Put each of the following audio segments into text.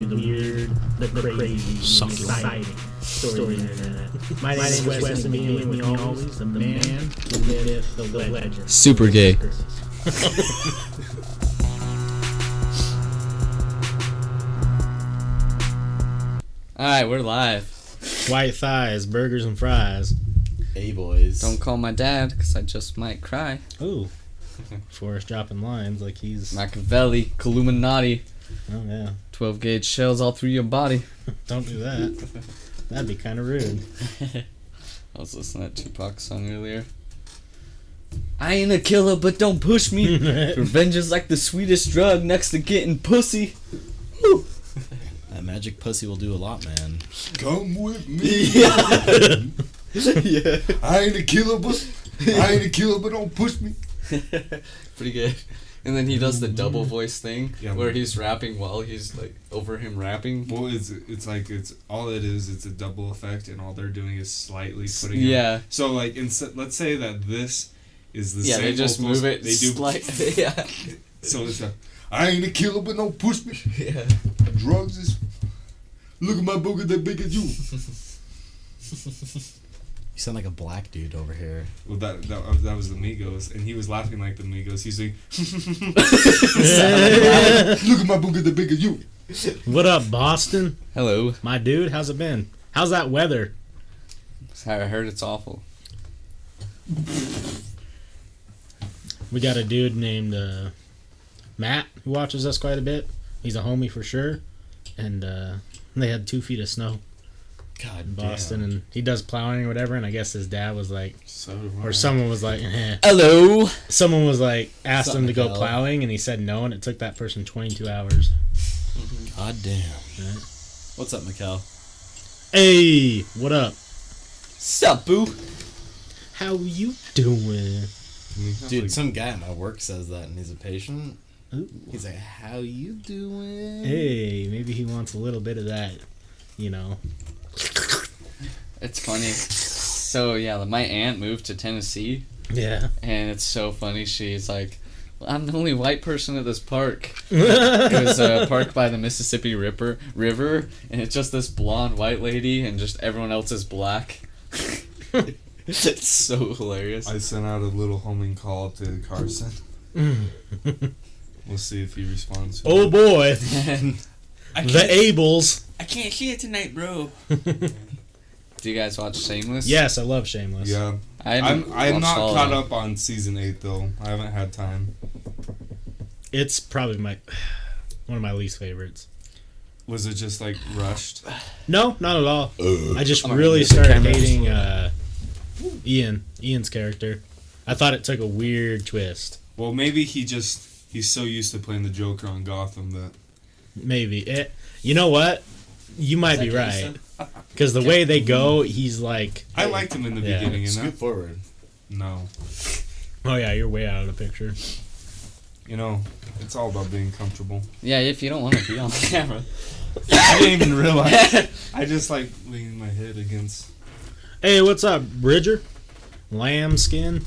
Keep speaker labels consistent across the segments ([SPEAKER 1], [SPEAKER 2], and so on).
[SPEAKER 1] the weird, the crazy, exciting stories of the internet. My name is Wes, and being with me always, the man, the myth, the legend.
[SPEAKER 2] Super gay. Alright, we're live.
[SPEAKER 1] White thighs, burgers and fries.
[SPEAKER 3] Hey, boys.
[SPEAKER 2] Don't call my dad, because I just might cry.
[SPEAKER 1] Ooh. Forrest dropping lines like he's...
[SPEAKER 2] Machiavelli, Illuminati.
[SPEAKER 1] Oh, yeah.
[SPEAKER 2] 12 gauge shells all through your body.
[SPEAKER 1] Don't do that. That'd be kind of rude.
[SPEAKER 2] I was listening to that Tupac song earlier. I ain't a killer, but don't push me. Revenge is like the sweetest drug next to getting pussy. Woo.
[SPEAKER 3] That magic pussy will do a lot, man.
[SPEAKER 4] Come with me.
[SPEAKER 2] Yeah. Yeah.
[SPEAKER 4] I ain't a killer, but don't push me.
[SPEAKER 2] Pretty good. And then he does the double voice thing,
[SPEAKER 4] Yeah,
[SPEAKER 2] where
[SPEAKER 4] man.
[SPEAKER 2] he's rapping while he's like over him rapping.
[SPEAKER 4] Well, it's all it is. It's a double effect, and all they're doing is slightly putting.
[SPEAKER 2] Yeah.
[SPEAKER 4] So like, let's say that this is the same.
[SPEAKER 2] Yeah, they just
[SPEAKER 4] vocals,
[SPEAKER 2] move it.
[SPEAKER 4] They do.
[SPEAKER 2] Yeah.
[SPEAKER 4] So it's I ain't a killer, but don't push me.
[SPEAKER 2] Yeah.
[SPEAKER 4] Drugs is. Look at my booger, that big as you.
[SPEAKER 3] You sound like a black dude over here.
[SPEAKER 4] Well, that was the Migos, and he was laughing like the Migos. He's like, look at my booger, that big as you.
[SPEAKER 1] What up, Boston?
[SPEAKER 2] Hello.
[SPEAKER 1] My dude, how's it been? How's that weather?
[SPEAKER 2] I heard it's awful.
[SPEAKER 1] We got a dude named Matt who watches us quite a bit. He's a homie for sure. And they had 2 feet of snow
[SPEAKER 3] God
[SPEAKER 1] in Boston. And he does plowing or whatever. And I guess his dad was like,
[SPEAKER 4] So do I.
[SPEAKER 1] or someone was like,
[SPEAKER 2] Hello.
[SPEAKER 1] someone was like, asked him to go
[SPEAKER 3] Something fell.
[SPEAKER 1] plowing. And he said no. And it took that person 22 hours.
[SPEAKER 3] God damn.
[SPEAKER 1] Right.
[SPEAKER 3] What's up, Mikkel?
[SPEAKER 1] Hey, what up?
[SPEAKER 2] Sup, boo?
[SPEAKER 1] How you doing?
[SPEAKER 3] Dude, some guy at my work says that, and he's a patient.
[SPEAKER 1] Ooh.
[SPEAKER 3] He's like, how you doing?
[SPEAKER 1] Hey, maybe he wants a little bit of that, you know.
[SPEAKER 2] It's funny. So, yeah, my aunt moved to Tennessee,
[SPEAKER 1] Yeah.
[SPEAKER 2] and it's so funny. She's like, well, I'm the only white person at this park. It was a park by the Mississippi River, and it's just this blonde white lady, and just everyone else is black. It's so hilarious.
[SPEAKER 4] I sent out a little homing call to Carson. We'll see if he responds.
[SPEAKER 1] Oh boy,
[SPEAKER 2] And
[SPEAKER 1] the Ables.
[SPEAKER 2] I can't see it tonight, bro. Do you guys watch Shameless?
[SPEAKER 1] Yes, I love Shameless.
[SPEAKER 4] Yeah.
[SPEAKER 2] I'm
[SPEAKER 4] I'm not caught up on season 8 though. I haven't had time.
[SPEAKER 1] It's probably one of my least favorites.
[SPEAKER 4] Was it just like rushed?
[SPEAKER 1] No, not at all. I just
[SPEAKER 2] I'm
[SPEAKER 1] really
[SPEAKER 2] gonna
[SPEAKER 1] started
[SPEAKER 2] camera.
[SPEAKER 1] hating Ian's character. I thought it took a weird twist.
[SPEAKER 4] Well, maybe he's so used to playing the Joker on Gotham that
[SPEAKER 1] Maybe you know what? You might be right because the way they go, he's like,
[SPEAKER 4] I liked him in the
[SPEAKER 1] Yeah.
[SPEAKER 4] beginning. And
[SPEAKER 3] Scoot
[SPEAKER 4] that,
[SPEAKER 3] forward.
[SPEAKER 4] no,
[SPEAKER 1] oh yeah, you're way out of the picture.
[SPEAKER 4] you know, it's all about being comfortable.
[SPEAKER 2] Yeah, if you don't want to be on camera.
[SPEAKER 4] I didn't even realize. I just like leaning my head against.
[SPEAKER 1] Hey, what's up, Bridger? Lambskin.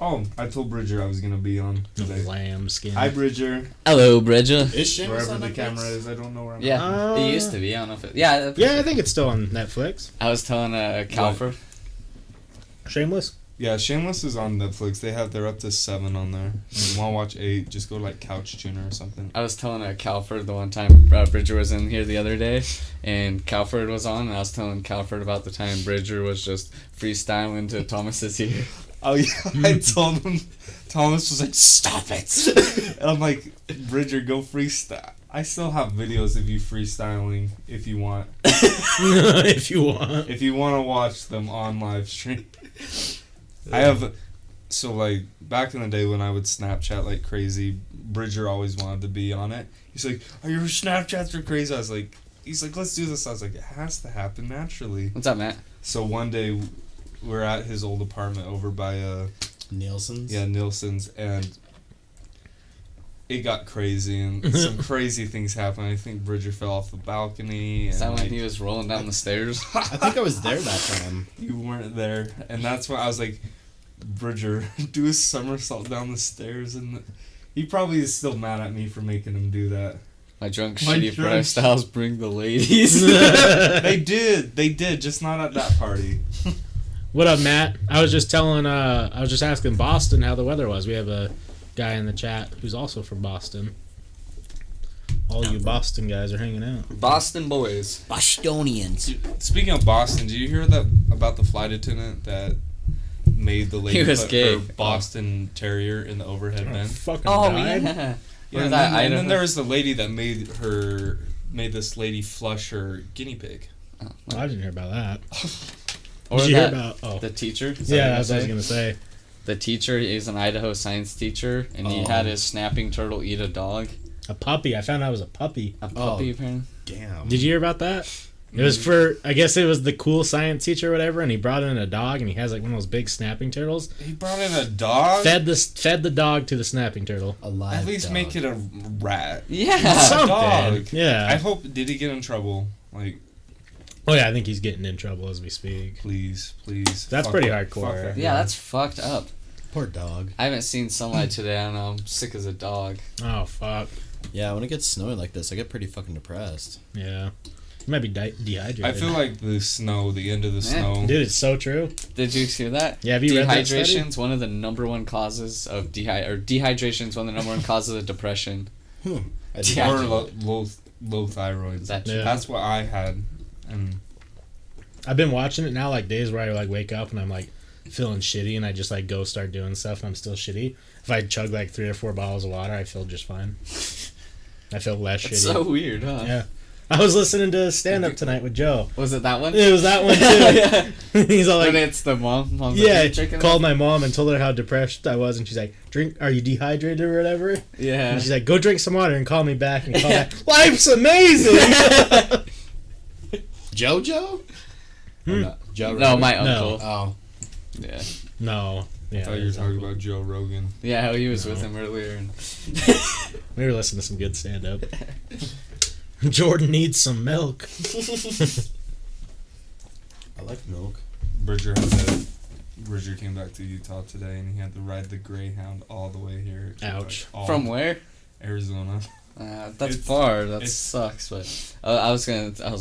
[SPEAKER 4] Oh, I told Bridger I was gonna be on today.
[SPEAKER 1] Lambskin.
[SPEAKER 4] Hi, Bridger.
[SPEAKER 2] Hello, Bridger.
[SPEAKER 3] Is Shameless
[SPEAKER 4] Wherever
[SPEAKER 3] on
[SPEAKER 4] the
[SPEAKER 3] Netflix?
[SPEAKER 4] camera is, I don't know where I'm at.
[SPEAKER 2] Yeah, it used to be. I don't know if it... Yeah,
[SPEAKER 1] Yeah, I think it's still on Netflix.
[SPEAKER 2] I was telling Calford.
[SPEAKER 1] Shameless.
[SPEAKER 4] Yeah, Shameless is on Netflix. They're up to 7 on there. If you want to watch 8, just go to like Couch Tuner or something.
[SPEAKER 2] I was telling Calford the one time Bridger was in here the other day, and Calford was on, and I was telling Calford about the time Bridger was just freestyling to Thomas's ear.
[SPEAKER 4] Oh yeah, I told him. Thomas was like, "Stop it!" And I'm like, "Bridger, go freestyle." I still have videos of you freestyling if you want.
[SPEAKER 1] If you want.
[SPEAKER 4] If you want to watch them on live stream. I have. So like back in the day when I would Snapchat like crazy, Bridger always wanted to be on it. He's like, "Are your Snapchats are crazy?" He's like, "Let's do this." I was like, "It has to happen naturally."
[SPEAKER 2] What's up, Matt?
[SPEAKER 4] So one day, we're at his old apartment over by
[SPEAKER 3] Nielsen's?
[SPEAKER 4] Yeah, Nielsen's, and it got crazy, and some crazy things happened. I think Bridger fell off the balcony.
[SPEAKER 2] Is
[SPEAKER 4] And
[SPEAKER 2] that when he was rolling down the stairs?
[SPEAKER 3] I think I was there that time.
[SPEAKER 4] You weren't there, and that's when I was like, Bridger, do a somersault down the stairs, and he probably is still mad at me for making him do that.
[SPEAKER 2] My drunk
[SPEAKER 4] My
[SPEAKER 2] shitty
[SPEAKER 4] drunk-
[SPEAKER 2] Forrest styles bring the ladies.
[SPEAKER 4] They did, just not at that party.
[SPEAKER 1] What up, Matt? I was just asking Boston how the weather was. We have a guy in the chat who's also from Boston. All you Boston guys are hanging out.
[SPEAKER 2] Boston boys.
[SPEAKER 3] Bostonians.
[SPEAKER 4] Speaking of Boston, did you hear that about the flight attendant that made the lady
[SPEAKER 2] He was
[SPEAKER 4] put
[SPEAKER 2] gay.
[SPEAKER 4] her Boston Terrier in the overhead bin?
[SPEAKER 1] Fucking
[SPEAKER 2] Oh
[SPEAKER 1] died.
[SPEAKER 2] yeah.
[SPEAKER 4] Yeah,
[SPEAKER 2] Or
[SPEAKER 4] and
[SPEAKER 2] that
[SPEAKER 4] then
[SPEAKER 2] Idaho-
[SPEAKER 4] there was the lady that made this lady flush her guinea pig.
[SPEAKER 1] Oh, I didn't hear about that.
[SPEAKER 2] Or
[SPEAKER 1] Did you hear
[SPEAKER 2] that,
[SPEAKER 1] about? Oh,
[SPEAKER 2] the teacher. Is that
[SPEAKER 1] yeah,
[SPEAKER 2] what
[SPEAKER 1] that's what I was
[SPEAKER 2] you're
[SPEAKER 1] gonna say.
[SPEAKER 2] The teacher is an Idaho science teacher, and he
[SPEAKER 3] Oh.
[SPEAKER 2] had his snapping turtle eat a dog.
[SPEAKER 1] A puppy. I found out it was a puppy.
[SPEAKER 2] A puppy, apparently.
[SPEAKER 3] Damn.
[SPEAKER 1] Did you hear about that? It was for, I guess it was the cool science teacher or whatever, and he brought in a dog, and he has like one of those big snapping turtles.
[SPEAKER 4] He brought in a dog.
[SPEAKER 1] Fed the dog to the snapping turtle.
[SPEAKER 3] A live
[SPEAKER 4] At least
[SPEAKER 3] dog.
[SPEAKER 4] make it a rat.
[SPEAKER 2] Yeah.
[SPEAKER 1] Something.
[SPEAKER 4] dog.
[SPEAKER 1] Yeah.
[SPEAKER 4] I hope. Did he get in trouble? Like,
[SPEAKER 1] Oh yeah, I think he's getting in trouble as we speak.
[SPEAKER 4] please.
[SPEAKER 1] That's
[SPEAKER 4] Fuck
[SPEAKER 1] pretty
[SPEAKER 4] it.
[SPEAKER 1] hardcore.
[SPEAKER 4] Fuck that
[SPEAKER 2] Yeah,
[SPEAKER 4] guy.
[SPEAKER 2] that's fucked up.
[SPEAKER 3] Poor dog.
[SPEAKER 2] I haven't seen sunlight today. I don't know. I'm sick as a dog.
[SPEAKER 1] Oh fuck.
[SPEAKER 3] Yeah, when it gets snowing like this, I get pretty fucking depressed.
[SPEAKER 1] Yeah. You might be dehydrated.
[SPEAKER 4] I feel like the snow, the end of the
[SPEAKER 2] Yeah.
[SPEAKER 4] snow.
[SPEAKER 1] Dude, it's so true.
[SPEAKER 2] Did you hear that?
[SPEAKER 1] Yeah, have you read that study?
[SPEAKER 2] Dehydration's one of the number one causes of dehydration's one of the number one causes of depression.
[SPEAKER 3] I did
[SPEAKER 2] Yeah.
[SPEAKER 4] Or
[SPEAKER 3] not know.
[SPEAKER 4] low thyroid.
[SPEAKER 2] That
[SPEAKER 1] Yeah.
[SPEAKER 4] That's what I had. And
[SPEAKER 1] I've been watching it now, like days where I like wake up and I'm like feeling shitty, and I just like go start doing stuff, and I'm still shitty. If I chug like 3 or 4 bottles of water, I feel just fine. I feel less
[SPEAKER 2] It's
[SPEAKER 1] shitty.
[SPEAKER 2] so weird, huh?
[SPEAKER 1] Yeah. I was listening to stand up tonight with Joe.
[SPEAKER 2] Was it that one?
[SPEAKER 1] It was that one too.
[SPEAKER 2] Yeah.
[SPEAKER 1] He's all
[SPEAKER 2] When
[SPEAKER 1] like,
[SPEAKER 2] it's the mom's
[SPEAKER 1] yeah,
[SPEAKER 2] like, "You drinking
[SPEAKER 1] called
[SPEAKER 2] enough?"
[SPEAKER 1] my mom and told her how depressed I was, and she's like, are you dehydrated or whatever?
[SPEAKER 2] Yeah.
[SPEAKER 1] And she's like, go drink some water and call me back, and call back. Life's amazing.
[SPEAKER 3] JoJo?
[SPEAKER 1] Hmm.
[SPEAKER 3] Or not? Joe
[SPEAKER 2] No,
[SPEAKER 3] Rogan?
[SPEAKER 2] my
[SPEAKER 1] No.
[SPEAKER 2] uncle.
[SPEAKER 3] Oh.
[SPEAKER 2] Yeah.
[SPEAKER 1] No.
[SPEAKER 4] I
[SPEAKER 1] Yeah,
[SPEAKER 4] thought you were talking about Joe Rogan.
[SPEAKER 2] Yeah, how he was
[SPEAKER 1] No.
[SPEAKER 2] with him earlier. And
[SPEAKER 1] we were listening to some good stand up. Jordan needs some milk.
[SPEAKER 3] I like milk.
[SPEAKER 4] Bridger came back to Utah today, and he had to ride the Greyhound all the way here. to,
[SPEAKER 1] Ouch.
[SPEAKER 4] all
[SPEAKER 2] from where?
[SPEAKER 4] Arizona.
[SPEAKER 2] That's
[SPEAKER 4] It's-
[SPEAKER 2] far. That
[SPEAKER 4] it's-
[SPEAKER 2] sucks. But I was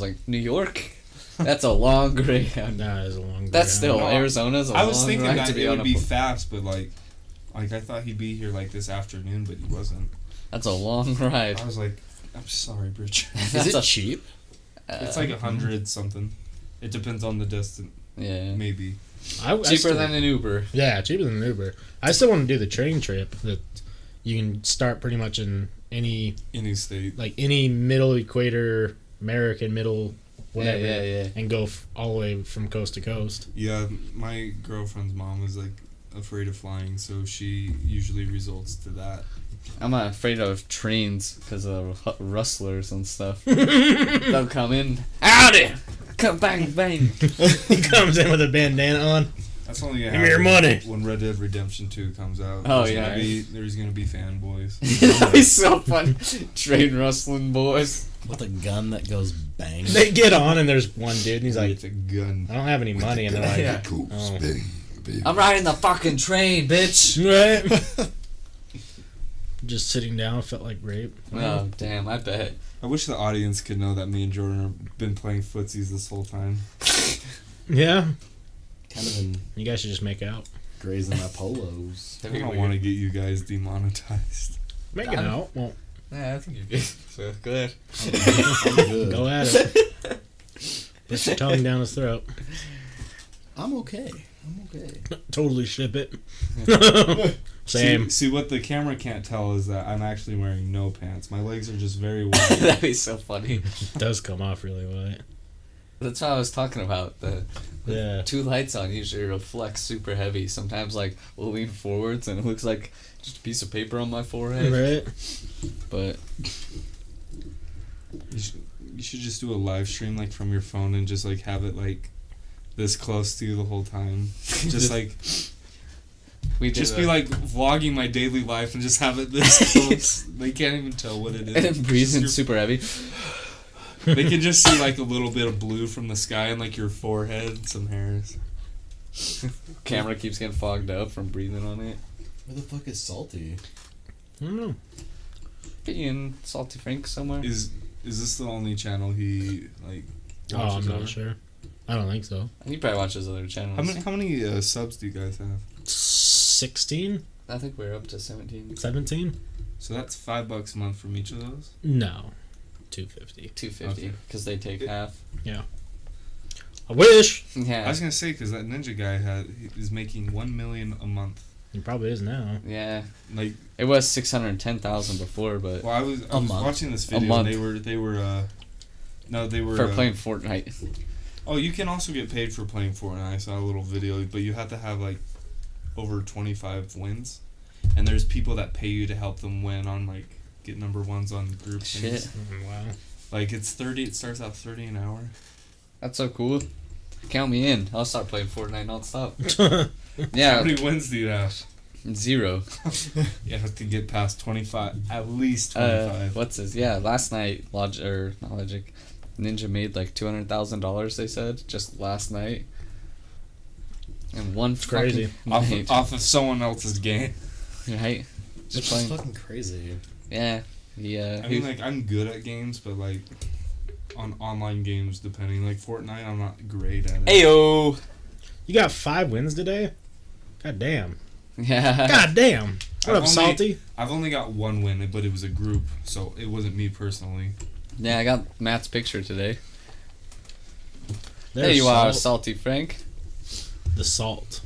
[SPEAKER 2] like, New York. That's a long Greyhound.
[SPEAKER 1] That is a long.
[SPEAKER 2] That's still
[SPEAKER 4] No,
[SPEAKER 2] Arizona's a
[SPEAKER 4] I was
[SPEAKER 2] long
[SPEAKER 4] thinking
[SPEAKER 2] ride
[SPEAKER 4] that
[SPEAKER 2] to be
[SPEAKER 4] it
[SPEAKER 2] on
[SPEAKER 4] would
[SPEAKER 2] a
[SPEAKER 4] be
[SPEAKER 2] pl-
[SPEAKER 4] fast, but like I thought he'd be here like this afternoon, but he wasn't.
[SPEAKER 2] That's a long ride.
[SPEAKER 4] I was like, I'm sorry, Bridger.
[SPEAKER 2] That's
[SPEAKER 3] Is
[SPEAKER 2] a-
[SPEAKER 3] it cheap?
[SPEAKER 4] It's like 100 something. It depends on the distance,
[SPEAKER 2] yeah.
[SPEAKER 4] maybe.
[SPEAKER 1] I
[SPEAKER 2] Cheaper
[SPEAKER 1] still-
[SPEAKER 2] than an Uber.
[SPEAKER 1] Yeah, cheaper than an Uber. I still want to do the train trip that you can start pretty much in any
[SPEAKER 4] Any state.
[SPEAKER 1] middle equator American middle whatever,
[SPEAKER 2] Yeah.
[SPEAKER 1] and go all the way from coast to coast.
[SPEAKER 4] Yeah, my girlfriend's mom is like afraid of flying, so she usually resorts to that.
[SPEAKER 2] I'm afraid of trains because of rustlers and stuff. They'll come in. Howdy! Come bang bang.
[SPEAKER 1] He comes in with a bandana on.
[SPEAKER 4] That's only gonna
[SPEAKER 1] Give me your
[SPEAKER 4] happen
[SPEAKER 1] money.
[SPEAKER 4] when Red Dead Redemption 2 comes out.
[SPEAKER 2] Oh,
[SPEAKER 4] There's
[SPEAKER 2] yeah.
[SPEAKER 4] gonna there's gonna be fanboys.
[SPEAKER 2] That'd be so fun. Train rustling boys.
[SPEAKER 3] With a gun that goes bang.
[SPEAKER 1] They get on, and there's one dude, and he's like,
[SPEAKER 4] it's a gun.
[SPEAKER 1] I don't have any money, and they're like,
[SPEAKER 2] Yeah.
[SPEAKER 1] oh.
[SPEAKER 2] I'm riding the fucking train, bitch.
[SPEAKER 1] Right? Just sitting down felt like rape.
[SPEAKER 2] Oh damn! I bet.
[SPEAKER 4] I wish the audience could know that me and Jordan have been playing footsies this whole time.
[SPEAKER 1] Yeah,
[SPEAKER 3] Kind of been
[SPEAKER 1] you guys should just make out.
[SPEAKER 3] grazing my polos.
[SPEAKER 4] I don't want to get you guys demonetized.
[SPEAKER 1] Making out. Well,
[SPEAKER 2] Yeah, I think you're good. So go ahead.
[SPEAKER 3] I'm good.
[SPEAKER 1] go at it. Put your tongue down his throat.
[SPEAKER 3] I'm okay. I'm okay.
[SPEAKER 1] Totally ship it. Same.
[SPEAKER 4] See, what the camera can't tell is that I'm actually wearing no pants. My legs are just very wide.
[SPEAKER 2] That'd be so funny.
[SPEAKER 1] It does come off really white.
[SPEAKER 2] That's what I was talking about. The
[SPEAKER 1] Yeah.
[SPEAKER 2] two lights on usually reflect super heavy. Sometimes like we'll lean forwards and it looks like just a piece of paper on my forehead.
[SPEAKER 1] Right?
[SPEAKER 2] But
[SPEAKER 4] You should just do a live stream like from your phone and just like have it like this close to you the whole time. Just like
[SPEAKER 2] we did
[SPEAKER 4] just be
[SPEAKER 2] that.
[SPEAKER 4] like vlogging my daily life and just have it this close. They can't even tell what it is.
[SPEAKER 2] and then breathing
[SPEAKER 4] Just
[SPEAKER 2] super heavy.
[SPEAKER 4] they can just see like a little bit of blue from the sky and like your forehead and some hairs.
[SPEAKER 2] Camera keeps getting fogged up from breathing on it.
[SPEAKER 3] Where the fuck is Salty?
[SPEAKER 1] I don't know.
[SPEAKER 2] be in Salty Frank somewhere.
[SPEAKER 4] Is this the only channel he like
[SPEAKER 1] Oh, I'm
[SPEAKER 4] watches
[SPEAKER 1] not
[SPEAKER 4] over?
[SPEAKER 1] sure. I don't think so.
[SPEAKER 2] He probably watches other channels.
[SPEAKER 4] How many subs do you guys have?
[SPEAKER 1] 16?
[SPEAKER 2] I think we're up to 17.
[SPEAKER 1] 17?
[SPEAKER 4] So that's $5 a month from each of those.
[SPEAKER 1] No. 250.
[SPEAKER 2] 250
[SPEAKER 4] Okay.
[SPEAKER 2] because they take half.
[SPEAKER 1] I wish.
[SPEAKER 2] Yeah.
[SPEAKER 4] I was gonna say because that ninja guy is making $1 million a month.
[SPEAKER 1] He probably is now.
[SPEAKER 2] Yeah.
[SPEAKER 4] Like,
[SPEAKER 2] It was 610,000 before, but
[SPEAKER 4] well, I was
[SPEAKER 2] month.
[SPEAKER 4] watching this video.
[SPEAKER 2] month.
[SPEAKER 4] And they were
[SPEAKER 2] for playing Fortnite.
[SPEAKER 4] Oh, you can also get paid for playing Fortnite. I saw a little video, but you have to have like over 25 wins, and there's people that pay you to help them win on like get number ones on group things.
[SPEAKER 2] Shit.
[SPEAKER 1] Wow.
[SPEAKER 4] Like it's 30. It starts out 30 an hour.
[SPEAKER 2] That's so cool. Count me in. I'll start playing Fortnite nonstop.
[SPEAKER 4] How
[SPEAKER 2] Yeah.
[SPEAKER 4] many wins do you have?
[SPEAKER 2] 0.
[SPEAKER 4] You have to get past 25. At least 25.
[SPEAKER 2] What's this? Yeah, last night, not Logic, Ninja made like $200,000. They said just last night, and one
[SPEAKER 1] crazy.
[SPEAKER 2] fucking night,
[SPEAKER 4] Off of someone else's game.
[SPEAKER 2] right?
[SPEAKER 3] Which
[SPEAKER 2] Just
[SPEAKER 3] is
[SPEAKER 2] playing.
[SPEAKER 3] fucking crazy.
[SPEAKER 2] Yeah, yeah.
[SPEAKER 4] I mean, like I'm good at games, but like on online games, depending like Fortnite, I'm not great at it.
[SPEAKER 2] Ayo.
[SPEAKER 1] You got 5 wins today? God damn.
[SPEAKER 2] Yeah.
[SPEAKER 1] God damn. What up, Salty?
[SPEAKER 4] I've only got one win, but it was a group, so it wasn't me personally.
[SPEAKER 2] Yeah, I got Matt's picture today. There
[SPEAKER 1] There's
[SPEAKER 2] you are,
[SPEAKER 1] salt.
[SPEAKER 2] Salty Frank.
[SPEAKER 1] The salt.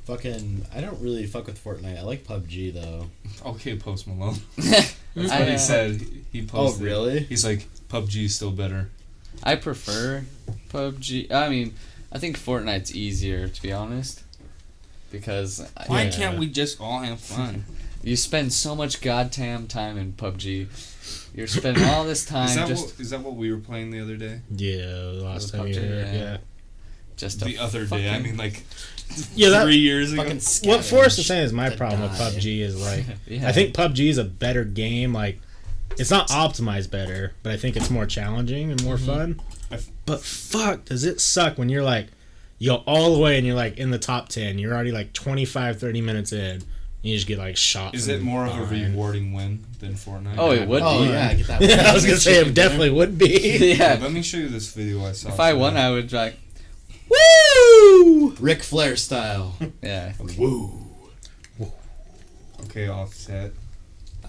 [SPEAKER 3] Fucking, I don't really fuck with Fortnite. I like PUBG though.
[SPEAKER 4] Okay, Post Malone. That's what he said. He posted.
[SPEAKER 3] Oh, really?
[SPEAKER 4] He's like, PUBG's still better.
[SPEAKER 2] I prefer PUBG. I mean, I think Fortnite's easier, to be honest. Because
[SPEAKER 4] Why
[SPEAKER 1] Yeah.
[SPEAKER 4] can't we just all have fun?
[SPEAKER 2] you spend so much goddamn time in PUBG. You're spending all this time
[SPEAKER 4] Is that what we were playing the other day?
[SPEAKER 1] Yeah, the last
[SPEAKER 2] The
[SPEAKER 1] time you
[SPEAKER 2] PUBG,
[SPEAKER 1] heard.
[SPEAKER 2] yeah.
[SPEAKER 1] Yeah.
[SPEAKER 2] just
[SPEAKER 4] The other day, I mean like
[SPEAKER 1] Yeah, that,
[SPEAKER 4] 3 years ago.
[SPEAKER 3] Fucking
[SPEAKER 1] what Forrest is
[SPEAKER 3] scavenge
[SPEAKER 1] saying is my
[SPEAKER 3] to
[SPEAKER 1] problem with
[SPEAKER 3] die.
[SPEAKER 1] PUBG is like,
[SPEAKER 2] Yeah.
[SPEAKER 1] I think PUBG is a better game. Like, it's not optimized better, but I think it's more challenging and more fun. But fuck, does it suck when you're like, you go all the way and you're like in the top 10. You're already like 25, 30 minutes in. And you just get like shot.
[SPEAKER 4] Is
[SPEAKER 1] from
[SPEAKER 4] it more of a
[SPEAKER 1] behind.
[SPEAKER 4] rewarding win than Fortnite?
[SPEAKER 2] Oh, it would
[SPEAKER 3] Oh
[SPEAKER 2] be.
[SPEAKER 3] yeah, get that.
[SPEAKER 1] Yeah, I was gonna say it
[SPEAKER 3] chicken
[SPEAKER 1] definitely would be.
[SPEAKER 2] Yeah.
[SPEAKER 4] Let me show you this video I saw.
[SPEAKER 2] If I
[SPEAKER 4] today.
[SPEAKER 2] won, I would like,
[SPEAKER 3] Woo! Ric Flair style.
[SPEAKER 2] yeah.
[SPEAKER 3] Woo!
[SPEAKER 4] Okay, offset.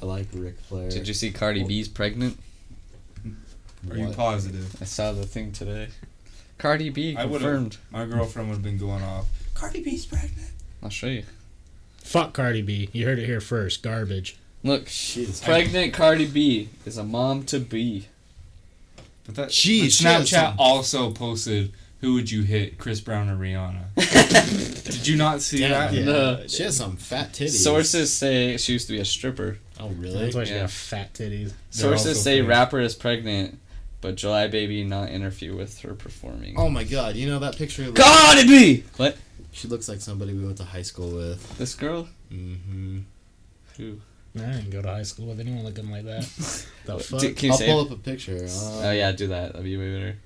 [SPEAKER 3] I like Ric Flair.
[SPEAKER 2] Did you see Cardi B's pregnant?
[SPEAKER 4] Are you
[SPEAKER 3] What?
[SPEAKER 4] positive?
[SPEAKER 2] I saw the thing today. Cardi B
[SPEAKER 4] I would've-
[SPEAKER 2] confirmed.
[SPEAKER 4] My girlfriend would have been going off. Cardi B's pregnant.
[SPEAKER 2] I'll show you.
[SPEAKER 1] Fuck Cardi B. You heard it here first. Garbage.
[SPEAKER 2] Look,
[SPEAKER 3] She is
[SPEAKER 2] pregnant Cardi B is a mom to be.
[SPEAKER 4] But that
[SPEAKER 3] Jeez,
[SPEAKER 4] but
[SPEAKER 3] she has
[SPEAKER 4] Snapchat
[SPEAKER 3] some-
[SPEAKER 4] also posted, "Who would you hit, Chris Brown or Rihanna?" Did you not see that?
[SPEAKER 1] Yeah.
[SPEAKER 2] No.
[SPEAKER 3] She has some fat titties.
[SPEAKER 2] Sources say she used to be a stripper.
[SPEAKER 3] Oh really?
[SPEAKER 1] That's why she
[SPEAKER 2] Yeah.
[SPEAKER 1] got fat titties.
[SPEAKER 2] Sources
[SPEAKER 4] also
[SPEAKER 2] say
[SPEAKER 4] fake.
[SPEAKER 2] rapper is pregnant, but July Baby not interfere with her performing.
[SPEAKER 3] Oh my god! You know that picture?
[SPEAKER 2] Cardi B! What?
[SPEAKER 3] She looks like somebody we went to high school with.
[SPEAKER 2] This girl?
[SPEAKER 3] Mm-hmm.
[SPEAKER 2] Who?
[SPEAKER 1] I didn't go to high school with anyone looking like that. The fuck?
[SPEAKER 2] Can you
[SPEAKER 3] I'll
[SPEAKER 2] say
[SPEAKER 3] pull
[SPEAKER 2] it?
[SPEAKER 3] up a picture.
[SPEAKER 2] Oh yeah, do that. That'd be way better.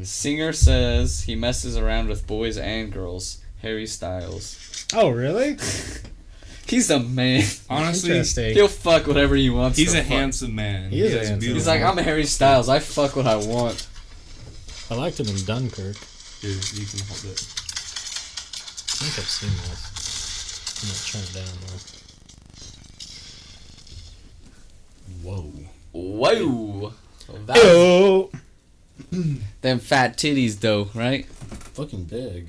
[SPEAKER 2] Singer says he messes around with boys and girls. Harry Styles.
[SPEAKER 1] Oh, really?
[SPEAKER 2] He's the man.
[SPEAKER 4] Honestly,
[SPEAKER 1] Interesting.
[SPEAKER 2] He'll fuck whatever he wants.
[SPEAKER 4] he's
[SPEAKER 2] to
[SPEAKER 4] a
[SPEAKER 2] fuck.
[SPEAKER 4] handsome man.
[SPEAKER 1] He is a
[SPEAKER 4] He's
[SPEAKER 1] handsome
[SPEAKER 4] beautiful.
[SPEAKER 2] He's like, I'm Harry Styles. I fuck what I want.
[SPEAKER 1] I liked him in Dunkirk.
[SPEAKER 4] Here, you can hold it.
[SPEAKER 1] I think I've seen this. I'm gonna turn it down though.
[SPEAKER 3] Whoa!
[SPEAKER 2] Whoa. That-
[SPEAKER 1] Oh,
[SPEAKER 2] Them fat titties, though, right?
[SPEAKER 3] Fucking big.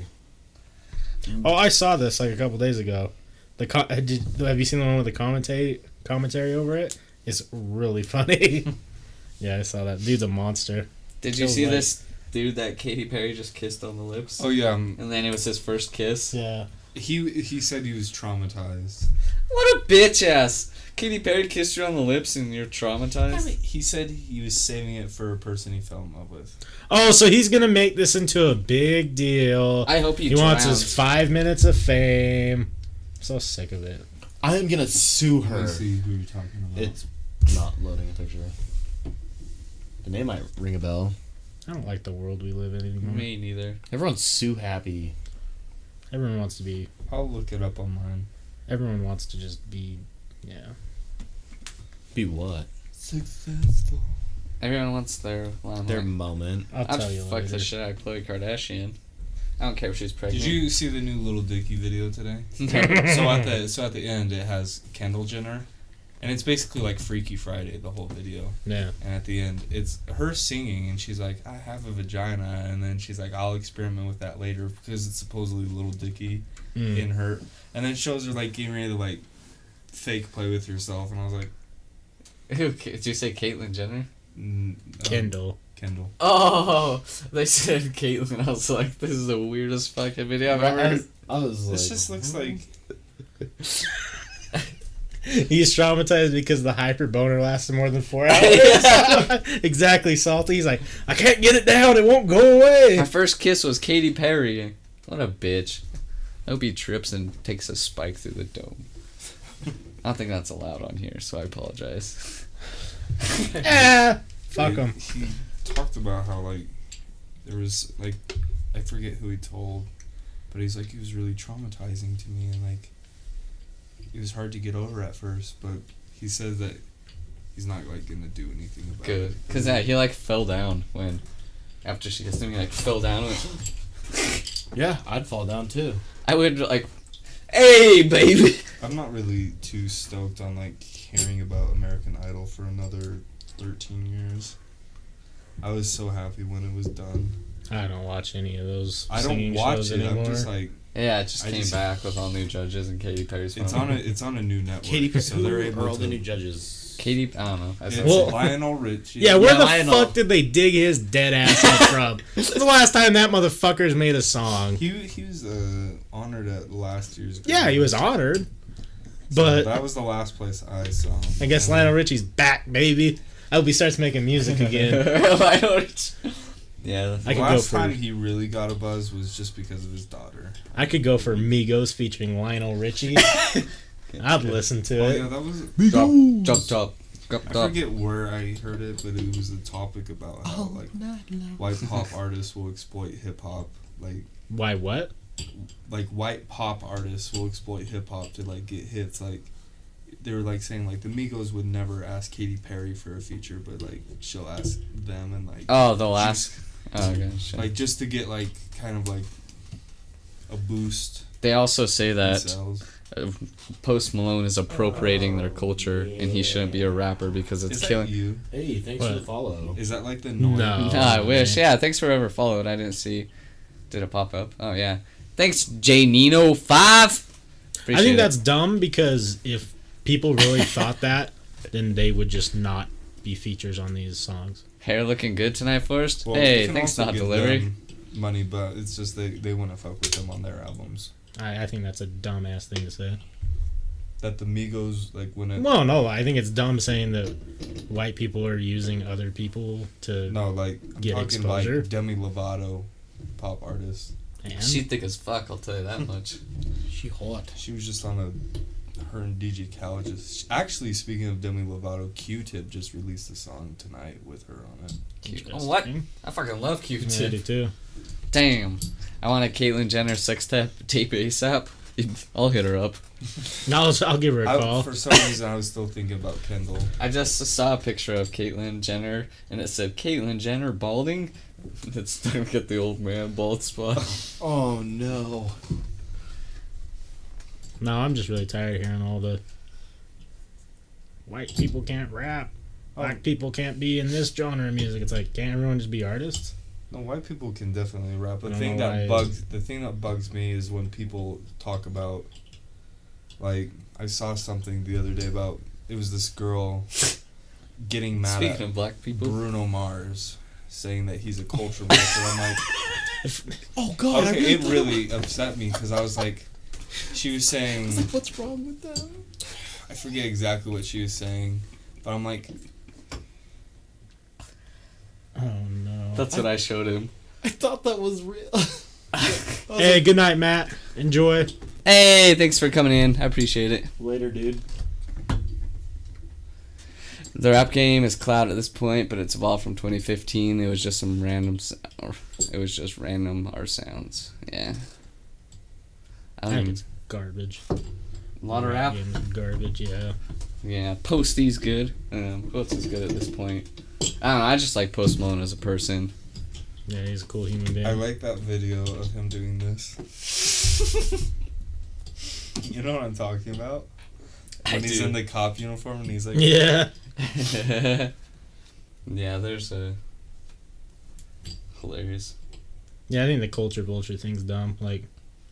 [SPEAKER 1] oh! I saw this like a couple days ago. Have you seen the one with the commentary over it? It's really funny. Yeah, I saw that. Dude's a monster.
[SPEAKER 2] Did you
[SPEAKER 1] Feels
[SPEAKER 2] see
[SPEAKER 1] like-
[SPEAKER 2] this dude that Katy Perry just kissed on the lips?
[SPEAKER 4] Oh yeah,
[SPEAKER 2] And then it was his first kiss?
[SPEAKER 1] Yeah.
[SPEAKER 4] he said he was traumatized.
[SPEAKER 2] What a bitch ass! Katy Perry kissed you on the lips and you're traumatized?
[SPEAKER 4] He said he was saving it for a person he fell in love with.
[SPEAKER 1] Oh, so he's gonna make this into a big deal.
[SPEAKER 2] I hope he
[SPEAKER 1] He wants
[SPEAKER 2] drowns.
[SPEAKER 1] his 5 minutes of fame. I'm so sick of it.
[SPEAKER 3] I am gonna sue
[SPEAKER 4] Let
[SPEAKER 3] her.
[SPEAKER 4] me see who you're talking about.
[SPEAKER 3] It's not loading a picture. The name might ring a bell.
[SPEAKER 1] I don't like the world we live in anymore.
[SPEAKER 2] Me neither.
[SPEAKER 3] Everyone's sue happy.
[SPEAKER 1] Everyone wants to be.
[SPEAKER 4] I'll look it up online.
[SPEAKER 1] Everyone wants to just be. Yeah.
[SPEAKER 3] Be what?
[SPEAKER 4] Successful.
[SPEAKER 2] Everyone wants their limelight.
[SPEAKER 3] Their moment.
[SPEAKER 1] I'll tell
[SPEAKER 2] I'd
[SPEAKER 1] you
[SPEAKER 2] fuck
[SPEAKER 1] later.
[SPEAKER 2] the shit out of Khloe Kardashian. I don't care if she's pregnant.
[SPEAKER 4] Did you see the new Little Dicky video today? So at the end it has Kendall Jenner, and it's basically like Freaky Friday, the whole video.
[SPEAKER 1] Yeah.
[SPEAKER 4] And at the end, it's her singing, and she's like, "I have a vagina," and then she's like, "I'll experiment with that later," because it's supposedly Little Dicky in her, and then it shows her like getting ready to like fake play with herself, and I was like,
[SPEAKER 2] Did you say Caitlyn Jenner?
[SPEAKER 1] Kendall.
[SPEAKER 4] Kendall.
[SPEAKER 2] Oh, they said Caitlyn. I was like, this is the weirdest fucking video I've ever heard.
[SPEAKER 3] I was like,
[SPEAKER 4] This just looks like
[SPEAKER 1] He's traumatized because the hyper boner lasted more than 4 hours. Exactly, Salty. He's like, I can't get it down. It won't go away.
[SPEAKER 2] My first kiss was Katy Perry. What a bitch. I hope he trips and takes a spike through the dome. I don't think that's allowed on here, so I apologize.
[SPEAKER 1] Fuck him.
[SPEAKER 4] He talked about how like there was like I forget who he told, but he's like, he was really traumatizing to me, and like it was hard to get over at first, but he said that he's not like gonna do anything about
[SPEAKER 2] Good.
[SPEAKER 4] it.
[SPEAKER 2] Because he like fell down when, after she kissed him, he like fell down. And went,
[SPEAKER 3] yeah, I'd fall down too.
[SPEAKER 2] I would like, hey, baby.
[SPEAKER 4] I'm not really too stoked on like hearing about American Idol for another 13 years. I was so happy when it was done.
[SPEAKER 1] I don't watch any of those
[SPEAKER 4] I don't
[SPEAKER 1] singing
[SPEAKER 4] watch
[SPEAKER 1] shows
[SPEAKER 4] it.
[SPEAKER 1] anymore.
[SPEAKER 4] I'm just like,
[SPEAKER 2] Yeah, it just
[SPEAKER 4] I
[SPEAKER 2] came
[SPEAKER 4] just-
[SPEAKER 2] back with all new judges and Katy Perry's
[SPEAKER 4] it's
[SPEAKER 2] phone.
[SPEAKER 4] on a new network.
[SPEAKER 3] Katy Perry.
[SPEAKER 4] So they're able
[SPEAKER 3] are all
[SPEAKER 4] to.
[SPEAKER 3] the new judges?
[SPEAKER 2] Katy, I don't know.
[SPEAKER 4] It's
[SPEAKER 1] Well-
[SPEAKER 4] Lionel Richie.
[SPEAKER 1] Yeah, where
[SPEAKER 3] Yeah,
[SPEAKER 1] the
[SPEAKER 3] Lionel.
[SPEAKER 1] fuck did they dig his dead ass up from? When's the last time that motherfucker's made a song?
[SPEAKER 4] He was honored at last year's.
[SPEAKER 1] Yeah, he was
[SPEAKER 4] Grammys.
[SPEAKER 1] honored.
[SPEAKER 4] So
[SPEAKER 1] But
[SPEAKER 4] that was the last place I saw him.
[SPEAKER 1] I guess
[SPEAKER 4] And
[SPEAKER 1] Lionel Richie's back, baby. I hope he starts making music again.
[SPEAKER 2] Yeah.
[SPEAKER 1] I
[SPEAKER 4] The
[SPEAKER 1] could go
[SPEAKER 4] last
[SPEAKER 1] for
[SPEAKER 4] time he really got a buzz was just because of his daughter.
[SPEAKER 1] I could go for Migos featuring Lionel Richie. I'd listen to
[SPEAKER 4] Oh
[SPEAKER 1] it.
[SPEAKER 4] yeah, that was.
[SPEAKER 2] Drop.
[SPEAKER 4] I forget where I heard it, but it was a topic about how like white pop artists will exploit hip hop,
[SPEAKER 1] Why what?
[SPEAKER 4] like white pop artists will exploit hip hop to like get hits. Like they were like saying like the Migos would never ask Katy Perry for a feature, but like she'll ask them and like
[SPEAKER 2] Oh, the last. Oh, gosh.
[SPEAKER 4] like just to get like kind of like a boost.
[SPEAKER 2] They also say
[SPEAKER 4] in
[SPEAKER 2] that
[SPEAKER 4] sales.
[SPEAKER 2] Post Malone is appropriating their culture, and he shouldn't be a rapper because it's
[SPEAKER 4] Is that
[SPEAKER 2] killing.
[SPEAKER 4] you?
[SPEAKER 3] Hey, thanks for
[SPEAKER 1] What?
[SPEAKER 3] the follow.
[SPEAKER 4] Is that like the noise?
[SPEAKER 1] No.
[SPEAKER 2] No, I wish. Yeah, thanks for whoever followed. I didn't see. Did it pop up? Oh yeah. Thanks, J Nino 5.
[SPEAKER 1] I
[SPEAKER 2] Appreciate
[SPEAKER 1] think
[SPEAKER 2] it.
[SPEAKER 1] that's dumb because if people really thought that, then they would just not be features on these songs.
[SPEAKER 2] Hair looking good tonight, Forrest.
[SPEAKER 4] Well, you
[SPEAKER 2] Hey,
[SPEAKER 4] can
[SPEAKER 2] thanks,
[SPEAKER 4] also
[SPEAKER 2] not
[SPEAKER 4] give
[SPEAKER 2] delivery.
[SPEAKER 4] them money, but it's just they wouldn't fuck with them on their albums.
[SPEAKER 1] I think that's a dumbass thing to say.
[SPEAKER 4] That the Migos like when it
[SPEAKER 1] Well, no, I think it's dumb saying that white people are using other people to.
[SPEAKER 4] no like I'm
[SPEAKER 1] Get
[SPEAKER 4] talking
[SPEAKER 1] exposure.
[SPEAKER 4] like Demi Lovato, pop artist.
[SPEAKER 1] And
[SPEAKER 2] She thick as fuck. I'll tell you that much.
[SPEAKER 3] She hot.
[SPEAKER 4] She was just on her and DJ Khaled just actually speaking of Demi Lovato, Q-Tip just released a song tonight with her on it.
[SPEAKER 2] Cute. Oh, what? I fucking love
[SPEAKER 1] Yeah, I do
[SPEAKER 2] Q-Tip.
[SPEAKER 1] too.
[SPEAKER 2] Damn. I want a Caitlyn Jenner sex tape ASAP. I'll hit her up.
[SPEAKER 1] No, I'll give her a call.
[SPEAKER 4] For some reason, I was still thinking about Kendall.
[SPEAKER 2] I just saw a picture of Caitlyn Jenner, and it said Caitlyn Jenner balding. It's starting to get the old man bald spot.
[SPEAKER 3] Oh no.
[SPEAKER 1] No, I'm just really tired of hearing all the white people can't rap. Black people can't be in this genre of music. It's like, can't everyone just be artists?
[SPEAKER 4] No, white people can definitely rap.
[SPEAKER 1] I don't know why.
[SPEAKER 4] The thing that bugs me is when people talk about, like, I saw something the other day about it was this girl getting mad
[SPEAKER 2] Speaking
[SPEAKER 4] at
[SPEAKER 2] of black people,
[SPEAKER 4] Bruno Mars, saying that he's a culture vulture. I'm like,
[SPEAKER 3] Oh god.
[SPEAKER 4] okay, it really upset me because I was like, she was saying,
[SPEAKER 3] What's wrong with that?
[SPEAKER 4] I forget exactly what she was saying, but I'm like,
[SPEAKER 1] Oh no.
[SPEAKER 2] that's what I showed him.
[SPEAKER 3] I thought that was real.
[SPEAKER 1] Hey, good night, Matt. Enjoy.
[SPEAKER 2] Hey, thanks for coming in. I appreciate it.
[SPEAKER 3] Later, dude.
[SPEAKER 2] The rap game is cloud at this point, but it's evolved from 2015. It was just some random, it was just random art sounds. Yeah.
[SPEAKER 1] I think it's garbage.
[SPEAKER 2] A lot of rap.
[SPEAKER 1] Game's garbage, yeah.
[SPEAKER 2] Yeah, Posty's good. Who else is good at this point? I don't know. I just like Post Malone as a person.
[SPEAKER 1] Yeah, he's a cool human being.
[SPEAKER 4] I like that video of him doing this. You know what I'm talking about? When he's in the cop uniform and he's like...
[SPEAKER 1] Yeah.
[SPEAKER 2] Yeah, there's a... Hilarious.
[SPEAKER 1] Yeah, I think the culture vulture thing's dumb. Like,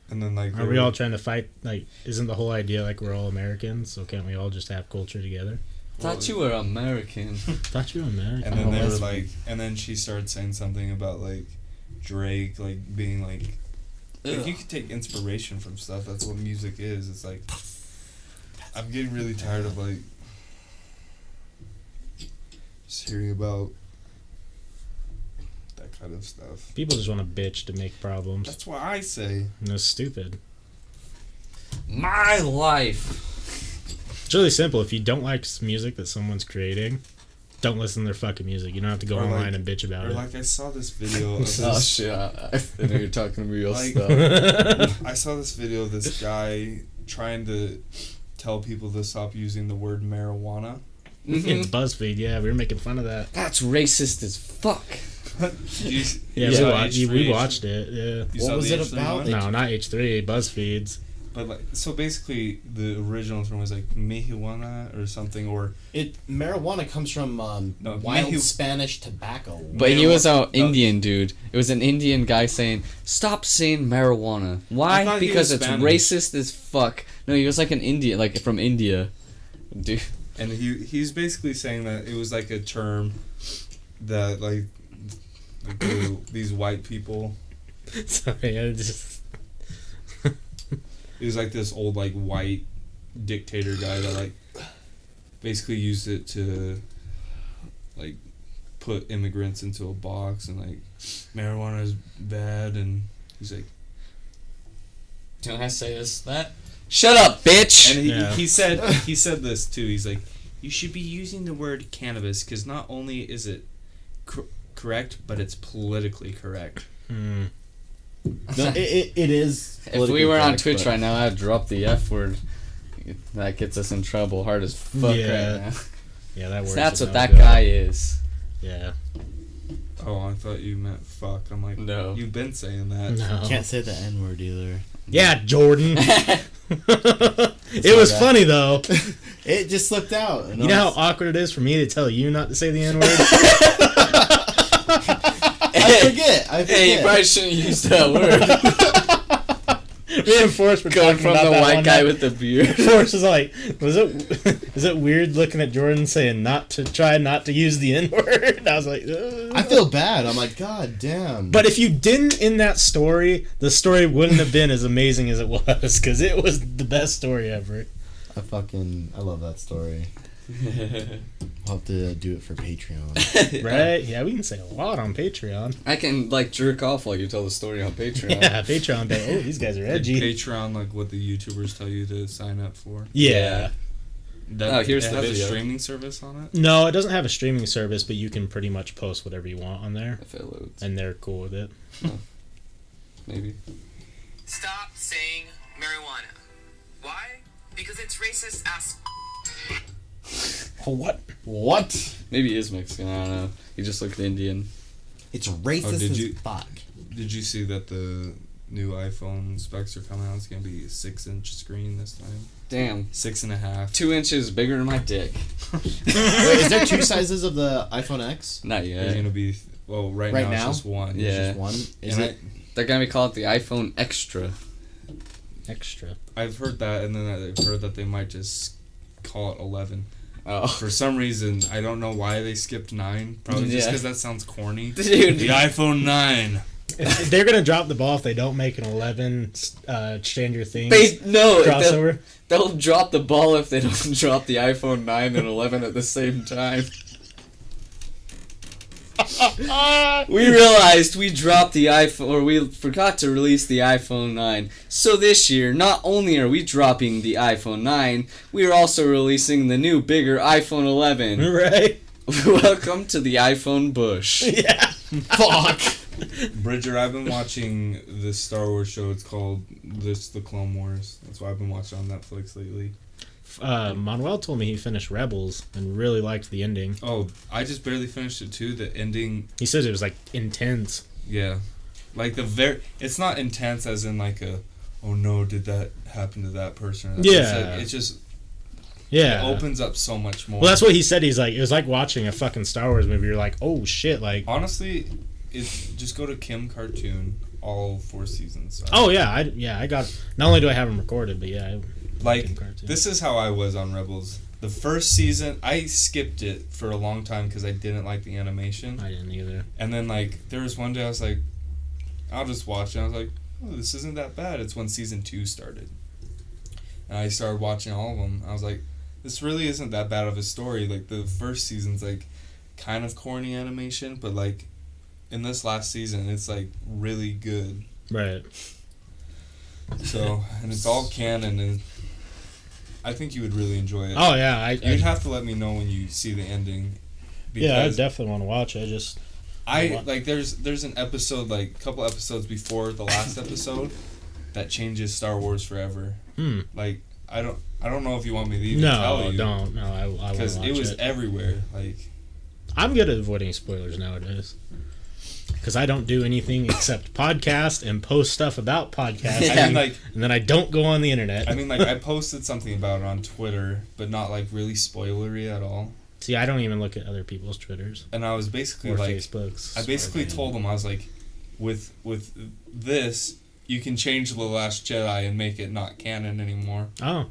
[SPEAKER 4] And then like...
[SPEAKER 1] are we all trying to fight? Like, isn't the whole idea like we're all Americans? So can't we all just have culture together?
[SPEAKER 2] Thought you were American.
[SPEAKER 1] Thought you were American.
[SPEAKER 4] And then they were
[SPEAKER 3] that's-
[SPEAKER 4] like... And then she started saying something about like Drake like being like you could take inspiration from stuff. That's what music is. It's like... I'm getting really tired of like... just hearing about that kind of stuff.
[SPEAKER 1] People just want to bitch to make problems.
[SPEAKER 4] That's what I say.
[SPEAKER 1] And it's stupid.
[SPEAKER 2] My life.
[SPEAKER 1] It's really simple. If you don't like music that someone's creating, don't listen to their fucking music. You don't have to go
[SPEAKER 4] Or
[SPEAKER 1] online
[SPEAKER 4] like-
[SPEAKER 1] and bitch about
[SPEAKER 4] Or
[SPEAKER 1] it.
[SPEAKER 4] like I saw this video of
[SPEAKER 2] Oh
[SPEAKER 4] this,
[SPEAKER 2] shit! I know you're talking real
[SPEAKER 4] Like-
[SPEAKER 2] stuff.
[SPEAKER 4] I saw this video of this guy trying to tell people to stop using the word marijuana.
[SPEAKER 1] It's BuzzFeed. Yeah, we were making fun of that.
[SPEAKER 2] That's racist as fuck.
[SPEAKER 1] Yeah, we watched it. Yeah.
[SPEAKER 4] You
[SPEAKER 3] What
[SPEAKER 4] saw
[SPEAKER 3] was
[SPEAKER 4] the
[SPEAKER 3] it
[SPEAKER 4] H3
[SPEAKER 3] about?
[SPEAKER 4] one?
[SPEAKER 1] No, not H3. BuzzFeed's.
[SPEAKER 4] But like, so basically, the original term was like marijuana or something, or
[SPEAKER 3] Marijuana comes from
[SPEAKER 4] No,
[SPEAKER 3] wild
[SPEAKER 4] mehu-
[SPEAKER 3] Spanish tobacco.
[SPEAKER 2] But he was an
[SPEAKER 4] No.
[SPEAKER 2] Indian dude. It was an Indian guy saying, "Stop saying marijuana."
[SPEAKER 4] I
[SPEAKER 2] Why?
[SPEAKER 4] thought he
[SPEAKER 2] Because
[SPEAKER 4] was
[SPEAKER 2] it's
[SPEAKER 4] Spanish.
[SPEAKER 2] racist as fuck. No, he was like an Indian, like from India, dude.
[SPEAKER 4] and he's basically saying that it was like a term that like these white people.
[SPEAKER 1] Sorry, I just.
[SPEAKER 4] It was like this old like white dictator guy that like basically used it to like put immigrants into a box and like marijuana is bad, and he's like,
[SPEAKER 2] Can I say this? That? Shut up, bitch.
[SPEAKER 4] and
[SPEAKER 1] Yeah.
[SPEAKER 4] he said this too. He's like, you should be using the word cannabis because not only is it correct, but it's politically correct.
[SPEAKER 1] Hmm.
[SPEAKER 3] No, it is.
[SPEAKER 2] If we were on
[SPEAKER 3] correct,
[SPEAKER 2] Twitch
[SPEAKER 3] but-
[SPEAKER 2] right now, I'd drop the F word. That gets us in trouble hard as fuck
[SPEAKER 1] Yeah.
[SPEAKER 2] right now.
[SPEAKER 1] Yeah, that works.
[SPEAKER 2] That's what
[SPEAKER 1] no
[SPEAKER 2] that
[SPEAKER 1] good.
[SPEAKER 2] guy is.
[SPEAKER 1] Yeah.
[SPEAKER 4] Oh, I thought you meant fuck. I'm like,
[SPEAKER 2] No.
[SPEAKER 4] you've been saying that.
[SPEAKER 1] No.
[SPEAKER 3] Can't say the N word either.
[SPEAKER 1] Yeah, Jordan. It was
[SPEAKER 3] bad.
[SPEAKER 1] funny though.
[SPEAKER 3] It just slipped out.
[SPEAKER 1] You know how awkward it is for me to tell you not to say the N word?
[SPEAKER 3] I forget.
[SPEAKER 2] Hey, you probably shouldn't use that word.
[SPEAKER 1] Me and Forrest were
[SPEAKER 2] Going
[SPEAKER 1] talking
[SPEAKER 2] from
[SPEAKER 1] about
[SPEAKER 2] the
[SPEAKER 1] that
[SPEAKER 2] white
[SPEAKER 1] one
[SPEAKER 2] guy
[SPEAKER 1] night.
[SPEAKER 2] with the beard.
[SPEAKER 1] Forrest was like, is it weird looking at Jordan saying not to use the N word? I was like,
[SPEAKER 3] I feel bad. I'm like, God damn.
[SPEAKER 1] But if you didn't in that story, the story wouldn't have been as amazing as it was, because it was the best story ever.
[SPEAKER 3] I love that story. I'll have to do it for Patreon.
[SPEAKER 1] Right? Yeah, we can say a lot on Patreon.
[SPEAKER 2] I can like jerk off while you tell the story on Patreon.
[SPEAKER 1] Yeah, Patreon. Oh, these guys are edgy.
[SPEAKER 4] Patreon, like what the YouTubers tell you to sign up for.
[SPEAKER 1] Yeah.
[SPEAKER 4] That,
[SPEAKER 2] Oh, here's
[SPEAKER 4] it
[SPEAKER 2] the
[SPEAKER 4] has
[SPEAKER 2] video.
[SPEAKER 4] a streaming service on it.
[SPEAKER 1] No, it doesn't have a streaming service, but you can pretty much post whatever you want on there,
[SPEAKER 2] If it loads,
[SPEAKER 1] and they're cool with it.
[SPEAKER 2] maybe.
[SPEAKER 5] Stop saying marijuana. Why? Because it's racist as
[SPEAKER 1] What?
[SPEAKER 3] What?
[SPEAKER 2] Maybe he is Mexican. I don't know. He just looked Indian.
[SPEAKER 3] It's racist
[SPEAKER 4] did
[SPEAKER 3] as
[SPEAKER 4] you-
[SPEAKER 3] fuck.
[SPEAKER 4] Did you see that the new iPhone specs are coming out? It's gonna be a 6-inch screen this time.
[SPEAKER 2] Damn.
[SPEAKER 4] 6.5.
[SPEAKER 2] 2 inches bigger than my dick.
[SPEAKER 3] Wait, is there two sizes of the iPhone X?
[SPEAKER 2] Not
[SPEAKER 4] There's
[SPEAKER 2] yet.
[SPEAKER 4] gonna be right
[SPEAKER 3] Right
[SPEAKER 4] now,
[SPEAKER 3] now?
[SPEAKER 4] it's just one.
[SPEAKER 2] Yeah.
[SPEAKER 3] Just one? Is
[SPEAKER 4] And
[SPEAKER 3] it?
[SPEAKER 2] They're gonna be called the iPhone Extra.
[SPEAKER 1] Extra.
[SPEAKER 4] I've heard that, and then I've heard that they might just call it 11.
[SPEAKER 2] Oh,
[SPEAKER 4] For some reason, I don't know why they skipped 9. Probably just
[SPEAKER 2] Yeah.
[SPEAKER 4] because that sounds corny.
[SPEAKER 2] dude.
[SPEAKER 4] The iPhone 9.
[SPEAKER 1] If they're gonna drop the ball if they don't make an 11 Stranger Things
[SPEAKER 2] No,
[SPEAKER 1] crossover.
[SPEAKER 2] they'll drop the ball if they don't drop the iPhone 9 and 11 at the same time. We realized we dropped the iPhone, or we forgot to release the iPhone 9. So this year, not only are we dropping the iPhone 9, we are also releasing the new, bigger iPhone 11.
[SPEAKER 1] Right?
[SPEAKER 2] Welcome to the iPhone Bush.
[SPEAKER 1] Yeah.
[SPEAKER 3] Fuck!
[SPEAKER 4] Bridger, I've been watching this Star Wars show. It's called The Clone Wars. That's why I've been watching on Netflix lately.
[SPEAKER 1] Manuel told me he finished Rebels and really liked the ending.
[SPEAKER 4] Oh, I just barely finished it too. The ending.
[SPEAKER 1] He says it was like intense.
[SPEAKER 4] Yeah, like it's not intense as in like a, oh no, did that happen to that person?
[SPEAKER 1] Yeah.
[SPEAKER 4] It's just.
[SPEAKER 1] Yeah.
[SPEAKER 4] It opens up so much more.
[SPEAKER 1] Well, that's what he said. He's like, it was like watching a fucking Star Wars movie. You're like, oh shit, like.
[SPEAKER 4] Honestly, just go to Kim Cartoon, all 4 seasons. So.
[SPEAKER 1] Oh yeah, I got. Not only do I have them recorded, but yeah.
[SPEAKER 4] Like, this is how I was on Rebels. The first season, I skipped it for a long time because I didn't like the animation.
[SPEAKER 1] I didn't either.
[SPEAKER 4] And then, like, there was one day I was like, I'll just watch it. And I was like, oh, this isn't that bad. It's when season 2 started. And I started watching all of them. I was like, this really isn't that bad of a story. Like, the first season's, like, kind of corny animation, but, like, in this last season, it's, like, really good.
[SPEAKER 1] Right.
[SPEAKER 4] So, and it's all canon, and I think you would really enjoy it.
[SPEAKER 1] Oh yeah,
[SPEAKER 4] You'd have to let me know when you see the ending.
[SPEAKER 1] Yeah, I definitely want to watch it.
[SPEAKER 4] There's an episode, like a couple episodes before the last episode that changes Star Wars forever. Like I don't know if you want me to even tell you.
[SPEAKER 1] No, I won't watch it.
[SPEAKER 4] Because it was everywhere. Like
[SPEAKER 1] I'm good at avoiding spoilers nowadays. Because I don't do anything except podcast and post stuff about podcasts.
[SPEAKER 4] I mean, like,
[SPEAKER 1] and then I don't go on the internet.
[SPEAKER 4] I mean, like, I posted something about it on Twitter, but not, like, really spoilery at all.
[SPEAKER 1] See, I don't even look at other people's Twitters.
[SPEAKER 4] And I was basically,
[SPEAKER 1] or
[SPEAKER 4] like...
[SPEAKER 1] Facebooks.
[SPEAKER 4] I basically told them, I was like, with this, you can change The Last Jedi and make it not canon anymore.
[SPEAKER 1] Oh.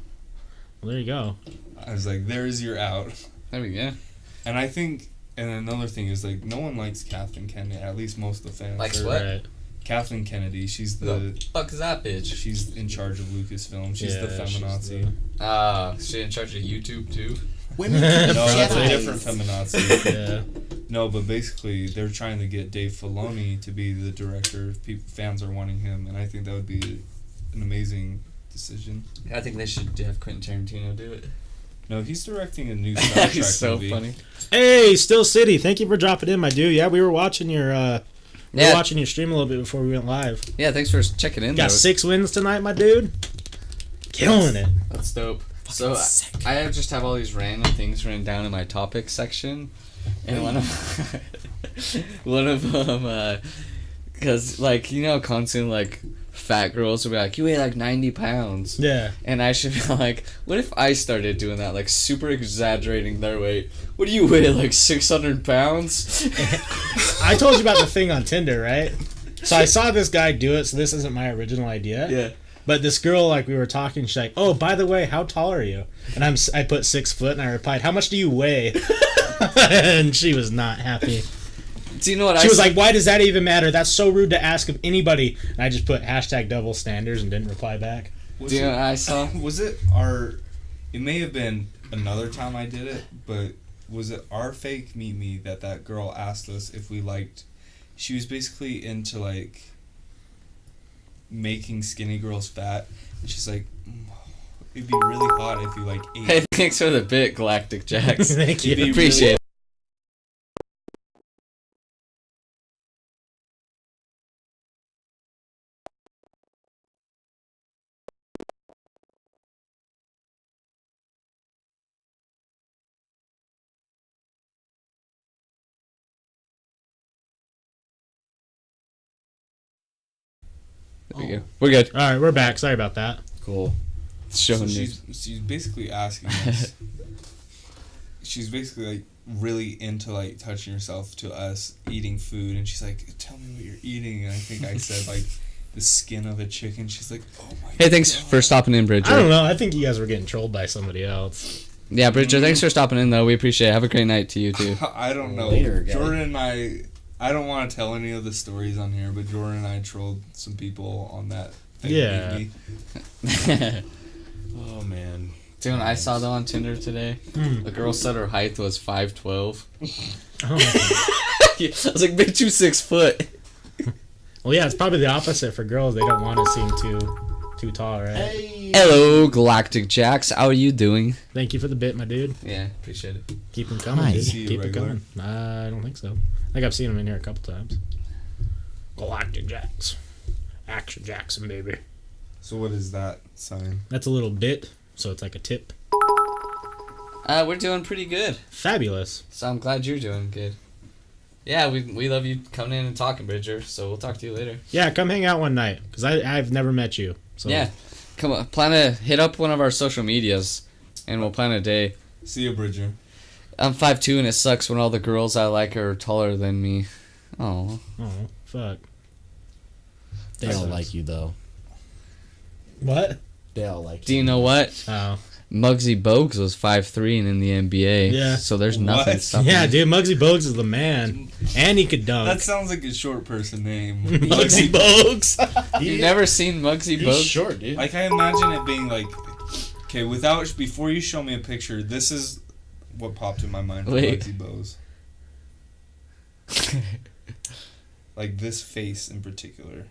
[SPEAKER 1] Well, there you go.
[SPEAKER 4] I was like, there's your out.
[SPEAKER 2] There we go.
[SPEAKER 4] And I think... And another thing is, like, no one likes Kathleen Kennedy, at least most of the fans.
[SPEAKER 2] Likes what?
[SPEAKER 1] Right.
[SPEAKER 4] Kathleen Kennedy, she's
[SPEAKER 2] the fuck is that bitch?
[SPEAKER 4] She's in charge of Lucasfilm. She's the feminazi.
[SPEAKER 2] She's in charge of YouTube, too?
[SPEAKER 3] Women
[SPEAKER 4] No,
[SPEAKER 3] can be
[SPEAKER 4] that's a
[SPEAKER 3] Jedis.
[SPEAKER 4] different feminazi.
[SPEAKER 1] Yeah.
[SPEAKER 4] No, but basically, they're trying to get Dave Filoni to be the director. Fans are wanting him, and I think that would be an amazing decision.
[SPEAKER 2] I think they should have Quentin Tarantino do it.
[SPEAKER 4] No, he's directing a new Star Trek
[SPEAKER 2] He's so
[SPEAKER 4] movie.
[SPEAKER 2] funny.
[SPEAKER 1] Hey, Still City, thank you for dropping in, my dude. Yeah, we were watching your watching your stream a little bit before we went live.
[SPEAKER 2] Yeah, thanks for checking in.
[SPEAKER 1] Got 6 wins tonight, my dude. Killing it.
[SPEAKER 2] That's dope. So I just have all these random things written down in my topics section, and one of them, because like you know, constantly like fat girls will be like, you weigh like 90 pounds.
[SPEAKER 1] Yeah.
[SPEAKER 2] And I should be like, what if I started doing that, like super exaggerating their weight? What do you weigh, like 600 pounds?
[SPEAKER 1] I told you about the thing on Tinder, right? So I saw this guy do it, so this isn't my original idea.
[SPEAKER 2] Yeah.
[SPEAKER 1] But this girl, like, we were talking, she's like, oh, by the way, how tall are you? And I put 6 foot, and I replied, how much do you weigh? And she was not happy.
[SPEAKER 2] Do you know what
[SPEAKER 1] she was like, why does that even matter? That's so rude to ask of anybody. And I just put hashtag double standards and didn't reply back.
[SPEAKER 2] Do you know what I saw?
[SPEAKER 4] Was it it may have been another time I did it, but was it our fake meet me that girl asked us if we liked, she was basically into like making skinny girls fat, and she's like, it'd be really hot if you like ate.
[SPEAKER 2] Hey, thanks for the bit, Galactic Jax.
[SPEAKER 1] Thank you.
[SPEAKER 2] Appreciate it. There we go. We're good.
[SPEAKER 1] All right, we're back. Sorry about that.
[SPEAKER 3] Cool.
[SPEAKER 2] It's showing
[SPEAKER 4] So
[SPEAKER 2] you.
[SPEAKER 4] she's basically asking us. She's basically like really into like touching herself to us eating food, and she's like, "Tell me what you're eating." And I think I said like the skin of a chicken. She's like, "Oh my."
[SPEAKER 2] Hey, thanks
[SPEAKER 4] God.
[SPEAKER 2] for stopping in, Bridger.
[SPEAKER 1] I don't know. I think you guys were getting trolled by somebody else.
[SPEAKER 2] Yeah, Bridger, thanks for stopping in, though. We appreciate it. Have a great night to you, too.
[SPEAKER 4] I don't know.
[SPEAKER 3] Later, guy.
[SPEAKER 4] Jordan and I don't want to tell any of the stories on here, but Jordan and I trolled some people on that thing.
[SPEAKER 1] Yeah.
[SPEAKER 3] Oh man.
[SPEAKER 2] Dude, I saw that on Tinder today. A girl said her height was 5'12".
[SPEAKER 1] Oh.
[SPEAKER 2] I was like, bitch, you 6 foot.
[SPEAKER 1] Well, yeah, it's probably the opposite for girls. They don't want to seem too tall, right?
[SPEAKER 3] Hey.
[SPEAKER 2] Hello, Galactic Jax. How are you doing?
[SPEAKER 1] Thank you for the bit, my dude.
[SPEAKER 2] Yeah, appreciate it.
[SPEAKER 1] Keep them coming,
[SPEAKER 3] Hi.
[SPEAKER 1] dude.
[SPEAKER 4] See you
[SPEAKER 1] Keep it
[SPEAKER 4] regular?
[SPEAKER 1] coming. I don't think so. I think I've seen him in here a couple times. Galactic Jax. Action Jackson, baby.
[SPEAKER 4] So what is that sign?
[SPEAKER 1] That's a little bit, so it's like a tip.
[SPEAKER 2] We're doing pretty good.
[SPEAKER 1] Fabulous.
[SPEAKER 2] So I'm glad you're doing good. Yeah, we love you coming in and talking, Bridger. So we'll talk to you later.
[SPEAKER 1] Yeah, come hang out one night because I've never met you. So.
[SPEAKER 2] Yeah, come on. Plan to hit up one of our social medias, and we'll plan a day.
[SPEAKER 4] See you, Bridger.
[SPEAKER 2] I'm 5'2", and it sucks when all the girls I like are taller than me. Oh.
[SPEAKER 1] Oh, fuck.
[SPEAKER 3] They all like you, though.
[SPEAKER 1] What?
[SPEAKER 3] They all like you.
[SPEAKER 2] Do you know what?
[SPEAKER 1] Oh.
[SPEAKER 2] Muggsy Bogues was 5'3" and in the NBA.
[SPEAKER 1] Yeah.
[SPEAKER 2] So there's nothing
[SPEAKER 4] What?
[SPEAKER 2] stopping
[SPEAKER 1] Yeah,
[SPEAKER 2] me.
[SPEAKER 1] dude, Muggsy Bogues is the man. And he could dunk.
[SPEAKER 4] That sounds like a short person name.
[SPEAKER 1] Muggsy Bogues.
[SPEAKER 2] You've never seen Muggsy
[SPEAKER 3] He's
[SPEAKER 2] Bogues?
[SPEAKER 3] short, dude.
[SPEAKER 4] Like, I imagine it being like, okay, before you show me a picture, this is what popped in my mind for
[SPEAKER 2] Wait.
[SPEAKER 4] Muggsy Bogues. Like this face in particular.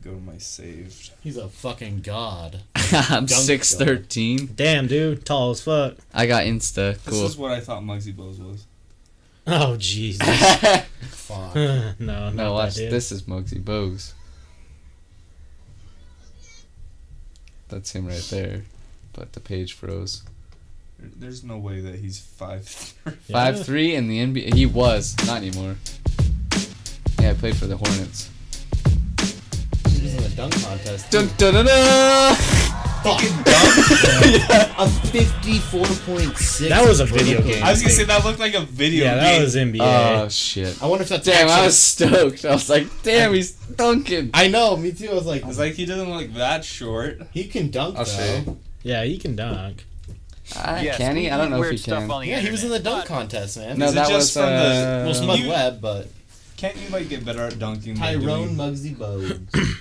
[SPEAKER 4] Go to my saved.
[SPEAKER 3] He's a fucking god.
[SPEAKER 2] I'm
[SPEAKER 3] Dunk
[SPEAKER 2] 6'13".
[SPEAKER 1] Damn, dude. Tall as fuck.
[SPEAKER 2] I got Insta.
[SPEAKER 4] This
[SPEAKER 2] Cool.
[SPEAKER 4] is what I thought Muggsy Bogues was.
[SPEAKER 1] Oh, Jesus.
[SPEAKER 3] Fuck.
[SPEAKER 1] no,
[SPEAKER 2] No,
[SPEAKER 1] not
[SPEAKER 2] watch.
[SPEAKER 1] that, dude.
[SPEAKER 2] This is Muggsy Bogues. That's him right there. But the page froze.
[SPEAKER 4] There's no way that he's 5'3".
[SPEAKER 1] Yeah.
[SPEAKER 2] 5'3" in the NBA. He was. Not anymore. Yeah, I played for the Hornets.
[SPEAKER 3] He was in the dunk contest.
[SPEAKER 2] Dun, dun, dun, dun.
[SPEAKER 3] Fucking dunk? A 54.6.
[SPEAKER 1] That was a video game.
[SPEAKER 4] I was gonna say that looked like a video
[SPEAKER 1] Yeah,
[SPEAKER 4] game.
[SPEAKER 1] that was NBA.
[SPEAKER 2] Oh, shit.
[SPEAKER 3] I wonder if that's
[SPEAKER 2] Damn, I
[SPEAKER 3] actually-
[SPEAKER 2] was stoked. I was like, damn, he's dunking.
[SPEAKER 3] I know, me too. I was like,
[SPEAKER 4] It's like he doesn't look that short.
[SPEAKER 3] he can dunk,
[SPEAKER 2] I'll
[SPEAKER 3] though.
[SPEAKER 2] show you.
[SPEAKER 1] Yeah, he can dunk.
[SPEAKER 2] Can he? I don't know if he can.
[SPEAKER 3] Yeah, he was in the dunk contest, man.
[SPEAKER 2] No,
[SPEAKER 4] Is it
[SPEAKER 2] that
[SPEAKER 4] just
[SPEAKER 2] was
[SPEAKER 4] from the-
[SPEAKER 3] Well,
[SPEAKER 4] Can
[SPEAKER 3] Spud
[SPEAKER 4] you-
[SPEAKER 3] Webb, but
[SPEAKER 4] Can't you like get better at dunking? by
[SPEAKER 3] Tyrone
[SPEAKER 4] doing-
[SPEAKER 3] Muggsy Bogues.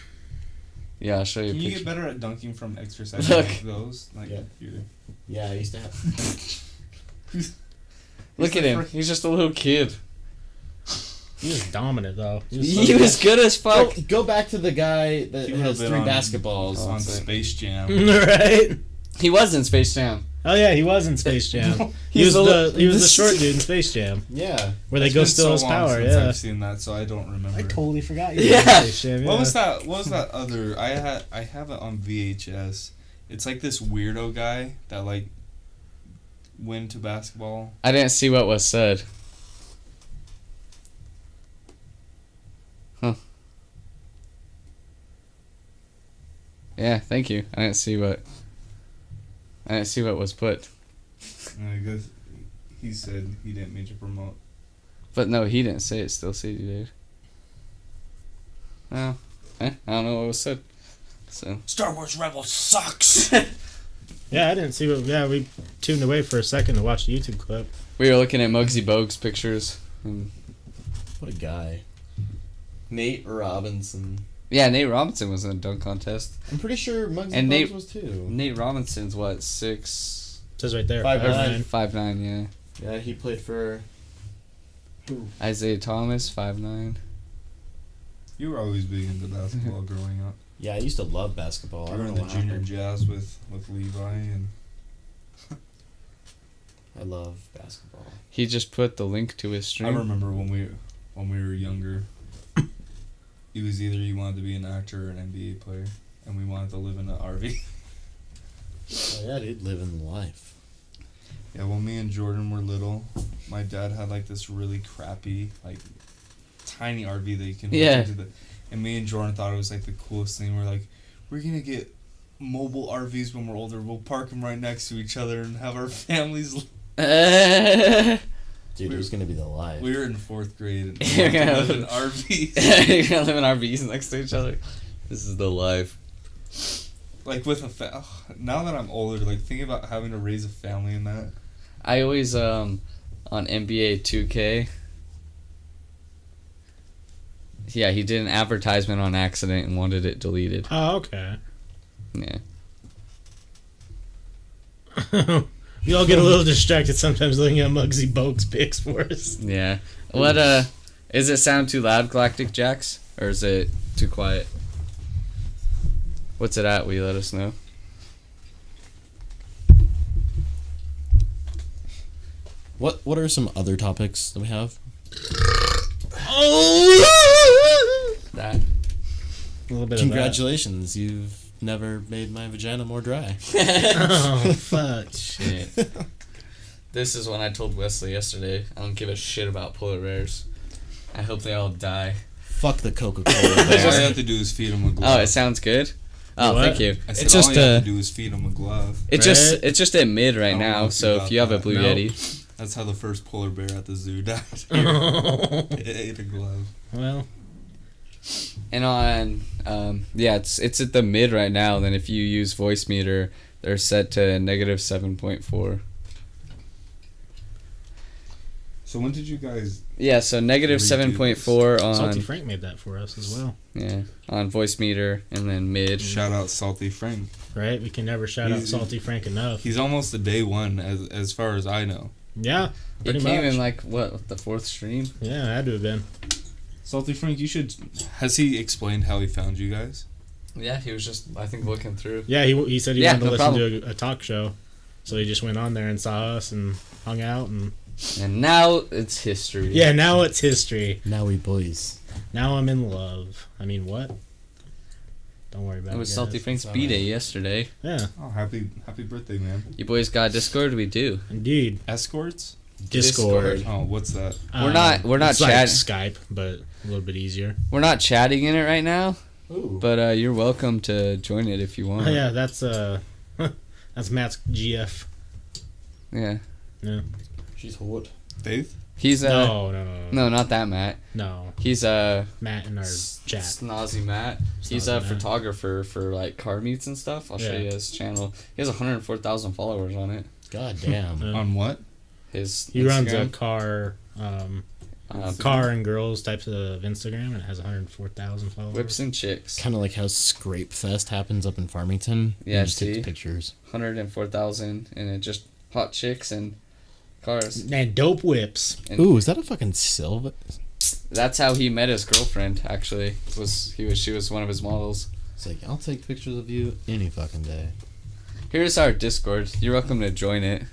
[SPEAKER 2] Yeah, I'll show you a
[SPEAKER 4] Can you
[SPEAKER 2] picture.
[SPEAKER 4] get better at dunking from exercises
[SPEAKER 2] Look.
[SPEAKER 4] like those? Like
[SPEAKER 3] Yeah.
[SPEAKER 4] you're-
[SPEAKER 3] Yeah, I used to have.
[SPEAKER 2] Look at him. He's just a little kid.
[SPEAKER 1] He was dominant, though.
[SPEAKER 2] He was good as fuck.
[SPEAKER 3] Go back to the guy that
[SPEAKER 4] He would've
[SPEAKER 3] has
[SPEAKER 4] been
[SPEAKER 3] 3
[SPEAKER 4] on-
[SPEAKER 3] basketballs.
[SPEAKER 4] on
[SPEAKER 2] sick.
[SPEAKER 4] Space Jam.
[SPEAKER 1] right?
[SPEAKER 2] He was in Space Jam.
[SPEAKER 1] Oh, yeah, he was in Space Jam. he
[SPEAKER 2] He's
[SPEAKER 1] was
[SPEAKER 2] the-
[SPEAKER 1] the short dude in Space Jam.
[SPEAKER 3] Yeah.
[SPEAKER 1] Where they
[SPEAKER 4] It's
[SPEAKER 1] go
[SPEAKER 4] been
[SPEAKER 1] steal
[SPEAKER 4] so
[SPEAKER 1] his
[SPEAKER 4] long
[SPEAKER 1] power,
[SPEAKER 4] since
[SPEAKER 1] yeah.
[SPEAKER 4] I've seen that, so I don't remember.
[SPEAKER 1] I totally forgot you
[SPEAKER 2] Yeah.
[SPEAKER 1] were in Space Jam.
[SPEAKER 4] What
[SPEAKER 1] yeah.
[SPEAKER 4] was that? What was that other? I have it on VHS. It's like this weirdo guy that like went to basketball.
[SPEAKER 2] I didn't see what was said. Huh. Yeah, thank you. I didn't see what was put.
[SPEAKER 4] And I guess he said he didn't mean to promote.
[SPEAKER 2] But no, he didn't say it. Still CD did. Well, I don't know what was said. So
[SPEAKER 4] Star Wars Rebels sucks.
[SPEAKER 1] Yeah, I didn't see what. Yeah, we tuned away for a second to watch the YouTube clip.
[SPEAKER 2] we were looking at Muggsy Bogues pictures. And
[SPEAKER 3] What a guy. Nate Robinson.
[SPEAKER 2] yeah, Nate Robinson was in a dunk contest.
[SPEAKER 3] I'm pretty sure Muggsy
[SPEAKER 2] And
[SPEAKER 3] Bogues
[SPEAKER 2] Nate-
[SPEAKER 3] was too.
[SPEAKER 2] Nate Robinson's what, 6'9",
[SPEAKER 1] It says right there.
[SPEAKER 3] 5'9".
[SPEAKER 1] 5'9".
[SPEAKER 2] yeah.
[SPEAKER 3] Yeah, he played for. Who?
[SPEAKER 2] Isaiah Thomas, 5'9".
[SPEAKER 4] You were always big into basketball growing up.
[SPEAKER 3] Yeah, I used to love basketball. I
[SPEAKER 4] You were
[SPEAKER 3] don't
[SPEAKER 4] in
[SPEAKER 3] know
[SPEAKER 4] the
[SPEAKER 3] what
[SPEAKER 4] junior
[SPEAKER 3] happened.
[SPEAKER 4] jazz with Levi and
[SPEAKER 3] I love basketball.
[SPEAKER 2] He just put the link to his
[SPEAKER 4] I
[SPEAKER 2] stream.
[SPEAKER 4] remember when we were younger. It was either you wanted to be an actor or an NBA player, and we wanted to live in an RV.
[SPEAKER 3] Oh yeah, dude, living the life.
[SPEAKER 4] Yeah, when me and Jordan were little, my dad had like this really crappy, like tiny RV that you can
[SPEAKER 2] Yeah.
[SPEAKER 4] into the, and me and Jordan thought it was like the coolest thing. We're like, we're gonna get mobile RVs when we're older. We'll park them right next to each other and have our families.
[SPEAKER 3] Dude, it was gonna be the life.
[SPEAKER 4] We were in 4th grade and
[SPEAKER 2] You're
[SPEAKER 4] we wanted
[SPEAKER 2] gonna
[SPEAKER 4] to live in RVs.
[SPEAKER 2] You're gonna live in RVs next to each other. This is the life.
[SPEAKER 4] Like with a now that I'm older, like thinking about having to raise a family in that.
[SPEAKER 2] I always on NBA 2K. Yeah, he did an advertisement on accident and wanted it deleted.
[SPEAKER 1] Oh, okay.
[SPEAKER 2] Yeah.
[SPEAKER 1] We all get a little distracted sometimes looking at Muggsy Bogues pics for us.
[SPEAKER 2] Yeah. What is it sound too loud, Galactic Jacks? Or is it too quiet? What's it at? Will you let us know?
[SPEAKER 3] What are some other topics that we have?
[SPEAKER 1] Oh!
[SPEAKER 2] That.
[SPEAKER 1] A little bit of
[SPEAKER 3] Congratulations, you've never made my vagina more dry.
[SPEAKER 1] Oh, fuck.
[SPEAKER 2] Shit. This is when I told Wesley yesterday, I don't give a shit about polar bears. I hope they all die.
[SPEAKER 3] Fuck the Coca-Cola
[SPEAKER 4] All you
[SPEAKER 3] bear.
[SPEAKER 4] have to do is feed him a glove.
[SPEAKER 2] Oh, it sounds good? Oh,
[SPEAKER 1] What?
[SPEAKER 2] thank you.
[SPEAKER 4] I said
[SPEAKER 3] It's
[SPEAKER 4] all
[SPEAKER 3] just
[SPEAKER 4] you have to do is feed him a glove.
[SPEAKER 2] It's just at mid right
[SPEAKER 4] don't know
[SPEAKER 2] now,
[SPEAKER 4] if
[SPEAKER 2] so
[SPEAKER 4] you
[SPEAKER 2] if you have a
[SPEAKER 4] got
[SPEAKER 2] Blue
[SPEAKER 1] that. Nope.
[SPEAKER 2] Yeti.
[SPEAKER 4] That's how the first polar bear at the zoo died. It ate a glove.
[SPEAKER 1] Well,
[SPEAKER 2] And on, it's at the mid right now. Then if you use voice meter, they're set to -7.4.
[SPEAKER 4] So when did you guys...
[SPEAKER 2] Yeah, so -7.4
[SPEAKER 1] Salty
[SPEAKER 2] on
[SPEAKER 1] Frank made that for us as well.
[SPEAKER 2] on voice meter, and then mid.
[SPEAKER 4] Shout out Salty Frank.
[SPEAKER 1] Right? We can never shout out
[SPEAKER 4] He's-
[SPEAKER 1] Salty Frank enough.
[SPEAKER 4] He's almost the day one as far as I know.
[SPEAKER 1] Yeah,
[SPEAKER 2] It
[SPEAKER 1] pretty
[SPEAKER 2] came
[SPEAKER 1] much.
[SPEAKER 2] in like what, the 4th stream?
[SPEAKER 1] Yeah, it had to have been.
[SPEAKER 4] Salty Frank, you should... Has he explained how he found you guys?
[SPEAKER 2] Yeah, he was just I think looking through.
[SPEAKER 1] Yeah, he said he
[SPEAKER 2] Yeah,
[SPEAKER 1] wanted to
[SPEAKER 2] no
[SPEAKER 1] listen
[SPEAKER 2] problem.
[SPEAKER 1] to a talk show. So he just went on there and saw us and hung out. And
[SPEAKER 2] And now it's history.
[SPEAKER 1] yeah, now it's history.
[SPEAKER 3] Now we boys.
[SPEAKER 1] Now I'm in love. I mean, what? Don't worry about it.
[SPEAKER 2] It was
[SPEAKER 1] guys.
[SPEAKER 2] Salty Frank's
[SPEAKER 3] It's
[SPEAKER 2] B-Day
[SPEAKER 3] alright.
[SPEAKER 2] yesterday.
[SPEAKER 1] Yeah,
[SPEAKER 4] Oh, happy birthday, man.
[SPEAKER 2] You boys got Discord? We do.
[SPEAKER 1] indeed.
[SPEAKER 4] Escorts?
[SPEAKER 1] Discord.
[SPEAKER 4] Oh, what's that?
[SPEAKER 2] We're not
[SPEAKER 1] it's like
[SPEAKER 2] chat-
[SPEAKER 1] Skype, but a little bit easier.
[SPEAKER 2] We're not chatting in it right now,
[SPEAKER 3] Ooh.
[SPEAKER 2] but you're welcome to join it if you want.
[SPEAKER 1] Oh, yeah, that's that's Matt's GF.
[SPEAKER 2] Yeah.
[SPEAKER 1] Yeah.
[SPEAKER 3] She's hot.
[SPEAKER 4] Faith?
[SPEAKER 2] He's
[SPEAKER 1] No,
[SPEAKER 2] no, not that Matt.
[SPEAKER 1] no.
[SPEAKER 2] He's
[SPEAKER 1] Matt in our chat.
[SPEAKER 2] Snazzy Matt. He's
[SPEAKER 1] Snazzy
[SPEAKER 2] a
[SPEAKER 1] Matt.
[SPEAKER 2] photographer for like car meets and stuff. I'll show
[SPEAKER 1] Yeah.
[SPEAKER 2] you his channel. He has 104,000 followers on it.
[SPEAKER 3] God damn.
[SPEAKER 1] Yeah.
[SPEAKER 4] On what?
[SPEAKER 2] His
[SPEAKER 1] He runs a
[SPEAKER 2] Instagram,
[SPEAKER 1] car and girls types of Instagram, and it has 104,000 followers.
[SPEAKER 2] whips and chicks.
[SPEAKER 3] Kind of like how Scrape Fest happens up in Farmington.
[SPEAKER 2] Yeah,
[SPEAKER 3] You just take
[SPEAKER 2] see?
[SPEAKER 3] the pictures.
[SPEAKER 2] 104,000, and it just hot chicks and cars.
[SPEAKER 1] And dope whips.
[SPEAKER 2] And
[SPEAKER 3] Ooh, is that a fucking Silva?
[SPEAKER 2] that's how he met his girlfriend. Actually, she was one of his models.
[SPEAKER 3] It's like, I'll take pictures of you any fucking day.
[SPEAKER 2] Here's our Discord. You're welcome to join it.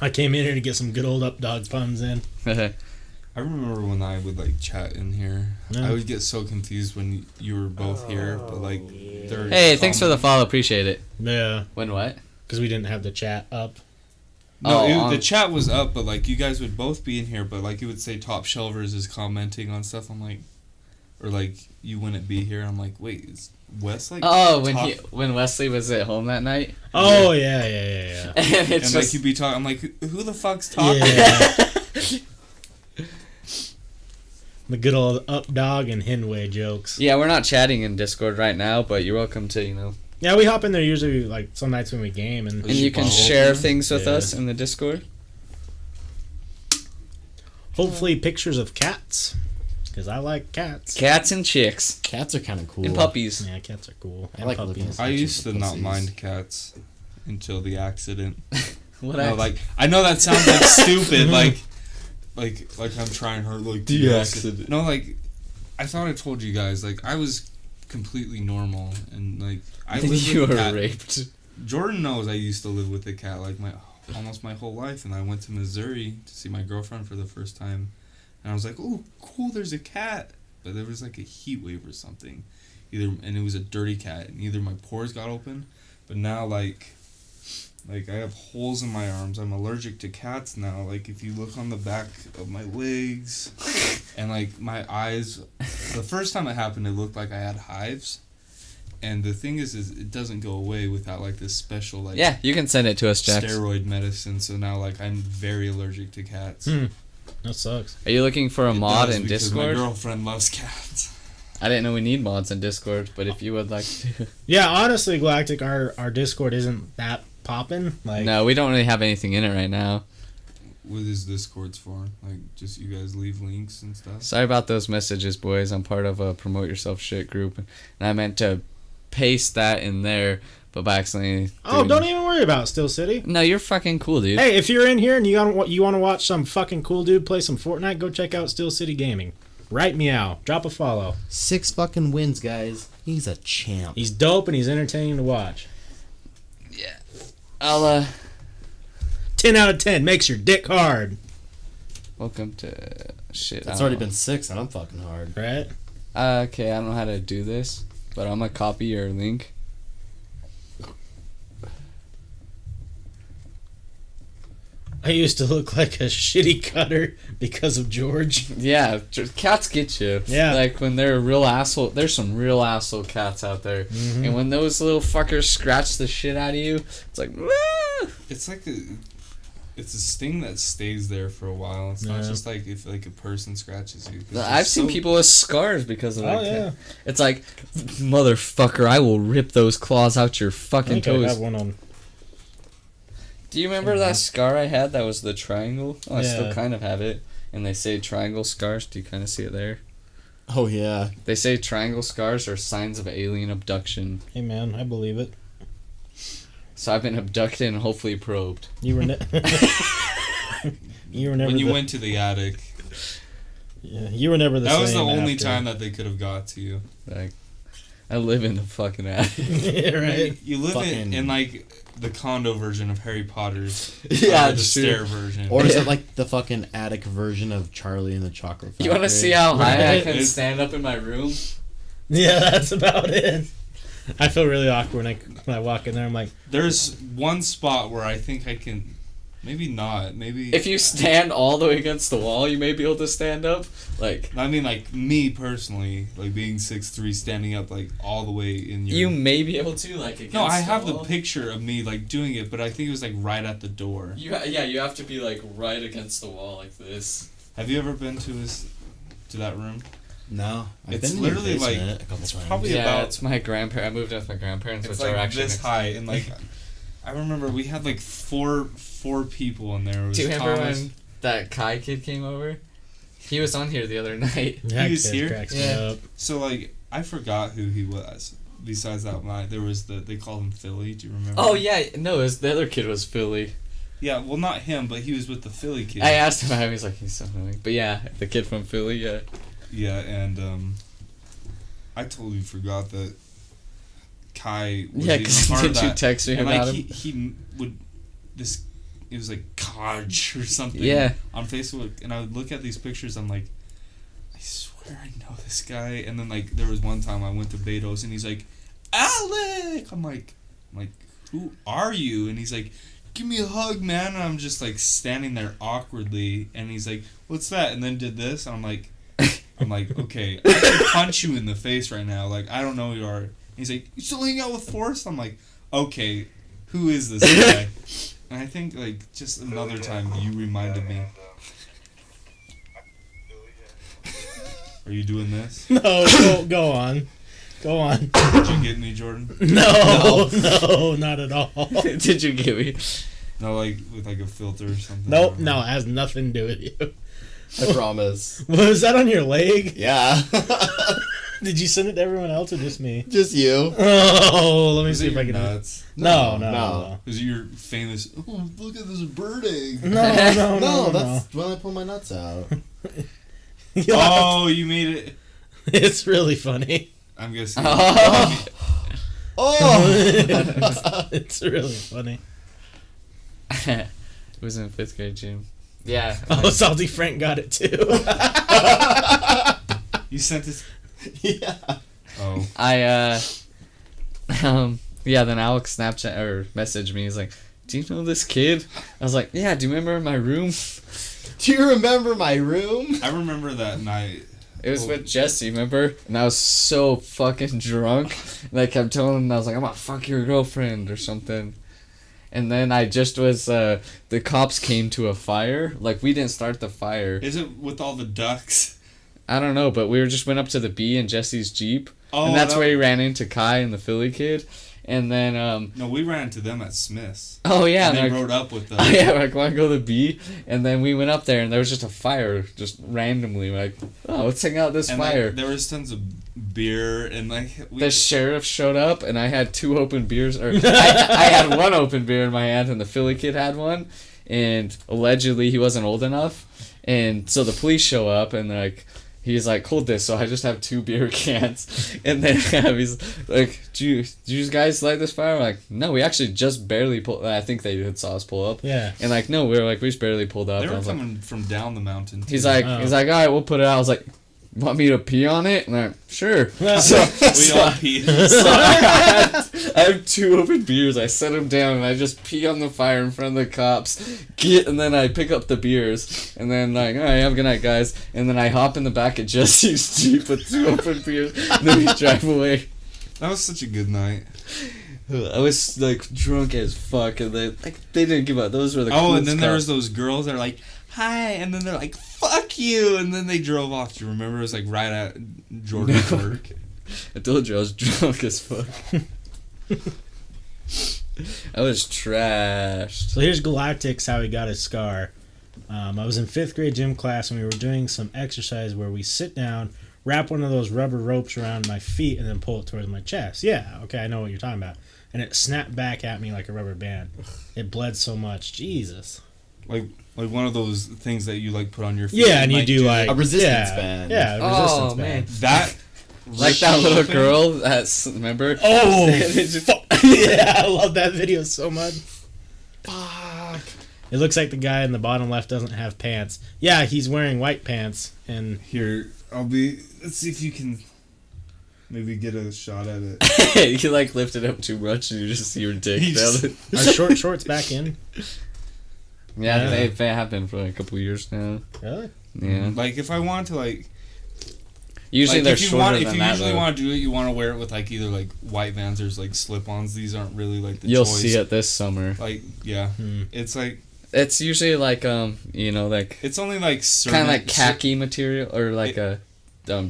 [SPEAKER 1] I came in here to get some good old up dog puns in.
[SPEAKER 4] I remember when I would like chat in here.
[SPEAKER 1] Yeah.
[SPEAKER 4] I would get so confused when you were both here, but like there.
[SPEAKER 2] Hey, thanks for the follow. Appreciate it.
[SPEAKER 1] Yeah,
[SPEAKER 2] When what?
[SPEAKER 1] because we didn't have the chat up.
[SPEAKER 4] No,
[SPEAKER 2] Oh,
[SPEAKER 4] the chat was up, but like you guys would both be in here, but like it would say Topshelfers is commenting on stuff. I'm like, or like you wouldn't be here. I'm like, wait, is Wes like?
[SPEAKER 2] Oh,
[SPEAKER 4] talk-
[SPEAKER 2] when Wesley was at home that night.
[SPEAKER 1] Oh yeah.
[SPEAKER 2] And it's
[SPEAKER 4] and like
[SPEAKER 2] just
[SPEAKER 4] you'd be talking. I'm like, who the fuck's talking?
[SPEAKER 1] Yeah. The good old up dog and Hinway jokes.
[SPEAKER 2] yeah, we're not chatting in Discord right now, but you're welcome to
[SPEAKER 1] Yeah, we hop in there usually like some nights when we game, and
[SPEAKER 2] and you can
[SPEAKER 4] follow
[SPEAKER 2] share
[SPEAKER 4] them?
[SPEAKER 2] things with
[SPEAKER 1] Yeah.
[SPEAKER 2] us in the Discord.
[SPEAKER 1] hopefully pictures of cats, because I like cats.
[SPEAKER 2] Cats and chicks
[SPEAKER 3] Cats are kind of cool.
[SPEAKER 2] and puppies.
[SPEAKER 1] Yeah, cats are cool.
[SPEAKER 3] I
[SPEAKER 1] And
[SPEAKER 3] like looking
[SPEAKER 1] puppies.
[SPEAKER 3] at
[SPEAKER 4] I used to not
[SPEAKER 3] Pussies.
[SPEAKER 4] mind cats until the accident.
[SPEAKER 2] What
[SPEAKER 4] No,
[SPEAKER 2] I
[SPEAKER 4] like I know that sounds like stupid, like I'm trying hard, like
[SPEAKER 2] The
[SPEAKER 4] yes.
[SPEAKER 2] accident.
[SPEAKER 4] No, like I thought I told you guys, like I was completely normal and like I lived
[SPEAKER 2] you
[SPEAKER 4] with
[SPEAKER 2] were
[SPEAKER 4] a cat.
[SPEAKER 2] raped.
[SPEAKER 4] Jordan knows I used to live with a cat like almost my whole life, and I went to Missouri to see my girlfriend for the first time, and I was like, oh cool, there's a cat, but there was like a heat wave or something, and it was a dirty cat, and either my pores got open, but now like I have holes in my arms. I'm allergic to cats now. Like if you look on the back of my legs and like my eyes, the first time it happened it looked like I had hives. And the thing is it doesn't go away without like this special like
[SPEAKER 2] Yeah, you can send it to us, Jax.
[SPEAKER 4] steroid medicine. So now like I'm very allergic to cats.
[SPEAKER 1] That sucks.
[SPEAKER 2] Are you looking for a
[SPEAKER 4] It
[SPEAKER 2] mod
[SPEAKER 4] does
[SPEAKER 2] in
[SPEAKER 4] because My
[SPEAKER 2] Discord?
[SPEAKER 4] girlfriend loves cats.
[SPEAKER 2] I didn't know we need mods in Discord, but if you would like to.
[SPEAKER 1] Yeah, honestly, Galactic, our Discord isn't that popping. Like,
[SPEAKER 2] No, we don't really have anything in it right now.
[SPEAKER 4] What is Discord's for? Like just you guys leave links and stuff.
[SPEAKER 2] Sorry about those messages, boys. I'm part of a promote yourself shit group, and I meant to paste that in there, but by accidentally.
[SPEAKER 1] oh, don't even worry about Still City.
[SPEAKER 2] No, you're fucking cool, dude.
[SPEAKER 1] Hey, if you're in here and you want to watch some fucking cool dude play some Fortnite, go check out Still City Gaming. Right meow. Drop a follow.
[SPEAKER 3] 6 fucking wins, guys. He's a champ.
[SPEAKER 1] He's dope and he's entertaining to watch.
[SPEAKER 2] I'll
[SPEAKER 1] 10 out of 10 makes your dick hard,
[SPEAKER 2] welcome to shit.
[SPEAKER 3] It's already been 6 and I'm fucking hard.
[SPEAKER 1] right?
[SPEAKER 2] Okay, I don't know how to do this, but I'm gonna copy your link
[SPEAKER 1] I used to look like a shitty cutter because of George.
[SPEAKER 2] Yeah, cats get you.
[SPEAKER 1] Yeah.
[SPEAKER 2] Like when they're a real asshole. There's some real asshole cats out there,
[SPEAKER 1] Mm-hmm.
[SPEAKER 2] and when those little fuckers scratch the shit out of you, it's like. "Ah!"
[SPEAKER 4] It's like it's a sting that stays there for a while. It's not
[SPEAKER 1] Yeah.
[SPEAKER 4] just like if like a person scratches you. 'Cause
[SPEAKER 2] I've
[SPEAKER 4] it's
[SPEAKER 2] seen
[SPEAKER 4] so-
[SPEAKER 2] people with scars because of
[SPEAKER 1] Oh
[SPEAKER 2] that.
[SPEAKER 1] yeah.
[SPEAKER 2] It's like, motherfucker, I will rip those claws out your
[SPEAKER 1] I
[SPEAKER 2] fucking
[SPEAKER 1] think I
[SPEAKER 2] toes.
[SPEAKER 1] have one on.
[SPEAKER 2] Do you remember that scar I had that was the triangle? Oh, I still
[SPEAKER 1] Yeah.
[SPEAKER 2] kind of have it. And they say triangle scars. Do you kind of see it there?
[SPEAKER 3] Oh yeah.
[SPEAKER 2] They say triangle scars are signs of alien abduction.
[SPEAKER 1] Hey man, I believe it.
[SPEAKER 2] So I've been abducted and hopefully probed.
[SPEAKER 1] You were you were never
[SPEAKER 4] when you
[SPEAKER 1] the,
[SPEAKER 4] went to the attic.
[SPEAKER 1] yeah, you were never the
[SPEAKER 4] That
[SPEAKER 1] same.
[SPEAKER 4] was the only
[SPEAKER 1] after.
[SPEAKER 4] time that they could have got to you.
[SPEAKER 2] Like, I live in the fucking attic.
[SPEAKER 1] Yeah, right.
[SPEAKER 4] You live
[SPEAKER 3] Fucking-
[SPEAKER 4] in like the condo version of Harry Potter's.
[SPEAKER 2] Yeah,
[SPEAKER 4] or the
[SPEAKER 2] it's true.
[SPEAKER 4] stair version.
[SPEAKER 3] Or is
[SPEAKER 2] Yeah.
[SPEAKER 3] it like the fucking attic version of Charlie and the Chocolate Factory?
[SPEAKER 2] You want to see how high I
[SPEAKER 1] Right.
[SPEAKER 2] can
[SPEAKER 4] It's-
[SPEAKER 2] stand up in my room?
[SPEAKER 1] Yeah, that's about it. I feel really awkward when I walk in there. I'm like,
[SPEAKER 4] There's one spot where I think I can, maybe not, maybe.
[SPEAKER 2] If you stand all the way against the wall, you may be able to stand up. Like,
[SPEAKER 4] I mean, like me personally, like being 6'3", standing up like all the way in your.
[SPEAKER 2] you may be able to, like, against
[SPEAKER 4] No, I have the
[SPEAKER 2] wall.
[SPEAKER 4] picture of me like doing it, but I think it was like right at the door.
[SPEAKER 2] You you have to be, like, right against the wall like this.
[SPEAKER 4] Have you ever been to that room?
[SPEAKER 3] No. I've
[SPEAKER 4] It's
[SPEAKER 3] been in your
[SPEAKER 4] literally, like,
[SPEAKER 3] basement a couple
[SPEAKER 4] it's
[SPEAKER 3] times.
[SPEAKER 4] probably
[SPEAKER 2] Yeah,
[SPEAKER 4] about-
[SPEAKER 2] it's my grandparents. I moved in with my grandparents,
[SPEAKER 4] It's
[SPEAKER 2] which are
[SPEAKER 4] like
[SPEAKER 2] actually
[SPEAKER 4] this high, and like I remember we had like four people in there. It was
[SPEAKER 2] Do you remember
[SPEAKER 4] Thomas.
[SPEAKER 2] when that Kai kid came over? He was on here the other night.
[SPEAKER 1] that
[SPEAKER 4] was
[SPEAKER 1] kid
[SPEAKER 4] here?
[SPEAKER 1] cracks
[SPEAKER 2] Yeah.
[SPEAKER 1] me up.
[SPEAKER 4] So like I forgot who he was. Besides that night, there was they called him Philly. Do you remember?
[SPEAKER 2] Oh yeah, no, the other kid was Philly.
[SPEAKER 4] Yeah, well not him, but he was with the Philly kid.
[SPEAKER 2] I asked him, he's like, he's so annoying. But yeah, the kid from Philly, yeah.
[SPEAKER 4] Yeah, and I totally forgot that Kai was
[SPEAKER 2] Yeah,
[SPEAKER 4] even
[SPEAKER 2] because
[SPEAKER 4] a part of
[SPEAKER 2] did you
[SPEAKER 4] that.
[SPEAKER 2] text me
[SPEAKER 4] And
[SPEAKER 2] about
[SPEAKER 4] like
[SPEAKER 2] him?
[SPEAKER 4] he would this it was like Kaj or something
[SPEAKER 2] Yeah.
[SPEAKER 4] on Facebook, and I would look at these pictures. I'm like, I swear I know this guy. And then like there was one time I went to Beto's and he's like, Alec. I'm like, who are you? And he's like, give me a hug, man. And I'm just like standing there awkwardly, and he's like, what's that? And then did this. And I'm like, okay, I can punch you in the face right now. Like, I don't know who you are. He's like, you still hang out with Forrest? I'm like, okay, who is this guy? And I think, like, just another time you reminded me. Are you doing this?
[SPEAKER 1] No, go on. Go on.
[SPEAKER 4] Did you get me, Jordan?
[SPEAKER 1] No, not at all.
[SPEAKER 2] Did you give me?
[SPEAKER 4] No, like, with, like, a filter or something?
[SPEAKER 1] Nope, no, it has nothing to do with you.
[SPEAKER 3] I promise.
[SPEAKER 1] Was that on your leg?
[SPEAKER 3] Yeah.
[SPEAKER 1] Did you send it to everyone else or just me?
[SPEAKER 3] Just you.
[SPEAKER 1] Oh, let me
[SPEAKER 4] Is
[SPEAKER 1] see
[SPEAKER 4] it
[SPEAKER 1] if I
[SPEAKER 4] your
[SPEAKER 1] can.
[SPEAKER 4] nuts?
[SPEAKER 1] No.
[SPEAKER 4] Is it your famous, oh, look at this bird egg?
[SPEAKER 1] No,
[SPEAKER 3] That's when I pull my nuts out.
[SPEAKER 4] Oh, you made it.
[SPEAKER 1] It's really funny.
[SPEAKER 4] I'm guessing.
[SPEAKER 2] Oh.
[SPEAKER 3] Oh!
[SPEAKER 1] It's really funny.
[SPEAKER 2] It was in 5th grade gym. Yeah.
[SPEAKER 1] Oh, Salty Frank got it too.
[SPEAKER 4] You sent it.
[SPEAKER 3] Yeah.
[SPEAKER 4] Oh.
[SPEAKER 2] Yeah, then Alex Snapchat or messaged me. He's like, do you know this kid? I was like, yeah, do you remember my room?
[SPEAKER 3] Do you remember my room?
[SPEAKER 4] I remember that night.
[SPEAKER 2] It was with Jesse, remember? And I was so fucking drunk. And I kept telling him, I was like, I'm gonna fuck your girlfriend or something. And then I just was, the cops came to a fire. Like, we didn't start the fire.
[SPEAKER 4] Is it with all the ducks?
[SPEAKER 2] I don't know, but we just went up to the B in Jesse's Jeep.
[SPEAKER 4] Oh,
[SPEAKER 2] and that's
[SPEAKER 4] that-
[SPEAKER 2] where he ran into Kai and the Philly kid. And then,
[SPEAKER 4] No, we ran into them at Smith's.
[SPEAKER 2] oh yeah,
[SPEAKER 4] And they
[SPEAKER 2] like,
[SPEAKER 4] rode up with the.
[SPEAKER 2] oh yeah, like, wanna go to the B? And then we went up there and there was just a fire, just randomly. Like, oh, let's hang out at this
[SPEAKER 4] And
[SPEAKER 2] fire.
[SPEAKER 4] like, there was tons of beer and like.
[SPEAKER 2] The sheriff showed up and I had 2 open beers, or I had 1 open beer in my hand and the Philly kid had one, and allegedly he wasn't old enough, and so the police show up and they're like, he's like, hold this, so I just have 2 beer cans, and then he's like, do you guys light this fire? I'm like, no, we actually just barely pulled. I think they had saw us pull up,
[SPEAKER 1] Yeah.
[SPEAKER 2] and like, no, we just barely pulled up.
[SPEAKER 4] They
[SPEAKER 2] And I
[SPEAKER 4] were
[SPEAKER 2] was like,
[SPEAKER 4] coming from down the mountain.
[SPEAKER 2] he's
[SPEAKER 4] too.
[SPEAKER 2] like,
[SPEAKER 1] Oh.
[SPEAKER 2] all right, we'll put it out. I was like, want me to pee on it? And I'm sure.
[SPEAKER 4] We all pee.
[SPEAKER 2] I have 2 open beers. I set them down and I just pee on the fire in front of the cops. And then I pick up the beers. And then like, all right, have a good night, guys. And then I hop in the back of Jesse's Jeep with 2 open beers. And then we drive away.
[SPEAKER 4] That was such a good night.
[SPEAKER 2] I was like drunk as fuck, and they didn't give up. Those were the
[SPEAKER 4] and then there
[SPEAKER 2] cops.
[SPEAKER 4] was those girls that are like, "Hi," and then they're like, "Fuck you," and then they drove off. Do you remember? It was like right at Jordan's work.
[SPEAKER 2] I told you I was drunk as fuck. I was trashed.
[SPEAKER 1] So here's Galactic's how he got his scar. I was in 5th grade gym class and we were doing some exercise where we sit down, wrap one of those rubber ropes around my feet, and then pull it towards my chest. Yeah, okay, I know what you're talking about. And it snapped back at me like a rubber band. It bled so much. Jesus.
[SPEAKER 4] Like one of those things that you like put on your feet.
[SPEAKER 1] Yeah, and you do like
[SPEAKER 3] a resistance band.
[SPEAKER 1] Yeah, a resistance band.
[SPEAKER 4] That
[SPEAKER 2] Like that little girl that's, remember?
[SPEAKER 1] Oh, yeah, I love that video so much.
[SPEAKER 3] Fuck.
[SPEAKER 1] It looks like the guy in the bottom left doesn't have pants. Yeah, he's wearing white pants. And
[SPEAKER 4] Here, let's see if you can maybe get a shot at it.
[SPEAKER 2] You like lift it up too much and you just see your dick down it.
[SPEAKER 1] are short shorts back in?
[SPEAKER 2] Yeah, they have been for like a couple years now.
[SPEAKER 1] Really?
[SPEAKER 2] Yeah.
[SPEAKER 4] Like if I want to like
[SPEAKER 2] Usually
[SPEAKER 4] like,
[SPEAKER 2] they're
[SPEAKER 4] if you
[SPEAKER 2] shorter
[SPEAKER 4] want,
[SPEAKER 2] than
[SPEAKER 4] if you
[SPEAKER 2] that.
[SPEAKER 4] usually
[SPEAKER 2] though.
[SPEAKER 4] want to do it, you want to wear it with like either like white Vans or like slip-ons. These aren't really like the
[SPEAKER 2] You'll
[SPEAKER 4] choice.
[SPEAKER 2] see it this summer.
[SPEAKER 4] Like yeah, it's like
[SPEAKER 2] It's usually like like
[SPEAKER 4] it's only like certain,
[SPEAKER 2] kind of like khaki material or like a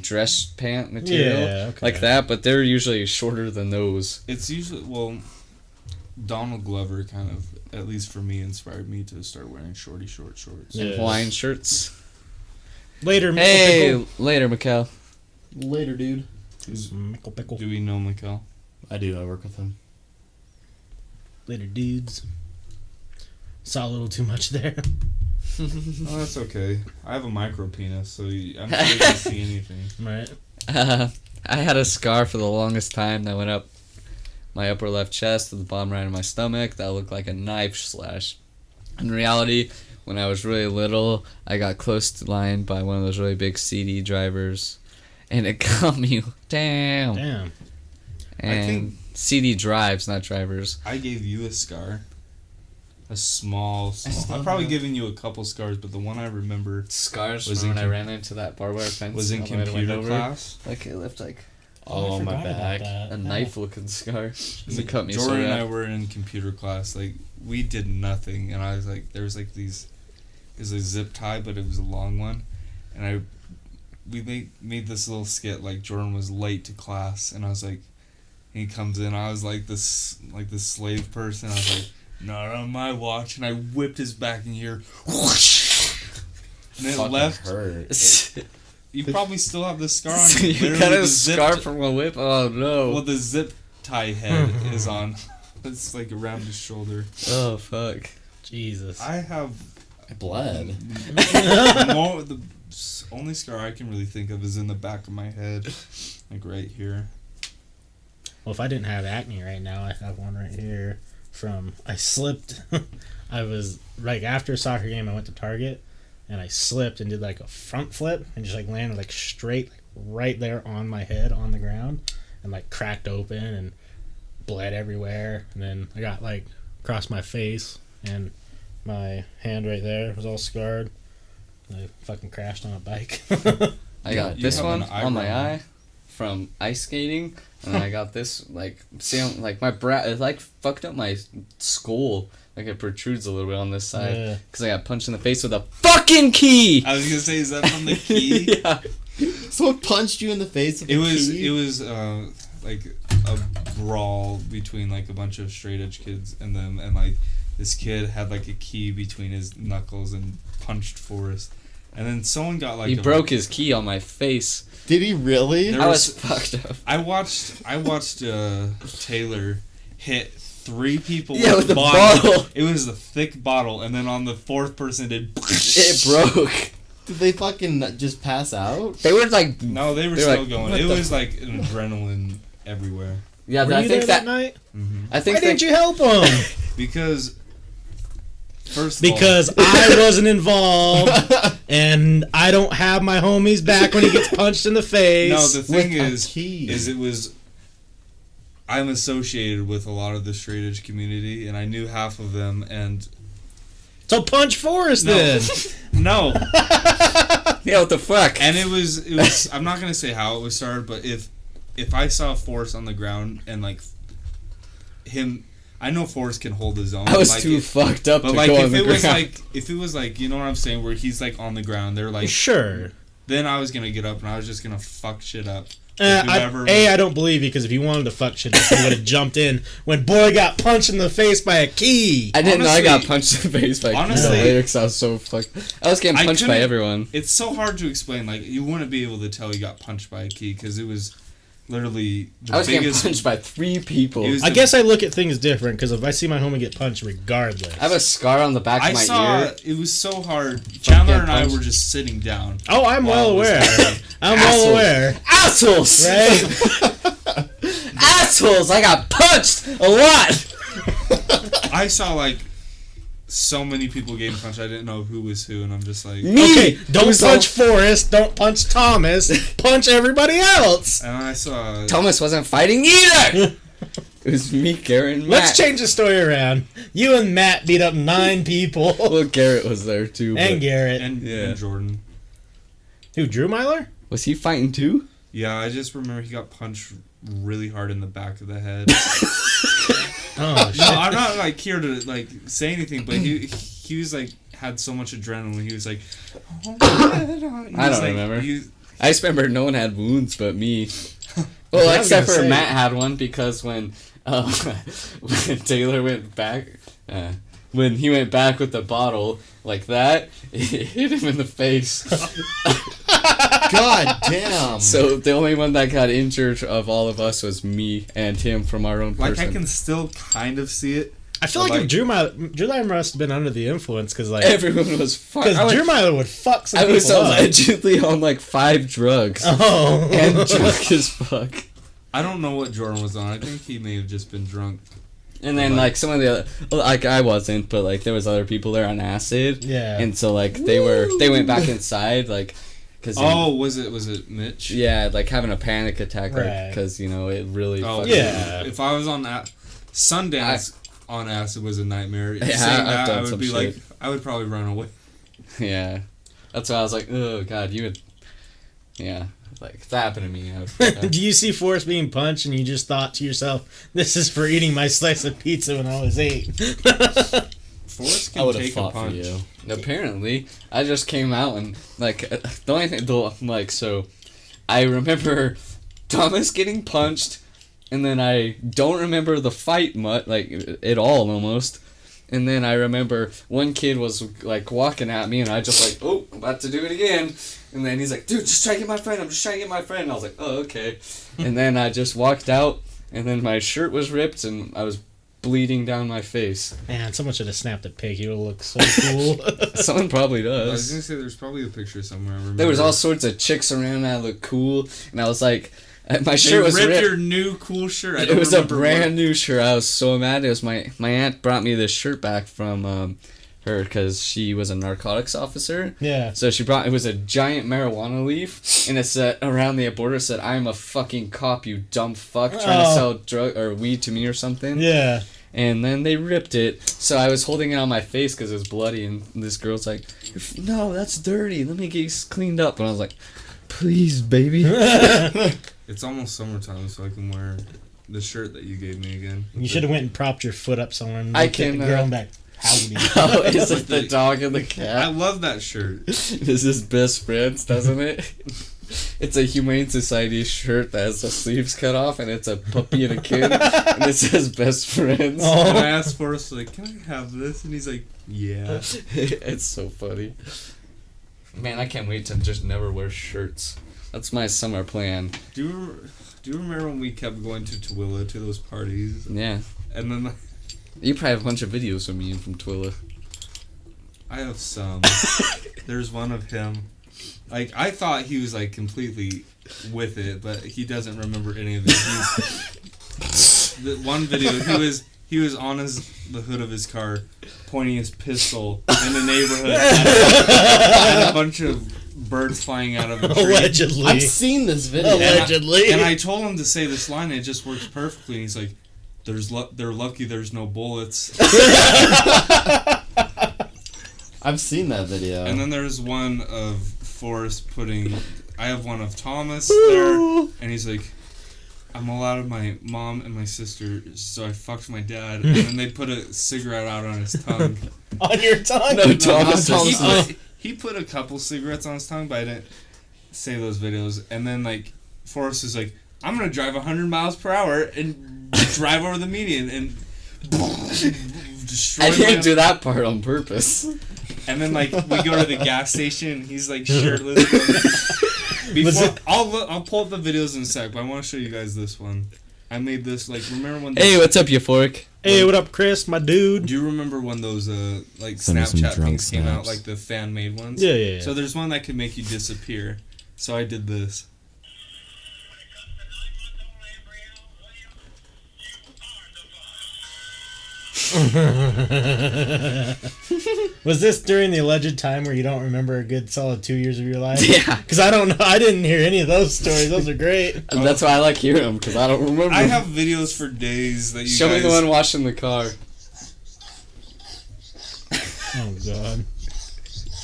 [SPEAKER 2] dress pant material,
[SPEAKER 1] Yeah, okay.
[SPEAKER 2] like that. But they're usually shorter than those.
[SPEAKER 4] It's usually Donald Glover kind of, at least for me, inspired me to start wearing short shorts.
[SPEAKER 1] Yeah.
[SPEAKER 2] Hawaiian shirts.
[SPEAKER 1] Later,
[SPEAKER 2] Hey,
[SPEAKER 1] Mickle
[SPEAKER 2] later, Mikkel.
[SPEAKER 3] Later, dude.
[SPEAKER 1] Mickle Pickle.
[SPEAKER 4] Do we know Mikkel?
[SPEAKER 3] I do. I work with him.
[SPEAKER 1] Later, dudes. Saw a little too much there.
[SPEAKER 4] Oh, that's okay. I have a micro penis, so I'm sure you can see anything.
[SPEAKER 1] Right.
[SPEAKER 2] I had a scar for the longest time that went up my upper left chest to the bottom right of my stomach that looked like a knife slash. In reality, when I was really little, I got close to lying by one of those really big CD drivers, and it got me down.
[SPEAKER 1] Damn.
[SPEAKER 2] And
[SPEAKER 4] I think-
[SPEAKER 2] CD drives, not drivers.
[SPEAKER 4] I gave you a scar. A small.
[SPEAKER 3] still
[SPEAKER 4] I've probably
[SPEAKER 3] have-
[SPEAKER 4] given you a couple scars, but the one I remember
[SPEAKER 2] Scars
[SPEAKER 4] Was
[SPEAKER 2] from
[SPEAKER 4] in
[SPEAKER 2] when I
[SPEAKER 4] com-
[SPEAKER 2] ran into that barbed wire fence.
[SPEAKER 4] was in
[SPEAKER 2] on the way to
[SPEAKER 4] computer
[SPEAKER 2] Wendover.
[SPEAKER 4] class.
[SPEAKER 2] Like it left like
[SPEAKER 3] Oh,
[SPEAKER 1] I
[SPEAKER 3] my
[SPEAKER 1] forgot about
[SPEAKER 3] back.
[SPEAKER 1] that.
[SPEAKER 2] a knife-looking scar. It cut me so
[SPEAKER 4] Jordan and I
[SPEAKER 2] bad.
[SPEAKER 4] were in computer class. Like we did nothing, and I was like, there was like these. It was a zip tie, but it was a long one, and we made this little skit. Like Jordan was late to class, and I was like, he comes in. I was like this slave person. I was like, not on my watch, and I whipped his back in here. Whoosh! And it
[SPEAKER 3] Fucking
[SPEAKER 4] left.
[SPEAKER 3] hurt.
[SPEAKER 4] You probably still have the scar on
[SPEAKER 2] So
[SPEAKER 4] you.
[SPEAKER 2] you
[SPEAKER 4] Literally,
[SPEAKER 2] got
[SPEAKER 4] the
[SPEAKER 2] a
[SPEAKER 4] zip
[SPEAKER 2] scar
[SPEAKER 4] t-
[SPEAKER 2] from a whip? Oh no.
[SPEAKER 4] Well, the zip tie head is on. It's like around his shoulder.
[SPEAKER 2] Oh fuck.
[SPEAKER 1] Jesus.
[SPEAKER 4] I have
[SPEAKER 3] I bled.
[SPEAKER 4] the only scar I can really think of is in the back of my head, like right here.
[SPEAKER 1] Well, if I didn't have acne right now, I have one right here from I slipped. I was like after a soccer game, I went to Target and I slipped and did like a front flip and just like landed like straight like, right there on my head on the ground and like cracked open and bled everywhere. And then I got like across my face and my hand right there was all scarred. I fucking crashed on a bike.
[SPEAKER 2] I got
[SPEAKER 4] You
[SPEAKER 2] this
[SPEAKER 4] have
[SPEAKER 2] one
[SPEAKER 4] an
[SPEAKER 2] on my
[SPEAKER 4] eyebrow.
[SPEAKER 2] eye from ice skating, and I got this like like my it like fucked up my skull. Like it protrudes a little bit on this
[SPEAKER 1] Yeah.
[SPEAKER 2] side because I got punched in the face with a fucking key.
[SPEAKER 4] I was gonna say, is that from the key?
[SPEAKER 2] Yeah.
[SPEAKER 3] Someone punched you in the face with
[SPEAKER 4] It
[SPEAKER 3] a
[SPEAKER 4] was
[SPEAKER 3] key?
[SPEAKER 4] like a brawl between like a bunch of straight edge kids and them, and like this kid had like a key between his knuckles and punched Forrest, and then someone got like
[SPEAKER 2] He broke his key on my face.
[SPEAKER 3] Did he really?
[SPEAKER 4] There
[SPEAKER 2] I was
[SPEAKER 4] was-
[SPEAKER 2] fucked up.
[SPEAKER 4] I watched Taylor hit 3 people
[SPEAKER 2] Yeah,
[SPEAKER 4] with
[SPEAKER 2] with the
[SPEAKER 4] bottle.
[SPEAKER 2] bottle.
[SPEAKER 4] It was a thick bottle, and then on the 4th person did.
[SPEAKER 2] It broke.
[SPEAKER 3] Did they fucking just pass out?
[SPEAKER 2] They were like,
[SPEAKER 4] No, they were
[SPEAKER 2] They're
[SPEAKER 4] still
[SPEAKER 2] like,
[SPEAKER 4] going.
[SPEAKER 2] what
[SPEAKER 4] It
[SPEAKER 2] the
[SPEAKER 4] was like an adrenaline everywhere.
[SPEAKER 2] yeah.
[SPEAKER 1] Were
[SPEAKER 2] I
[SPEAKER 1] you
[SPEAKER 2] think
[SPEAKER 1] there that
[SPEAKER 2] that
[SPEAKER 1] night?
[SPEAKER 4] Mm-hmm.
[SPEAKER 2] I think
[SPEAKER 1] Why didn't you help him?
[SPEAKER 4] Because First of all,
[SPEAKER 1] because I wasn't involved, and I don't have my homie's back when he gets punched in the face.
[SPEAKER 4] no, the thing
[SPEAKER 3] With a
[SPEAKER 4] is
[SPEAKER 3] key.
[SPEAKER 4] it was. I'm associated with a lot of the straight edge community, and I knew half of them, and
[SPEAKER 1] So punch Forrest
[SPEAKER 4] No.
[SPEAKER 1] then.
[SPEAKER 4] no,
[SPEAKER 2] Yeah, what the fuck?
[SPEAKER 4] and it was. I'm not gonna say how it was started, but if I saw Forrest on the ground and like him, I know Forrest can hold his own.
[SPEAKER 2] I was
[SPEAKER 4] like,
[SPEAKER 2] too fucked up
[SPEAKER 4] But
[SPEAKER 2] to
[SPEAKER 4] like
[SPEAKER 2] go on
[SPEAKER 4] if
[SPEAKER 2] the
[SPEAKER 4] it was
[SPEAKER 2] ground.
[SPEAKER 4] like if it was like, you know what I'm saying, where he's like on the ground, they're like,
[SPEAKER 1] Sure.
[SPEAKER 4] then I was gonna get up and I was just gonna fuck shit up. Whoever
[SPEAKER 1] I don't believe you, because if you wanted to fuck shit up, you would have jumped in when boy got punched in the face by a key.
[SPEAKER 2] I didn't know I got
[SPEAKER 4] honestly-
[SPEAKER 2] punched in the face by
[SPEAKER 4] honestly-
[SPEAKER 2] later because I was so fucked. I was getting
[SPEAKER 4] I
[SPEAKER 2] punched by
[SPEAKER 4] couldn't-
[SPEAKER 2] everyone.
[SPEAKER 4] It's so hard to explain. Like you wouldn't be able to tell he got punched by a key because it was literally the
[SPEAKER 2] I was getting
[SPEAKER 4] biggest.
[SPEAKER 2] punched by 3 people.
[SPEAKER 4] It was
[SPEAKER 1] I guess I look at things different, because if I see my homie get punched, regardless.
[SPEAKER 2] I have a scar on the back
[SPEAKER 4] I
[SPEAKER 2] of my
[SPEAKER 4] saw
[SPEAKER 2] ear.
[SPEAKER 4] it was so hard. Chandler and I
[SPEAKER 2] punched.
[SPEAKER 4] were just sitting down.
[SPEAKER 1] Oh, I'm well
[SPEAKER 4] Wow, it was
[SPEAKER 1] aware.
[SPEAKER 4] bad.
[SPEAKER 1] I'm well aware.
[SPEAKER 2] Assholes!
[SPEAKER 1] Right?
[SPEAKER 2] Assholes! I got punched a lot!
[SPEAKER 4] I saw like so many people getting punched. I didn't know who was who, and I'm just like,
[SPEAKER 2] Me!
[SPEAKER 1] Okay, don't
[SPEAKER 2] Who's
[SPEAKER 1] punch Forrest. Don't punch Thomas. Punch everybody else.
[SPEAKER 4] and I saw.
[SPEAKER 2] Thomas wasn't fighting either! It was me, Garrett, and Matt.
[SPEAKER 1] Let's change the story around. You and Matt beat up 9 people.
[SPEAKER 2] Well, Garrett was there too.
[SPEAKER 1] And
[SPEAKER 2] But
[SPEAKER 1] Garrett.
[SPEAKER 4] and Jordan.
[SPEAKER 1] Who, Drew Myler?
[SPEAKER 2] was he fighting too?
[SPEAKER 4] Yeah, I just remember he got punched really hard in the back of the head.
[SPEAKER 1] Oh, shit.
[SPEAKER 4] No, I'm not like here to like say anything, but he was like had so much adrenaline. He was like, oh my God.
[SPEAKER 2] I don't remember.
[SPEAKER 4] He,
[SPEAKER 2] I just remember no one had wounds but me.
[SPEAKER 1] I
[SPEAKER 2] Well,
[SPEAKER 1] was
[SPEAKER 2] except
[SPEAKER 1] gonna
[SPEAKER 2] for
[SPEAKER 1] say-
[SPEAKER 2] Matt had one because when when Taylor went back, when he went back with the bottle like that, it hit him in the face.
[SPEAKER 3] God damn.
[SPEAKER 2] So the only one that got injured of all of us was me and him from our own
[SPEAKER 4] like
[SPEAKER 2] person.
[SPEAKER 4] I can still kind of see it.
[SPEAKER 1] I feel like,
[SPEAKER 4] Like-
[SPEAKER 1] if Drew Myler must have been under the influence, because like,
[SPEAKER 2] Everyone was fucked.
[SPEAKER 1] because Drew Myler would fuck some
[SPEAKER 2] I
[SPEAKER 1] people
[SPEAKER 2] was
[SPEAKER 1] up.
[SPEAKER 2] allegedly on like 5 drugs
[SPEAKER 1] Oh.
[SPEAKER 2] and drunk as fuck.
[SPEAKER 4] I don't know what Jordan was on. I think he may have just been drunk.
[SPEAKER 2] And then like some of the other, like I wasn't, but like there was other people there on acid.
[SPEAKER 1] Yeah.
[SPEAKER 2] And so like they went back inside like, cause
[SPEAKER 4] Oh, was it Mitch?
[SPEAKER 2] yeah, like having a panic attack, like
[SPEAKER 1] Right.
[SPEAKER 2] because it really.
[SPEAKER 4] Oh
[SPEAKER 2] fucking-
[SPEAKER 1] yeah.
[SPEAKER 4] If I was on Sundance on acid was a nightmare.
[SPEAKER 2] Yeah,
[SPEAKER 4] Saying
[SPEAKER 2] I've
[SPEAKER 4] that,
[SPEAKER 2] done
[SPEAKER 4] I would
[SPEAKER 2] some
[SPEAKER 4] be
[SPEAKER 2] shit.
[SPEAKER 4] like, I would probably run away.
[SPEAKER 2] Yeah, that's why I was like, oh god, you would. Yeah, like if that happened to me, I would.
[SPEAKER 1] Do you see Forrest being punched and you just thought to yourself, this is for eating my slice of pizza when I was 8?
[SPEAKER 4] Forrest
[SPEAKER 2] I
[SPEAKER 4] can
[SPEAKER 2] would have
[SPEAKER 4] take a
[SPEAKER 2] fought for
[SPEAKER 4] punch.
[SPEAKER 2] you. Apparently, I just came out and like the only thing, like so, I remember Thomas getting punched, and then I don't remember the fight much, like at all almost. And then I remember one kid was like walking at me, and I just like, oh, I'm about to do it again. And then he's like, dude, just try to get my friend. I'm just trying to get my friend. And I was like, oh, okay. And then I just walked out, and then my shirt was ripped, and I was bleeding down my face.
[SPEAKER 1] Man, someone should have snapped a pic. He would have looked so cool.
[SPEAKER 2] Someone probably
[SPEAKER 4] I was
[SPEAKER 2] does.
[SPEAKER 4] gonna say there's probably a picture somewhere. I remember.
[SPEAKER 2] There was all sorts of chicks around that looked cool, and I was like, my
[SPEAKER 4] They
[SPEAKER 2] shirt was
[SPEAKER 4] ripped
[SPEAKER 2] ripped.
[SPEAKER 4] your new cool shirt. I
[SPEAKER 2] It
[SPEAKER 4] don't
[SPEAKER 2] was a
[SPEAKER 4] remember
[SPEAKER 2] brand new shirt. I was so mad. It was my aunt brought me this shirt back from her because she was a narcotics officer.
[SPEAKER 1] Yeah.
[SPEAKER 2] So she brought, it was a giant marijuana leaf, and it said around the border it said, "I'm a fucking cop, you dumb fuck, trying to
[SPEAKER 1] Oh.
[SPEAKER 2] sell drug or weed to me or something."
[SPEAKER 1] Yeah.
[SPEAKER 2] And then they ripped it, so I was holding it on my face because it was bloody, and this girl's like, "No, that's dirty. Let me get you cleaned up." And I was like, "Please, baby."
[SPEAKER 4] It's almost summertime, so I can wear the shirt that you gave me again.
[SPEAKER 1] You should have went and propped your foot up somewhere and
[SPEAKER 2] I
[SPEAKER 1] looked at
[SPEAKER 2] can,
[SPEAKER 1] the girl and back, howdy.
[SPEAKER 2] Oh, is it the dog and the
[SPEAKER 4] I
[SPEAKER 2] cat?
[SPEAKER 4] love that shirt.
[SPEAKER 2] This is best friends, doesn't it? It's a Humane Society shirt that has the sleeves cut off, and it's a puppy and a kid, and it says best friends.
[SPEAKER 4] And I
[SPEAKER 1] Oh.
[SPEAKER 4] asked Forrest, like, can I have this? And he's like, yeah.
[SPEAKER 2] It's so funny. Man, I can't wait to just never wear shirts. That's my summer plan.
[SPEAKER 4] Do you remember when we kept going to Tooele to those parties?
[SPEAKER 2] Yeah.
[SPEAKER 4] And then
[SPEAKER 2] You probably have a bunch of videos of me from Twilla.
[SPEAKER 4] I have some. There's one of him. Like, I thought he was, like, completely with it, but he doesn't remember any of it. The one video, He was on the hood of his car, pointing his pistol in the neighborhood at a bunch of birds flying out of a tree.
[SPEAKER 1] Allegedly.
[SPEAKER 3] I've seen this video.
[SPEAKER 1] Allegedly.
[SPEAKER 4] And I told him to say this line, and it just works perfectly. And he's like, they're lucky there's no bullets.
[SPEAKER 3] I've seen that video.
[SPEAKER 4] And then there's one of Forrest putting... I have one of Thomas there, and he's like, I'm all out of my mom and my sister, so I fucked my dad. And then they put a cigarette out on his tongue.
[SPEAKER 1] On your tongue?
[SPEAKER 2] No, Thomas.
[SPEAKER 4] He put a couple cigarettes on his tongue, but I didn't save those videos. And then, like, Forrest is like, I'm going to drive 100 miles per hour and drive over the median and destroy
[SPEAKER 2] I didn't
[SPEAKER 4] my...
[SPEAKER 2] do that part on purpose.
[SPEAKER 4] And then, like, we go to the gas station, and he's, like, shirtless. I'll pull up the videos in a sec, but I want to show you guys this one. I made this, like, remember when...
[SPEAKER 2] Hey, what's up, Euphoric?
[SPEAKER 1] Hey, what up, Chris, my dude?
[SPEAKER 4] Do you remember when those, like,
[SPEAKER 3] Send me some
[SPEAKER 4] Snapchat
[SPEAKER 3] drunk
[SPEAKER 4] things came out,
[SPEAKER 3] snaps.
[SPEAKER 4] like the fan-made ones?
[SPEAKER 1] Yeah.
[SPEAKER 4] So there's one that could make you disappear. So I did this.
[SPEAKER 1] Was this during the alleged time where you don't remember a good solid 2 years of your life?
[SPEAKER 2] Yeah.
[SPEAKER 1] Because I don't know. I didn't hear any of those stories. Those are great.
[SPEAKER 2] That's why I like hearing them, because I don't remember.
[SPEAKER 4] I have videos for days that you
[SPEAKER 2] Show
[SPEAKER 4] guys...
[SPEAKER 2] me the one washing the car.
[SPEAKER 1] Oh, God.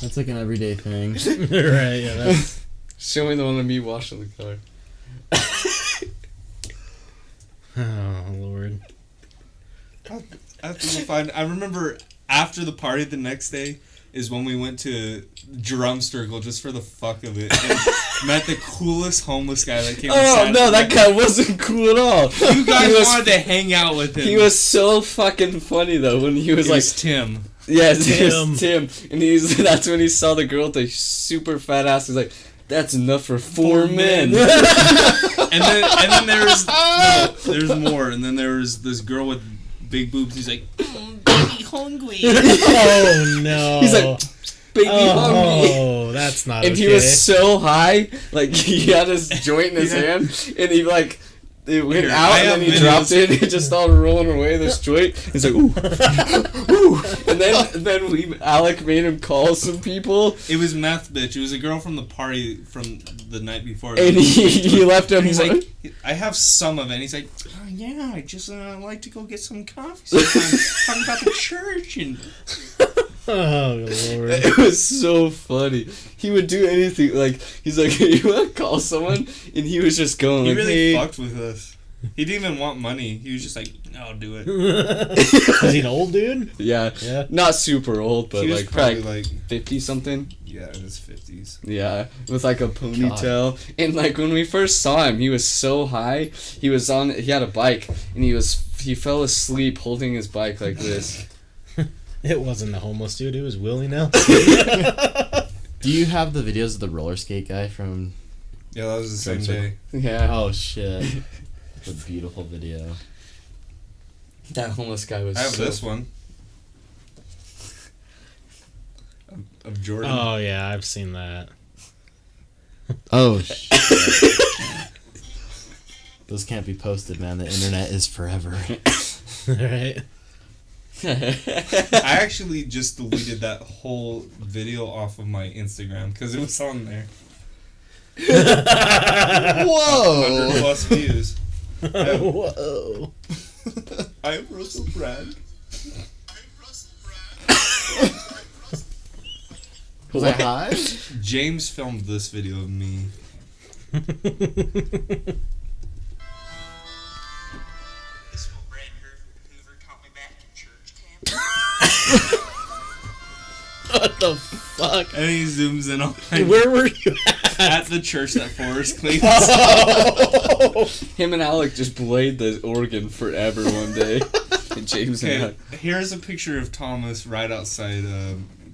[SPEAKER 3] That's like an everyday thing.
[SPEAKER 1] Right, yeah. That's...
[SPEAKER 2] Show me the one of me washing the car.
[SPEAKER 1] Oh, Lord.
[SPEAKER 4] I have to go find... I remember after the party the next day is when we went to Drum Circle just for the fuck of it. And met the coolest homeless guy that came.
[SPEAKER 2] Oh, no, that guy wasn't cool at all.
[SPEAKER 4] You guys wanted to hang out with him.
[SPEAKER 2] He was so fucking funny, though, when he was
[SPEAKER 4] It
[SPEAKER 2] like...
[SPEAKER 4] was Tim.
[SPEAKER 2] Yeah, it was Tim. And that's when he saw the girl with the super fat ass. He's like, that's enough for four men.
[SPEAKER 4] and then there's more. And then there was this girl with big boobs. He's like, baby hungry.
[SPEAKER 1] Oh, no.
[SPEAKER 2] He's like, baby hungry.
[SPEAKER 1] Oh, that's not
[SPEAKER 2] and
[SPEAKER 1] okay.
[SPEAKER 2] he was so high, like, he had his joint in his hand, and he, like, it went
[SPEAKER 4] Here,
[SPEAKER 2] out, and then he dropped it, and it just started rolling away, this joint. He's like, ooh, ooh. And then Alec made him call some people.
[SPEAKER 4] It was meth, bitch. It was a girl from the party from the night before.
[SPEAKER 2] And he left him.
[SPEAKER 4] He's like, I have some of it. And he's like, oh, yeah, I just like to go get some coffee sometimes. Talking about the church and...
[SPEAKER 1] Oh, Lord.
[SPEAKER 2] It was so funny. He would do anything. Like, he's like, you want to call someone? And he was just going,
[SPEAKER 4] He
[SPEAKER 2] like,
[SPEAKER 4] really
[SPEAKER 2] hey.
[SPEAKER 4] fucked with us. He didn't even want money. He was just like, no, I'll do it.
[SPEAKER 1] Is he an old dude?
[SPEAKER 2] Yeah.
[SPEAKER 1] Yeah.
[SPEAKER 2] Not super old, but
[SPEAKER 4] He was
[SPEAKER 2] like
[SPEAKER 4] probably
[SPEAKER 2] probably
[SPEAKER 4] like
[SPEAKER 2] 50-something.
[SPEAKER 4] Yeah, in his 50s.
[SPEAKER 2] Yeah, with like a ponytail. And like when we first saw him, he was so high. He had a bike, and he fell asleep holding his bike like this.
[SPEAKER 1] It wasn't the homeless dude. It was Willie Nelson.
[SPEAKER 3] Do you have the videos of the roller skate guy from...
[SPEAKER 4] Yeah, that was the same
[SPEAKER 3] Circle.
[SPEAKER 4] day.
[SPEAKER 2] Yeah.
[SPEAKER 3] Oh, shit. It's a beautiful video.
[SPEAKER 2] That homeless guy was
[SPEAKER 4] I have
[SPEAKER 2] so
[SPEAKER 4] this one. Of Jordan.
[SPEAKER 1] Oh, yeah. I've seen that.
[SPEAKER 3] Oh, shit. Those can't be posted, man. The internet is forever.
[SPEAKER 1] Right?
[SPEAKER 4] I actually just deleted that whole video off of my Instagram because it was on there.
[SPEAKER 3] Whoa!
[SPEAKER 4] 100 plus views.
[SPEAKER 1] Whoa.
[SPEAKER 4] I'm Russell Brand.
[SPEAKER 3] Was I high?
[SPEAKER 4] James filmed this video of me.
[SPEAKER 5] This will Brad Hoover taught me back in church camp.
[SPEAKER 1] What the fuck?
[SPEAKER 4] And he zooms in on
[SPEAKER 1] Where were you
[SPEAKER 4] at the church that Forrest cleans.
[SPEAKER 2] Him and Alec just played the organ forever one day. And James and
[SPEAKER 4] Okay,
[SPEAKER 2] Alec.
[SPEAKER 4] here's a picture of Thomas right outside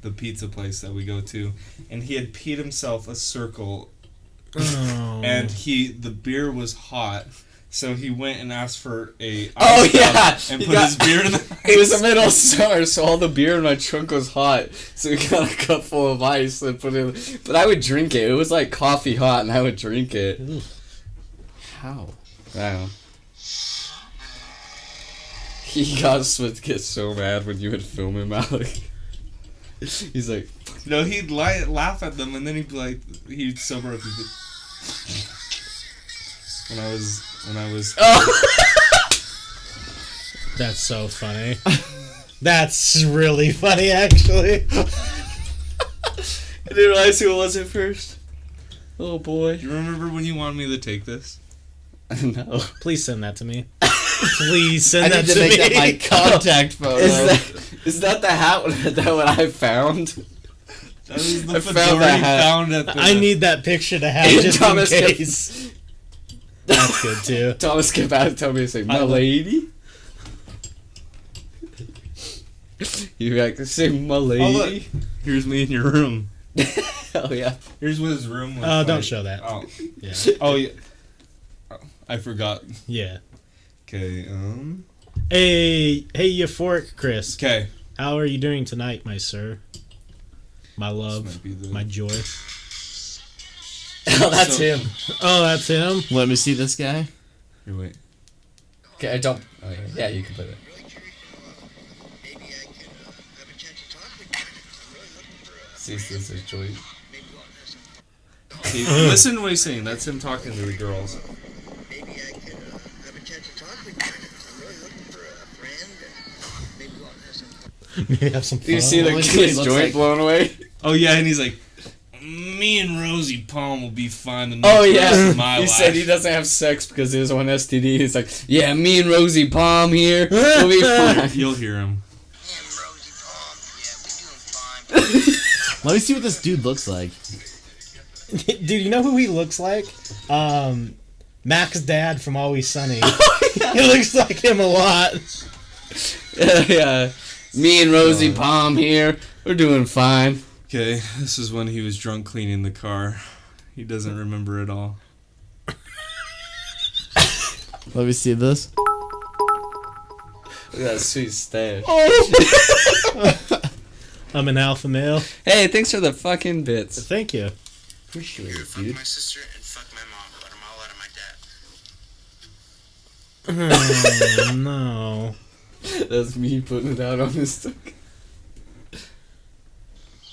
[SPEAKER 4] the pizza place that we go to, and he had peed himself a circle, and the beer was hot, so he went and asked for a ice cup and put his beer in the
[SPEAKER 2] It was the middle of summer, so all the beer in my trunk was hot. So we got a cup full of ice and put it in. But I would drink it. It was like coffee hot, and I would drink it.
[SPEAKER 3] How?
[SPEAKER 2] Wow. would get so mad when you would film him, Alec. He's like,
[SPEAKER 4] No, he'd laugh at them, and then he'd be like, he'd sober up. When I was.
[SPEAKER 2] oh.
[SPEAKER 1] That's so funny. That's really funny, actually.
[SPEAKER 2] I didn't realize who it was at first. Oh boy.
[SPEAKER 4] Do you remember when you wanted me to take this?
[SPEAKER 2] No.
[SPEAKER 1] Please send that to me. Please send
[SPEAKER 3] I
[SPEAKER 1] that
[SPEAKER 3] need to
[SPEAKER 1] to
[SPEAKER 3] make
[SPEAKER 1] me.
[SPEAKER 3] that my contact photo.
[SPEAKER 2] Is that the hat that what I found?
[SPEAKER 4] That was the
[SPEAKER 2] I found
[SPEAKER 4] fedora
[SPEAKER 2] that
[SPEAKER 4] you
[SPEAKER 2] hat.
[SPEAKER 4] found at the.
[SPEAKER 1] I need that picture to have just
[SPEAKER 2] Thomas
[SPEAKER 1] in
[SPEAKER 2] kept-
[SPEAKER 1] case. That's good too.
[SPEAKER 2] Thomas kept out telling me to say, my
[SPEAKER 4] I-
[SPEAKER 2] lady? You like to say, my
[SPEAKER 4] Oh, look.
[SPEAKER 2] lady?
[SPEAKER 4] Here's me in your room.
[SPEAKER 2] Hell yeah.
[SPEAKER 4] Here's what his room was.
[SPEAKER 1] Oh, don't
[SPEAKER 4] like.
[SPEAKER 1] show that.
[SPEAKER 4] Oh,
[SPEAKER 1] Yeah.
[SPEAKER 4] oh yeah. Oh, I forgot.
[SPEAKER 1] Yeah.
[SPEAKER 4] Okay.
[SPEAKER 1] Hey, euphoric Chris.
[SPEAKER 4] Okay.
[SPEAKER 1] How are you doing tonight, my sir? My
[SPEAKER 4] This
[SPEAKER 1] love,
[SPEAKER 4] might be the-
[SPEAKER 1] my joy.
[SPEAKER 2] Oh, that's
[SPEAKER 4] So-
[SPEAKER 2] him.
[SPEAKER 1] Oh, that's him?
[SPEAKER 3] Let me see this guy.
[SPEAKER 4] Here, wait.
[SPEAKER 2] Okay, I don't. Oh, yeah, you can put it.
[SPEAKER 5] Maybe I could have a chance to talk with you. I'm really looking for a
[SPEAKER 2] See, this is Joey.
[SPEAKER 5] maybe we'll have some.
[SPEAKER 4] See, listen to what he's saying. That's him talking to the girls.
[SPEAKER 5] Maybe I could have a chance to talk with you. I'm really looking for a friend. Maybe we'll have some.
[SPEAKER 1] Maybe have some fun.
[SPEAKER 2] Do you see the
[SPEAKER 3] Let me see what he
[SPEAKER 2] kid's
[SPEAKER 3] looks
[SPEAKER 2] joint
[SPEAKER 3] like.
[SPEAKER 2] blown away?
[SPEAKER 4] Oh yeah, and he's like, me and Rosie Palm will be fine the
[SPEAKER 2] Oh
[SPEAKER 4] next rest
[SPEAKER 2] yeah,
[SPEAKER 4] of my
[SPEAKER 2] he
[SPEAKER 4] life.
[SPEAKER 2] said he doesn't have sex because he has one STD. He's like, yeah, me and Rosie Palm here, we'll be fine.
[SPEAKER 4] You'll hear him.
[SPEAKER 5] Me and Rosie Palm. Yeah, we doing fine.
[SPEAKER 3] Let me see what this dude looks like.
[SPEAKER 1] Dude, you know who he looks like? Mac's dad from Always Sunny. He looks like him a lot.
[SPEAKER 2] Yeah, me and Rosie Palm here, we're doing fine.
[SPEAKER 4] Okay, this is when he was drunk cleaning the car. He doesn't remember it all.
[SPEAKER 3] Let me see this.
[SPEAKER 2] Look at that sweet stash.
[SPEAKER 1] I'm an alpha male.
[SPEAKER 2] Hey, thanks for the fucking bits.
[SPEAKER 1] Thank you.
[SPEAKER 3] Appreciate it,
[SPEAKER 5] Fuck
[SPEAKER 3] dude.
[SPEAKER 5] my sister and fuck my mom, but I'm all out of my dad.
[SPEAKER 1] Oh, no.
[SPEAKER 2] That's me putting it out on his stuff.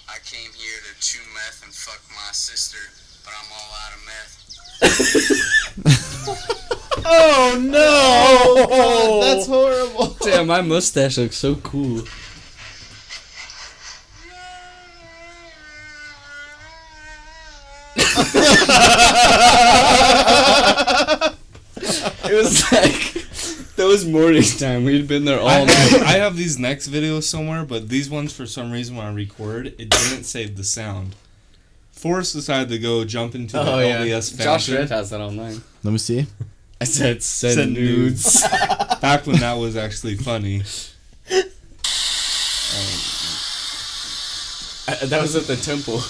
[SPEAKER 5] I came here to chew meth and fuck my sister, but I'm all out of meth.
[SPEAKER 1] Oh, no.
[SPEAKER 3] That's horrible.
[SPEAKER 2] Damn, my mustache looks so cool. It was like that was morning time. We'd been there all night.
[SPEAKER 4] I have these next videos somewhere, but these ones for some reason when I record, it didn't save the sound. Forrest decided to go jump into the LDS fountain.
[SPEAKER 2] Josh Red has that online.
[SPEAKER 3] Let me see.
[SPEAKER 2] I said send
[SPEAKER 4] Send
[SPEAKER 2] nudes.
[SPEAKER 4] Back when that was actually funny.
[SPEAKER 2] That was at the temple.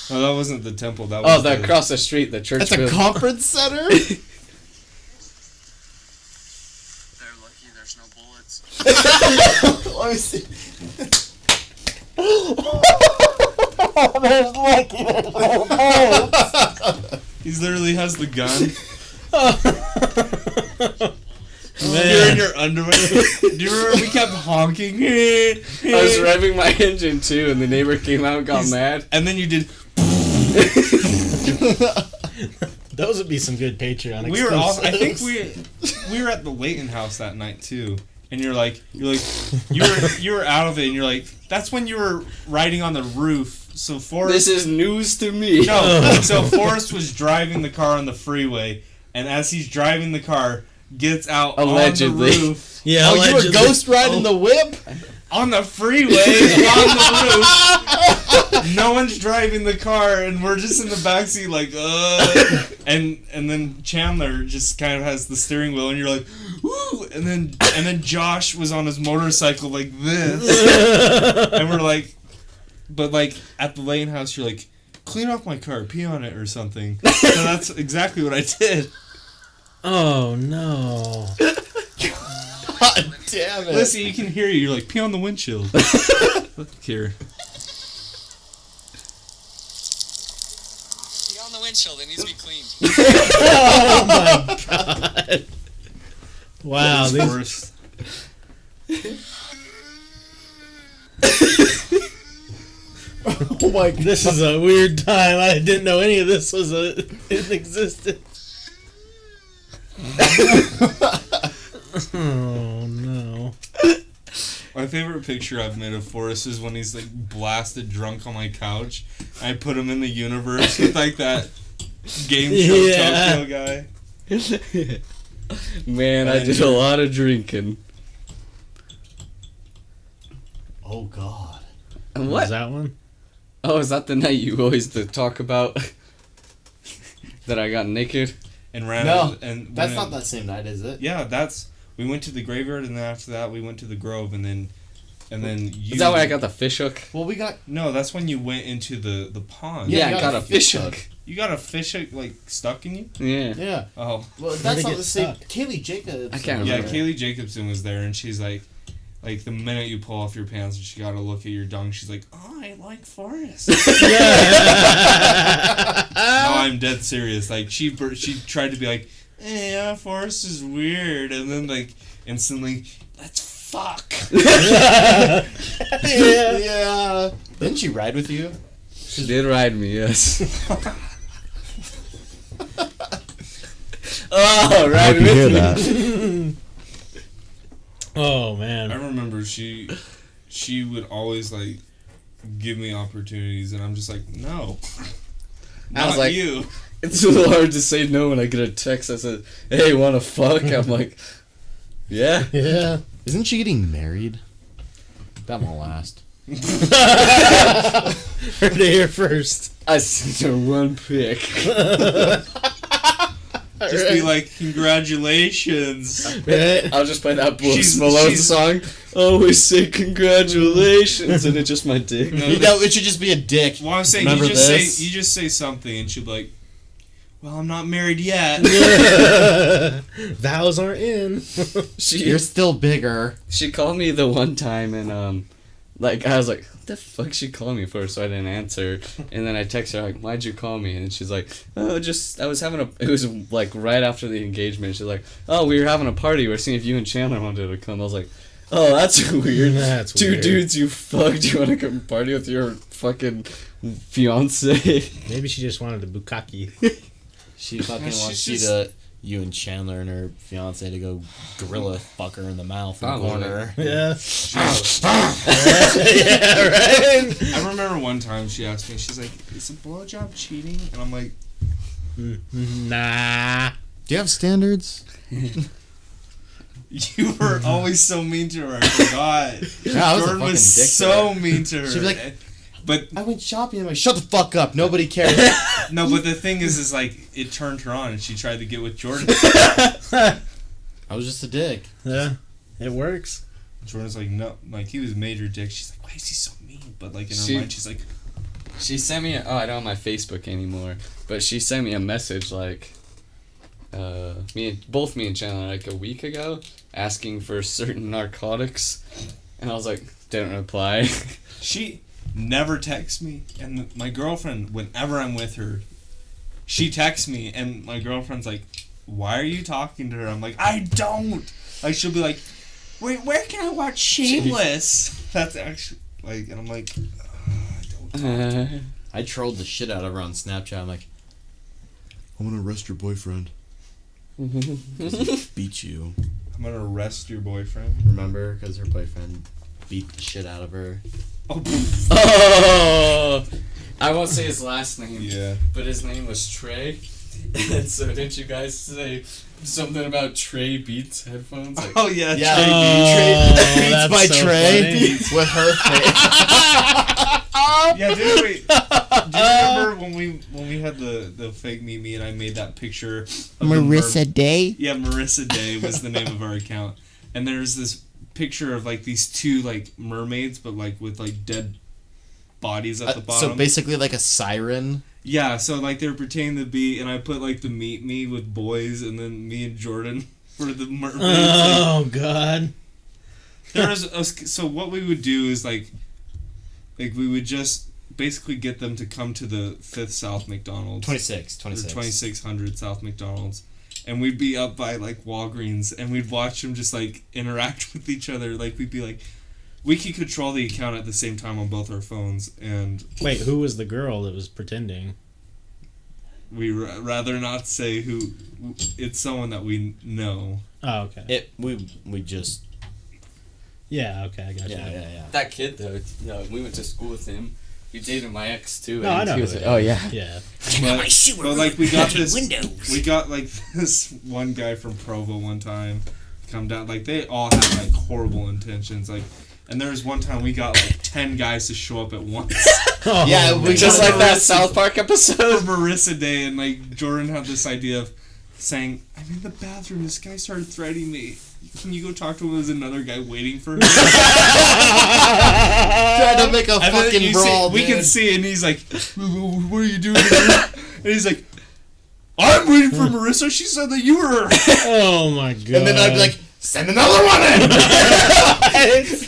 [SPEAKER 4] No, that wasn't the temple. That
[SPEAKER 2] Oh,
[SPEAKER 4] was
[SPEAKER 2] the across the street, the church.
[SPEAKER 3] That's a
[SPEAKER 2] building.
[SPEAKER 3] conference center?
[SPEAKER 5] They're lucky there's no bullets.
[SPEAKER 3] Let me see.
[SPEAKER 1] There's lucky there's no holes.
[SPEAKER 4] He literally has the gun. You're
[SPEAKER 1] Man.
[SPEAKER 4] in your underwear. Do you remember we kept honking?
[SPEAKER 2] I was revving my engine too, and the neighbor came out and got mad.
[SPEAKER 4] And then you did.
[SPEAKER 1] Those would be some good Patreon
[SPEAKER 4] We were all. I think
[SPEAKER 1] exclusives.
[SPEAKER 4] we were at the Layton house that night too. And you were out of it, and you're like, that's when you were riding on the roof. So Forrest.
[SPEAKER 2] This is news to me.
[SPEAKER 4] No, so Forrest was driving the car on the freeway, and as he's driving the car, gets out
[SPEAKER 2] Allegedly.
[SPEAKER 4] on the roof.
[SPEAKER 1] Yeah,
[SPEAKER 3] Oh, you were
[SPEAKER 1] allegedly.
[SPEAKER 3] ghost riding the whip?
[SPEAKER 4] On the freeway, on the roof. No one's driving the car, and we're just in the backseat like, and then Chandler just kind of has the steering wheel, and you're like, woo, and then Josh was on his motorcycle like this, and we're like, but like at the Lane house, you're like, clean off my car, pee on it or something. So that's exactly what I did.
[SPEAKER 1] Oh, no.
[SPEAKER 3] God damn it.
[SPEAKER 4] Listen, you can hear you. You're like, pee on the windshield. Here.
[SPEAKER 5] Pee on the windshield, it needs to be cleaned.
[SPEAKER 1] Oh, my God. Wow.
[SPEAKER 4] That was
[SPEAKER 1] These,
[SPEAKER 4] Forrest.
[SPEAKER 3] my god.
[SPEAKER 1] This is a weird time. I didn't know any of this was in existence. Oh no.
[SPEAKER 4] My favorite picture I've made of Forrest is when he's like blasted drunk on my couch. I put him in the universe with like that game show Tokyo guy.
[SPEAKER 2] Man, I did a lot of drinking.
[SPEAKER 3] Oh god.
[SPEAKER 2] And
[SPEAKER 1] What
[SPEAKER 2] what?
[SPEAKER 1] was that one?
[SPEAKER 2] Oh, is that the night you always talk about? That I got naked?
[SPEAKER 4] And ran
[SPEAKER 3] No,
[SPEAKER 4] and
[SPEAKER 3] that's
[SPEAKER 4] went
[SPEAKER 3] not that same night, is it?
[SPEAKER 4] Yeah, we went to the graveyard, and then after that we went to the grove, and then you.
[SPEAKER 2] Is that why I got the fish hook?
[SPEAKER 3] Well, we got.
[SPEAKER 4] No, that's when you went into the pond.
[SPEAKER 2] Yeah,
[SPEAKER 3] you
[SPEAKER 2] I got a fish hook.
[SPEAKER 4] You got a fish hook like stuck in you?
[SPEAKER 2] Yeah.
[SPEAKER 3] Yeah.
[SPEAKER 4] Oh.
[SPEAKER 3] Well,
[SPEAKER 1] Where'd
[SPEAKER 3] that's
[SPEAKER 1] it
[SPEAKER 3] not
[SPEAKER 1] get
[SPEAKER 3] the same.
[SPEAKER 1] stuck?
[SPEAKER 3] Kaylee Jacobs.
[SPEAKER 2] I can't
[SPEAKER 4] Yeah,
[SPEAKER 2] remember.
[SPEAKER 4] Kaylee Jacobson was there, and she's like the minute you pull off your pants and she got to look at your dong, she's like, oh, I like Forrest. No, I'm dead serious. Like she tried to be like, hey, yeah, Forrest is weird, and then like instantly, let's fuck.
[SPEAKER 3] Yeah. Didn't she ride with you?
[SPEAKER 2] She did ride me, yes. Oh, ride with me.
[SPEAKER 1] Oh
[SPEAKER 4] I
[SPEAKER 1] man.
[SPEAKER 4] remember she would always like give me opportunities, and I'm just like, no.
[SPEAKER 2] I was
[SPEAKER 4] Not
[SPEAKER 2] like-
[SPEAKER 4] you.
[SPEAKER 2] It's a little hard to say no when I get a text that says, hey, wanna fuck? I'm like, yeah.
[SPEAKER 1] Yeah.
[SPEAKER 3] Isn't she getting married? That won't last.
[SPEAKER 1] Heard it here first.
[SPEAKER 2] I sent her one pic.
[SPEAKER 4] Just be like, congratulations.
[SPEAKER 1] Right?
[SPEAKER 2] I'll just play that
[SPEAKER 4] She's-
[SPEAKER 2] Malone
[SPEAKER 4] she's-
[SPEAKER 2] song. Always say congratulations, and it's just my dick.
[SPEAKER 4] No,
[SPEAKER 3] You know, it should just be a dick.
[SPEAKER 4] Well, I'm saying
[SPEAKER 3] Remember
[SPEAKER 4] you just
[SPEAKER 3] this?
[SPEAKER 4] say something, and she'll be like, well, I'm not married yet.
[SPEAKER 1] Vows aren't in.
[SPEAKER 3] You're still bigger.
[SPEAKER 2] She called me the one time, and like I was like, what the fuck she called me for? So I didn't answer, and then I text her like, why'd you call me? And she's like, oh, just I was having a. It was like right after the engagement. She's like, oh, we were having a party. We're seeing if you and Chandler wanted to come. I was like, oh, that's weird.
[SPEAKER 1] That's
[SPEAKER 2] Two
[SPEAKER 1] weird.
[SPEAKER 2] dudes you fucked. You want to come party with your fucking fiance?
[SPEAKER 1] Maybe she just wanted a bukkake.
[SPEAKER 3] She fucking
[SPEAKER 4] She's
[SPEAKER 3] wants
[SPEAKER 4] just-
[SPEAKER 3] you and Chandler and her fiance to go gorilla fuck her in the mouth in the
[SPEAKER 2] Probably.
[SPEAKER 3] corner.
[SPEAKER 1] Yeah.
[SPEAKER 4] Yeah,
[SPEAKER 1] right.
[SPEAKER 4] I remember one time she asked me, she's like, is a blowjob cheating? And I'm like,
[SPEAKER 1] Nah.
[SPEAKER 3] Do you have standards?
[SPEAKER 4] you were always so mean to her. I forgot.
[SPEAKER 3] Yeah, I was a
[SPEAKER 4] Jordan
[SPEAKER 3] fucking
[SPEAKER 4] was
[SPEAKER 3] dick to
[SPEAKER 4] so
[SPEAKER 3] her.
[SPEAKER 4] mean to her.
[SPEAKER 3] She'd be like-
[SPEAKER 4] but
[SPEAKER 3] I went shopping. I'm like, shut the fuck up. Nobody cares.
[SPEAKER 4] no, but the thing is like it turned her on, and she tried to get with Jordan.
[SPEAKER 3] I was just a dick.
[SPEAKER 1] Yeah. It works.
[SPEAKER 4] Jordan's like, no, like he was major dick. She's like, why is he so mean? But like in her
[SPEAKER 2] She-
[SPEAKER 4] mind, she's like,
[SPEAKER 2] She sent me. I don't have my Facebook anymore, but she sent me a message like, both me and Chandler like a week ago, asking for certain narcotics, and I was like, didn't reply.
[SPEAKER 4] she never texts me, and my girlfriend, whenever I'm with her, she texts me, and my girlfriend's like, why are you talking to her? I'm like, I don't. Like she'll be like, wait, where can I watch Shameless? That's actually like, and I'm like, I don't.
[SPEAKER 3] I trolled the shit out of her on Snapchat. I'm like, I'm gonna arrest your boyfriend. Beat you.
[SPEAKER 4] I'm gonna arrest your boyfriend.
[SPEAKER 3] Remember? Because her boyfriend beat the shit out of her.
[SPEAKER 4] Oh,
[SPEAKER 2] Oh, I won't say his last name.
[SPEAKER 4] yeah.
[SPEAKER 2] But his name was Trey. And so didn't you guys say something about Trey Beats headphones? Like,
[SPEAKER 4] Oh yeah.
[SPEAKER 3] Yeah.
[SPEAKER 1] Oh, that's
[SPEAKER 3] by
[SPEAKER 1] so
[SPEAKER 3] Trey
[SPEAKER 1] funny.
[SPEAKER 3] with her face.
[SPEAKER 4] Yeah, dude. Wait. Do you remember when we had the fake me and I made that picture of
[SPEAKER 3] Marissa Day.
[SPEAKER 4] Yeah, Marissa Day was the name of our account. And there's this picture of like these two like mermaids, but like with like dead bodies at the bottom.
[SPEAKER 3] So basically like a siren.
[SPEAKER 4] Yeah, so like they were pretending to be, and I put like the meet me with boys, and then me and Jordan were the mermaids.
[SPEAKER 1] Oh God.
[SPEAKER 4] So what we would do is like we would just basically get them to come to the 5th South McDonald's.
[SPEAKER 3] 26.
[SPEAKER 4] Or 2600 South McDonald's. And we'd be up by like Walgreens, and we'd watch them just like interact with each other. Like we'd be like, we could control the account at the same time on both our phones, and
[SPEAKER 1] Wait, who was the girl that was pretending?
[SPEAKER 4] we rather not say who. It's someone that we know.
[SPEAKER 1] Oh, okay.
[SPEAKER 3] We just
[SPEAKER 1] Yeah, okay, I got you.
[SPEAKER 3] yeah.
[SPEAKER 2] That kid though, we went to school with him. He dated my ex too.
[SPEAKER 1] No,
[SPEAKER 2] and
[SPEAKER 1] I know
[SPEAKER 2] he was
[SPEAKER 1] who
[SPEAKER 2] like,
[SPEAKER 1] it
[SPEAKER 2] oh
[SPEAKER 1] is.
[SPEAKER 2] yeah.
[SPEAKER 1] Yeah.
[SPEAKER 4] But like we got this.
[SPEAKER 5] Windows.
[SPEAKER 4] We got like this one guy from Provo one time come down. Like they all had like horrible intentions. Like, and there was one time we got like 10 guys to show up at once.
[SPEAKER 1] Oh,
[SPEAKER 3] Yeah, we
[SPEAKER 2] Just
[SPEAKER 3] got
[SPEAKER 2] like that South Park episode.
[SPEAKER 4] For Marissa Day, and like Jordan had this idea of saying, "I'm in the bathroom. This guy started threatening me. Can you go talk to him?" There's another guy waiting for him.
[SPEAKER 3] Trying to make a
[SPEAKER 4] And then
[SPEAKER 3] fucking
[SPEAKER 4] you
[SPEAKER 3] brawl,
[SPEAKER 4] see, we
[SPEAKER 3] dude.
[SPEAKER 4] can see, and he's like, "What are you doing here?" And he's like, "I'm waiting for Marissa. She said that you were."
[SPEAKER 1] Oh my god.
[SPEAKER 3] And then I'd be like, send another one in!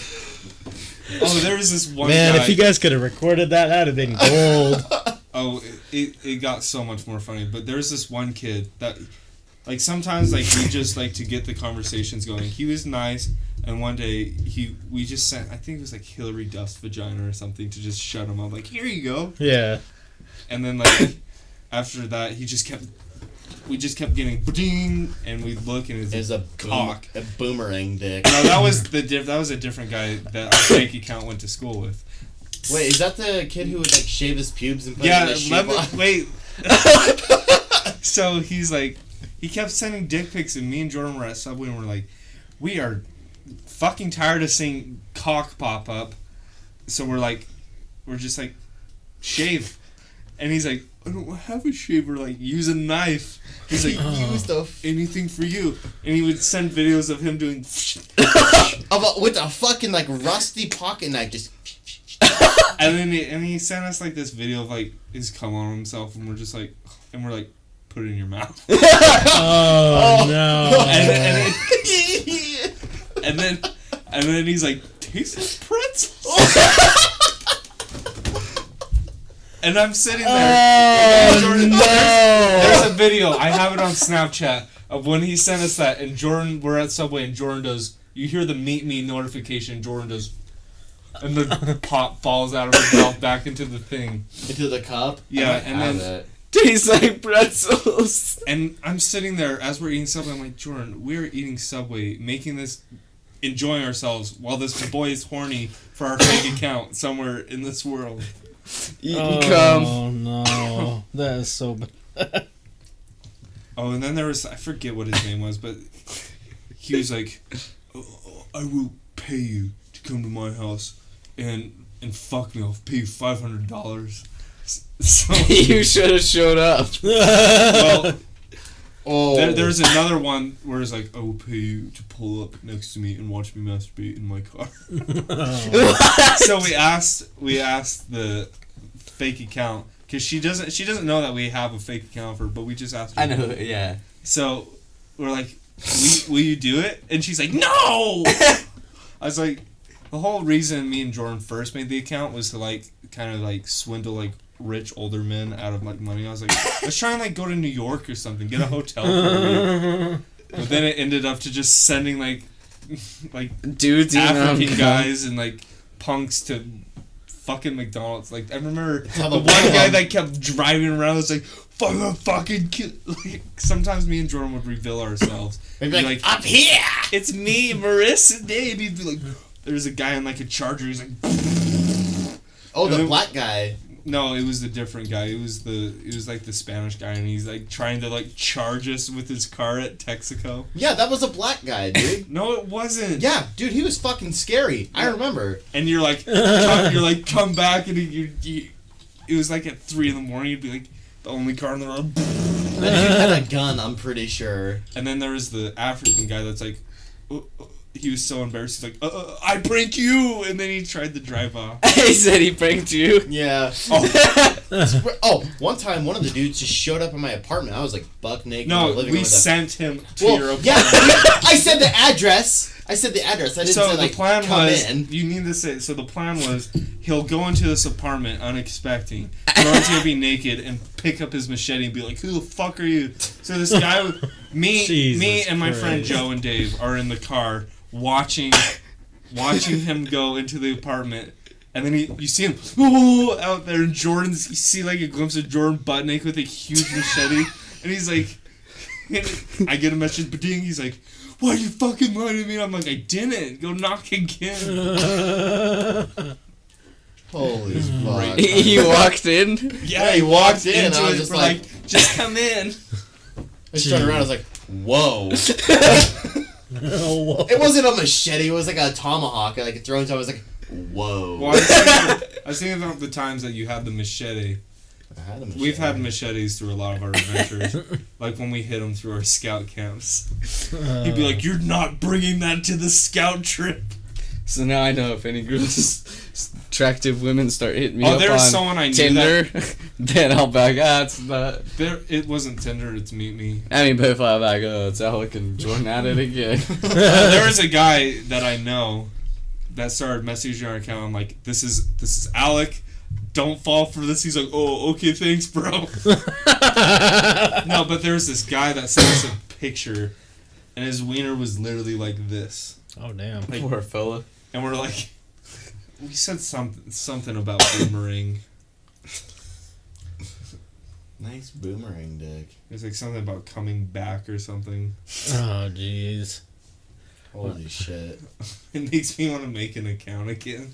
[SPEAKER 4] Oh, there was this one
[SPEAKER 1] man,
[SPEAKER 4] guy.
[SPEAKER 1] if you guys could have recorded that, that'd have been gold.
[SPEAKER 4] Oh, it got so much more funny. But there's this one kid that, like, sometimes like we just like to get the conversations going. He was nice, and one day we just sent, I think it was like Hillary Duff's vagina or something, to just shut him up. Like, here you go.
[SPEAKER 1] Yeah.
[SPEAKER 4] And then like after that, we just kept getting ding, and we'd look, and
[SPEAKER 3] It's a
[SPEAKER 4] cock.
[SPEAKER 3] a boomerang dick.
[SPEAKER 4] No, that was a different guy that our fake account went to school with.
[SPEAKER 3] Wait, is that the kid who would like shave his pubes and put
[SPEAKER 4] Yeah,
[SPEAKER 3] it in a sheet?
[SPEAKER 4] wait. So he's like, he kept sending dick pics, and me and Jordan were at Subway, and we're like, we are fucking tired of seeing cock pop up. So we're just like, shave. And he's like, I don't have a shaver. Like, use a knife. He's like,
[SPEAKER 3] Use the
[SPEAKER 4] anything for you. And he would send videos of him doing.
[SPEAKER 3] with a fucking like rusty pocket knife, just.
[SPEAKER 4] And then he sent us like this video of like his cum on himself, and we're like, put it in your mouth.
[SPEAKER 1] Oh, no.
[SPEAKER 4] And then he's like, taste like pretzels. And I'm sitting there.
[SPEAKER 1] Oh,
[SPEAKER 4] Jordan,
[SPEAKER 1] no.
[SPEAKER 4] There's a video. I have it on Snapchat of when he sent us that, and Jordan, we're at Subway, and Jordan does. You hear the meet me notification. Jordan does, and the pop falls out of his mouth back into the thing.
[SPEAKER 3] Into the cup?
[SPEAKER 4] Yeah,
[SPEAKER 3] I
[SPEAKER 4] and
[SPEAKER 3] have
[SPEAKER 4] then.
[SPEAKER 3] it.
[SPEAKER 2] Tastes like pretzels.
[SPEAKER 4] And I'm sitting there as we're eating Subway. I'm like, Jordan, we're eating Subway, making this, enjoying ourselves while this boy is horny for our fake account somewhere in this world.
[SPEAKER 2] Eating cum.
[SPEAKER 1] Oh, no. That is so bad.
[SPEAKER 4] Oh, and then there was, I forget what his name was, but he was like, oh, I will pay you to come to my house and fuck me. I'll pay you $500. So,
[SPEAKER 2] You should have showed up.
[SPEAKER 4] well,
[SPEAKER 3] Oh.
[SPEAKER 4] there's another one where it's like, I will pay you to pull up next to me and watch me masturbate in my car. So we asked the fake account, because she doesn't know that we have a fake account for her, but we just asked her.
[SPEAKER 2] I know, yeah.
[SPEAKER 4] So we're like, will you do it? And she's like, no. I was like, the whole reason me and Jordan first made the account was to like kind of like swindle like rich older men out of like money. I was like, let's try and like go to New York or something, get a hotel for a week. But then it ended up to just sending like
[SPEAKER 2] Dudes eating
[SPEAKER 4] African
[SPEAKER 2] cum.
[SPEAKER 4] guys and like punks to fucking McDonald's. Like I remember
[SPEAKER 3] Have
[SPEAKER 4] the
[SPEAKER 3] a
[SPEAKER 4] one
[SPEAKER 3] bun.
[SPEAKER 4] guy that kept driving around was like, fucking kill. Like sometimes me and Jordan would reveal ourselves.
[SPEAKER 3] Maybe
[SPEAKER 4] Be
[SPEAKER 3] like, up here!
[SPEAKER 4] it's me, Marissa Day. And he'd be like, there's a guy in like a Charger. He's like,
[SPEAKER 3] Oh,
[SPEAKER 4] And
[SPEAKER 3] the
[SPEAKER 4] then-
[SPEAKER 3] black guy.
[SPEAKER 4] no, it was the different guy. It was like the Spanish guy, and he's like trying to like charge us with his car at Texaco.
[SPEAKER 3] Yeah, that was a black guy, dude.
[SPEAKER 4] No, it wasn't.
[SPEAKER 3] Yeah, dude, he was fucking scary. I remember.
[SPEAKER 4] And you're like, come back, and it was like at 3 a.m. You'd be like, the only car on the road.
[SPEAKER 3] That dude had a gun, I'm pretty sure.
[SPEAKER 4] And then there was the African guy that's like, he was so embarrassed. He's like, I prank you, and then he tried to drive off.
[SPEAKER 2] He said he pranked you.
[SPEAKER 3] Yeah. Oh, one time one of the dudes just showed up in my apartment. I was like buck naked in
[SPEAKER 4] No,
[SPEAKER 3] the living
[SPEAKER 4] we
[SPEAKER 3] room.
[SPEAKER 4] sent him to
[SPEAKER 3] Well,
[SPEAKER 4] your apartment.
[SPEAKER 3] yeah, I said the address. I didn't
[SPEAKER 4] So
[SPEAKER 3] say
[SPEAKER 4] the
[SPEAKER 3] like
[SPEAKER 4] plan
[SPEAKER 3] come
[SPEAKER 4] was,
[SPEAKER 3] in.
[SPEAKER 4] you need to say, so the plan was, he'll go into this apartment unexpecting, Jordan's gonna be naked, and pick up his machete and be like, who the fuck are you? So this guy, me
[SPEAKER 1] Jesus
[SPEAKER 4] and my friend
[SPEAKER 1] Christ.
[SPEAKER 4] Joe and Dave are in the car watching watching him go into the apartment, and then you see him out there, and you see like a glimpse of Jordan butt naked with a huge machete, and he's like, I get a message, ba-ding, he's like, why you fucking lying to me? I'm like, I didn't. Go knock again.
[SPEAKER 3] Holy fuck.
[SPEAKER 2] He walked in.
[SPEAKER 3] Yeah, he walked in.
[SPEAKER 4] Into
[SPEAKER 3] I was
[SPEAKER 4] it,
[SPEAKER 3] just
[SPEAKER 4] we're
[SPEAKER 3] like,
[SPEAKER 4] just come in.
[SPEAKER 3] I just turned around. I was like, whoa.
[SPEAKER 1] Oh,
[SPEAKER 3] It wasn't a machete. It was like a tomahawk. Like throwing time. I was like, whoa.
[SPEAKER 4] Well, I was thinking about the times that you had the machete.
[SPEAKER 3] I had a machete.
[SPEAKER 4] We've had machetes through a lot of our adventures. Like when we hit them through our scout camps. He'd be like, you're not bringing that to the scout trip.
[SPEAKER 2] So now I know if any girls, attractive women start hitting me up
[SPEAKER 4] there's
[SPEAKER 2] on
[SPEAKER 4] someone I knew
[SPEAKER 2] Tinder, then I'll back out. It's not.
[SPEAKER 4] It wasn't Tinder, it's Meet Me.
[SPEAKER 2] I mean, but if I'm like, oh, it's Alec and Jordan at it again.
[SPEAKER 4] There was a guy that I know that started messaging our account. I'm like, this is Alec. Don't fall for this. He's like, oh, okay, thanks, bro. No, but there was this guy that sent us a picture, and his wiener was literally like this.
[SPEAKER 1] Oh damn.
[SPEAKER 4] Like,
[SPEAKER 2] Poor fella.
[SPEAKER 4] and we're like, we said something about boomerang.
[SPEAKER 3] Nice boomerang dick.
[SPEAKER 4] It's like something about coming back or something.
[SPEAKER 1] Oh jeez.
[SPEAKER 3] Holy shit.
[SPEAKER 4] It makes me want to make an account again.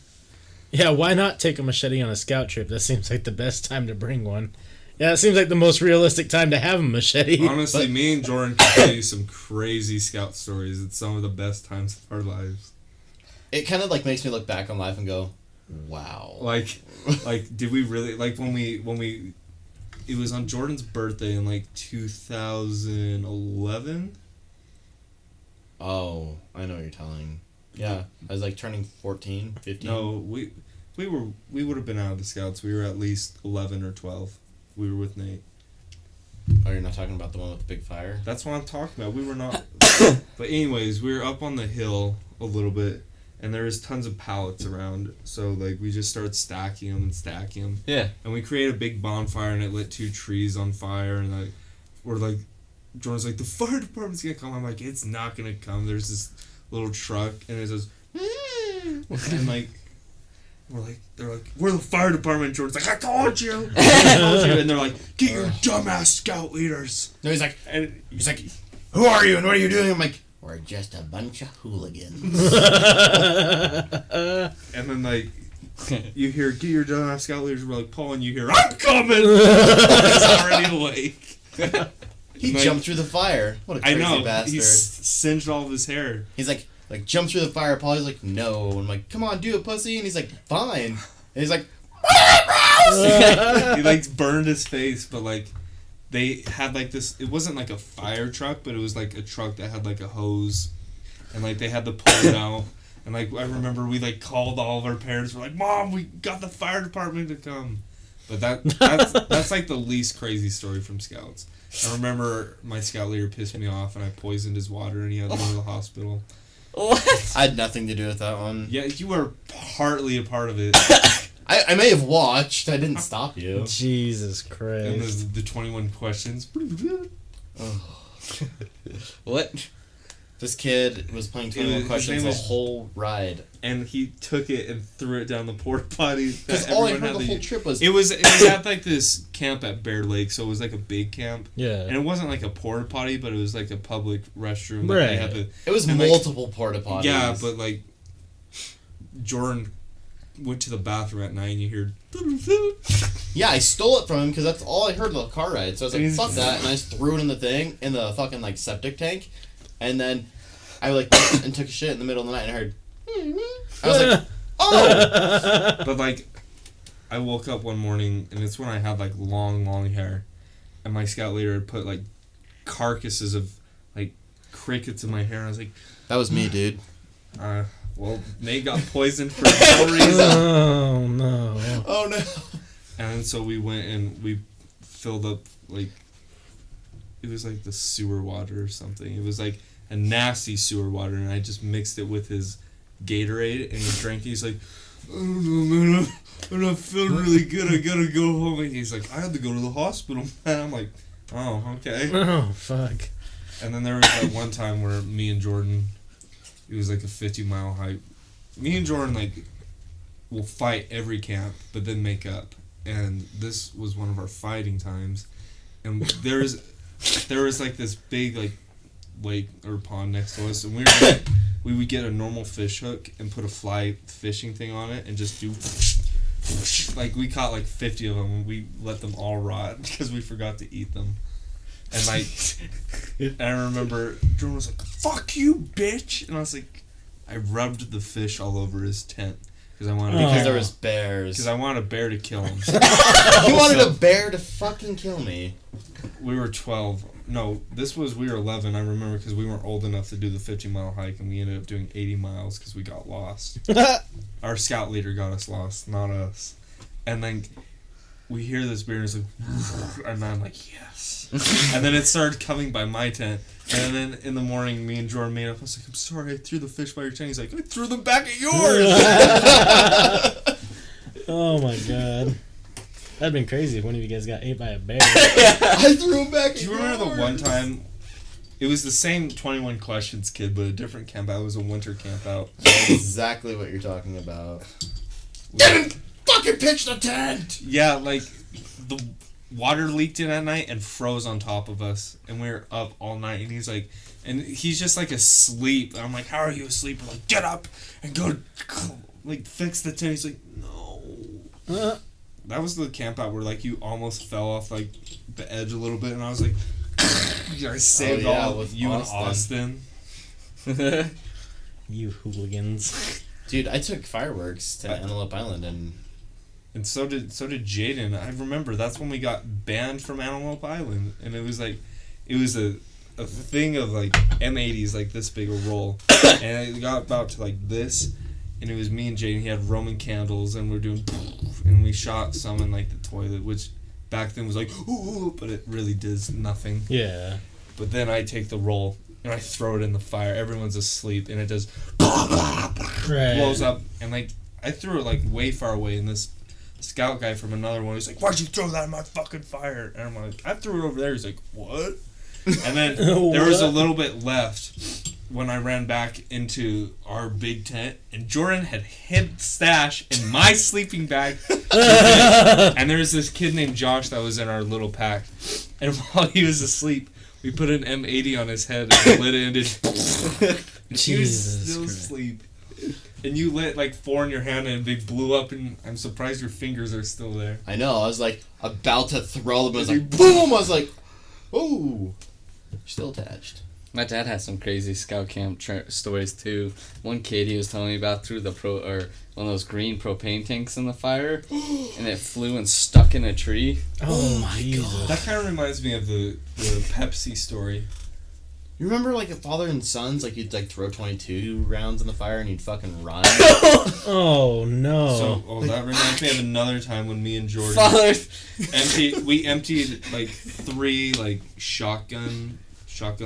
[SPEAKER 1] Yeah, why not take a machete on a scout trip? That seems like the best time to bring one. Yeah, it seems like the most realistic time to have a machete.
[SPEAKER 4] Honestly, me and Jordan can tell you some crazy scout stories. It's some of the best times of our lives.
[SPEAKER 3] It kind of like makes me look back on life and go, wow.
[SPEAKER 4] Like did we really, like when we it was on Jordan's birthday in like 2011.
[SPEAKER 3] Oh, I know what you're telling. Yeah, I was like turning 14, 15.
[SPEAKER 4] No, we would have been out of the scouts. We were at least 11 or 12. We were with Nate.
[SPEAKER 3] Oh, you're not talking about the one with the big fire?
[SPEAKER 4] That's what I'm talking about. We were not. But anyways, we were up on the hill a little bit, and there was tons of pallets around. So like we just started stacking them.
[SPEAKER 2] Yeah.
[SPEAKER 4] And we created a big bonfire, and it lit 2 trees on fire. And like we're like, Jordan's like, the fire department's gonna come. I'm like, it's not gonna come. There's this little truck, and it says, and like. They're like, we're the fire department. Jordan's like, I told you. And they're like, get your dumbass scout leaders.
[SPEAKER 3] No, he's like,
[SPEAKER 4] And
[SPEAKER 3] who are you and what are you doing? I'm like, we're just a bunch of hooligans.
[SPEAKER 4] and then like, you hear, get your dumbass scout leaders. We're like, Paul, and you hear, I'm coming. He's already awake.
[SPEAKER 3] He
[SPEAKER 4] Like,
[SPEAKER 3] jumped through the fire. What a
[SPEAKER 4] I
[SPEAKER 3] crazy
[SPEAKER 4] know.
[SPEAKER 3] bastard.
[SPEAKER 4] He singed all of his hair.
[SPEAKER 3] He's like jump through the fire. Paul's like, no. And I'm like, come on, do it, pussy. And he's like, fine. And he's like,
[SPEAKER 4] He like burned his face, but like they had like this. It wasn't like a fire truck, but it was like a truck that had like a hose, and like they had to pull it out. And like I remember we like called all of our parents. We're like, Mom, we got the fire department to come. But that's like the least crazy story from Scouts. I remember my scout leader pissed me off, and I poisoned his water, and he had to go to the hospital.
[SPEAKER 2] What?
[SPEAKER 3] I had nothing to do with that one.
[SPEAKER 4] Yeah, you were partly a part of it.
[SPEAKER 3] I may have watched. I didn't stop you.
[SPEAKER 1] Jesus
[SPEAKER 4] And
[SPEAKER 1] Christ.
[SPEAKER 4] the 21 questions.
[SPEAKER 2] What?
[SPEAKER 3] This kid was playing 21
[SPEAKER 4] His
[SPEAKER 3] questions
[SPEAKER 4] name
[SPEAKER 3] the
[SPEAKER 4] was-
[SPEAKER 3] whole ride.
[SPEAKER 4] And he took it and threw it down the porta potty.
[SPEAKER 3] Because all I heard the whole trip was...
[SPEAKER 4] It was at like this camp at Bear Lake, so it was like a big camp.
[SPEAKER 1] Yeah.
[SPEAKER 4] And it wasn't like a porta potty, but it was like a public restroom. That they had to,
[SPEAKER 3] It was
[SPEAKER 4] and, like,
[SPEAKER 3] multiple porta potties.
[SPEAKER 4] yeah, but like Jordan went to the bathroom at night, and you hear.
[SPEAKER 3] Yeah, I stole it from him because that's all I heard the car ride. So I was like,
[SPEAKER 4] And he's-
[SPEAKER 3] fuck that. And I just threw it in the fucking like septic tank. And then I like and took a shit in the middle of the night and I heard... I was like, oh!
[SPEAKER 4] But like, I woke up one morning, and it's when I had like long hair, and my scout leader had put like carcasses of like crickets in my hair, and I was like,
[SPEAKER 3] That was me, dude.
[SPEAKER 4] well, Nate got poisoned for no reason.
[SPEAKER 1] Oh no.
[SPEAKER 3] Oh no.
[SPEAKER 4] And then so we went and we filled up like, it was like the sewer water or something. It was like a nasty sewer water, and I just mixed it with his Gatorade, and he drank it. He's like, I don't know, man, I'm not feeling really good. I gotta go home. And he's like, I had to go to the hospital, man. I'm like, oh, okay.
[SPEAKER 1] Oh fuck.
[SPEAKER 4] And then there was that one time where me and Jordan, it was like a 50-mile hike me and Jordan like will fight every camp, but then make up. And this was one of our fighting times. And there was like this big like lake or pond next to us, and we would get a normal fish hook and put a fly fishing thing on it and just do like we caught like 50 of them and we let them all rot because we forgot to eat them. And like and I remember Jordan was like, "Fuck you, bitch," and I was like, I rubbed the fish all over his tent because I wanted
[SPEAKER 3] Because there was bears.
[SPEAKER 4] because I wanted a bear to kill him.
[SPEAKER 3] You wanted a bear to fucking kill me.
[SPEAKER 4] We were 12. No, we were 11. I remember because we weren't old enough to do the 50-mile hike, and we ended up doing 80 miles because we got lost. Our scout leader got us lost, not us. And then we hear this bear, and it's like, and I'm like, yes. And then it started coming by my tent. And then in the morning, me and Jordan made up. I was like, I'm sorry, I threw the fish by your tent. He's like, I threw them back at yours.
[SPEAKER 1] Oh my god. That'd been crazy if one of you guys got ate by a bear.
[SPEAKER 3] I threw him back.
[SPEAKER 4] Do you remember the one time? It was the same 21 Questions kid, but a different camp out. It was a winter camp out.
[SPEAKER 3] That's exactly what you're talking about. Didn't fucking pitch the tent.
[SPEAKER 4] Yeah, like the water leaked in at night and froze on top of us, and we were up all night. And he's just like asleep. I'm like, "How are you asleep?" We're like, "Get up and go, like fix the tent." He's like, "No." That was the camp out where like you almost fell off like the edge a little bit, and I was like, I saved all
[SPEAKER 3] with
[SPEAKER 4] you
[SPEAKER 3] Austin.
[SPEAKER 4] and Austin.
[SPEAKER 1] You hooligans.
[SPEAKER 3] Dude, I took fireworks to Antelope Island
[SPEAKER 4] And so did Jaden. I remember that's when we got banned from Antelope Island, and it was a thing of like M80s like this big a roll, and it got about to like this, and it was me and Jaden. He had Roman candles, and we're doing, and we shot some in like the toilet, which back then was like ooh, but it really does nothing.
[SPEAKER 1] Yeah.
[SPEAKER 4] But then I take the roll and I throw it in the fire. Everyone's asleep, and it does blows up, and like I threw it like way far away, and this scout guy from another one, he's like, "Why'd you throw that in my fucking fire?" And I'm like, "I threw it over there." He's like, "What?" And then there was a little bit left when I ran back into our big tent, and Jordan had hid stash in my sleeping bag. And there was this kid named Josh that was in our little pack, and while he was asleep, we put an M80 on his head and lit it, and he was still asleep. And you lit like 4 in your hand, and they blew up, and I'm surprised your fingers are still there.
[SPEAKER 3] I know. I was like about to throw them. I was like, boom! I was like, ooh, still attached.
[SPEAKER 2] My dad had some crazy scout camp stories too. One kid he was telling me about threw one of those green propane tanks in the fire, and it flew and stuck in a tree.
[SPEAKER 1] Oh my god.
[SPEAKER 4] That kind of reminds me of the Pepsi story.
[SPEAKER 3] You remember like a father and sons, like you'd like throw 22 rounds in the fire and you'd fucking run.
[SPEAKER 1] Oh no.
[SPEAKER 4] So, that reminds me of another time when me and Jordan emptied like 3 like shotgun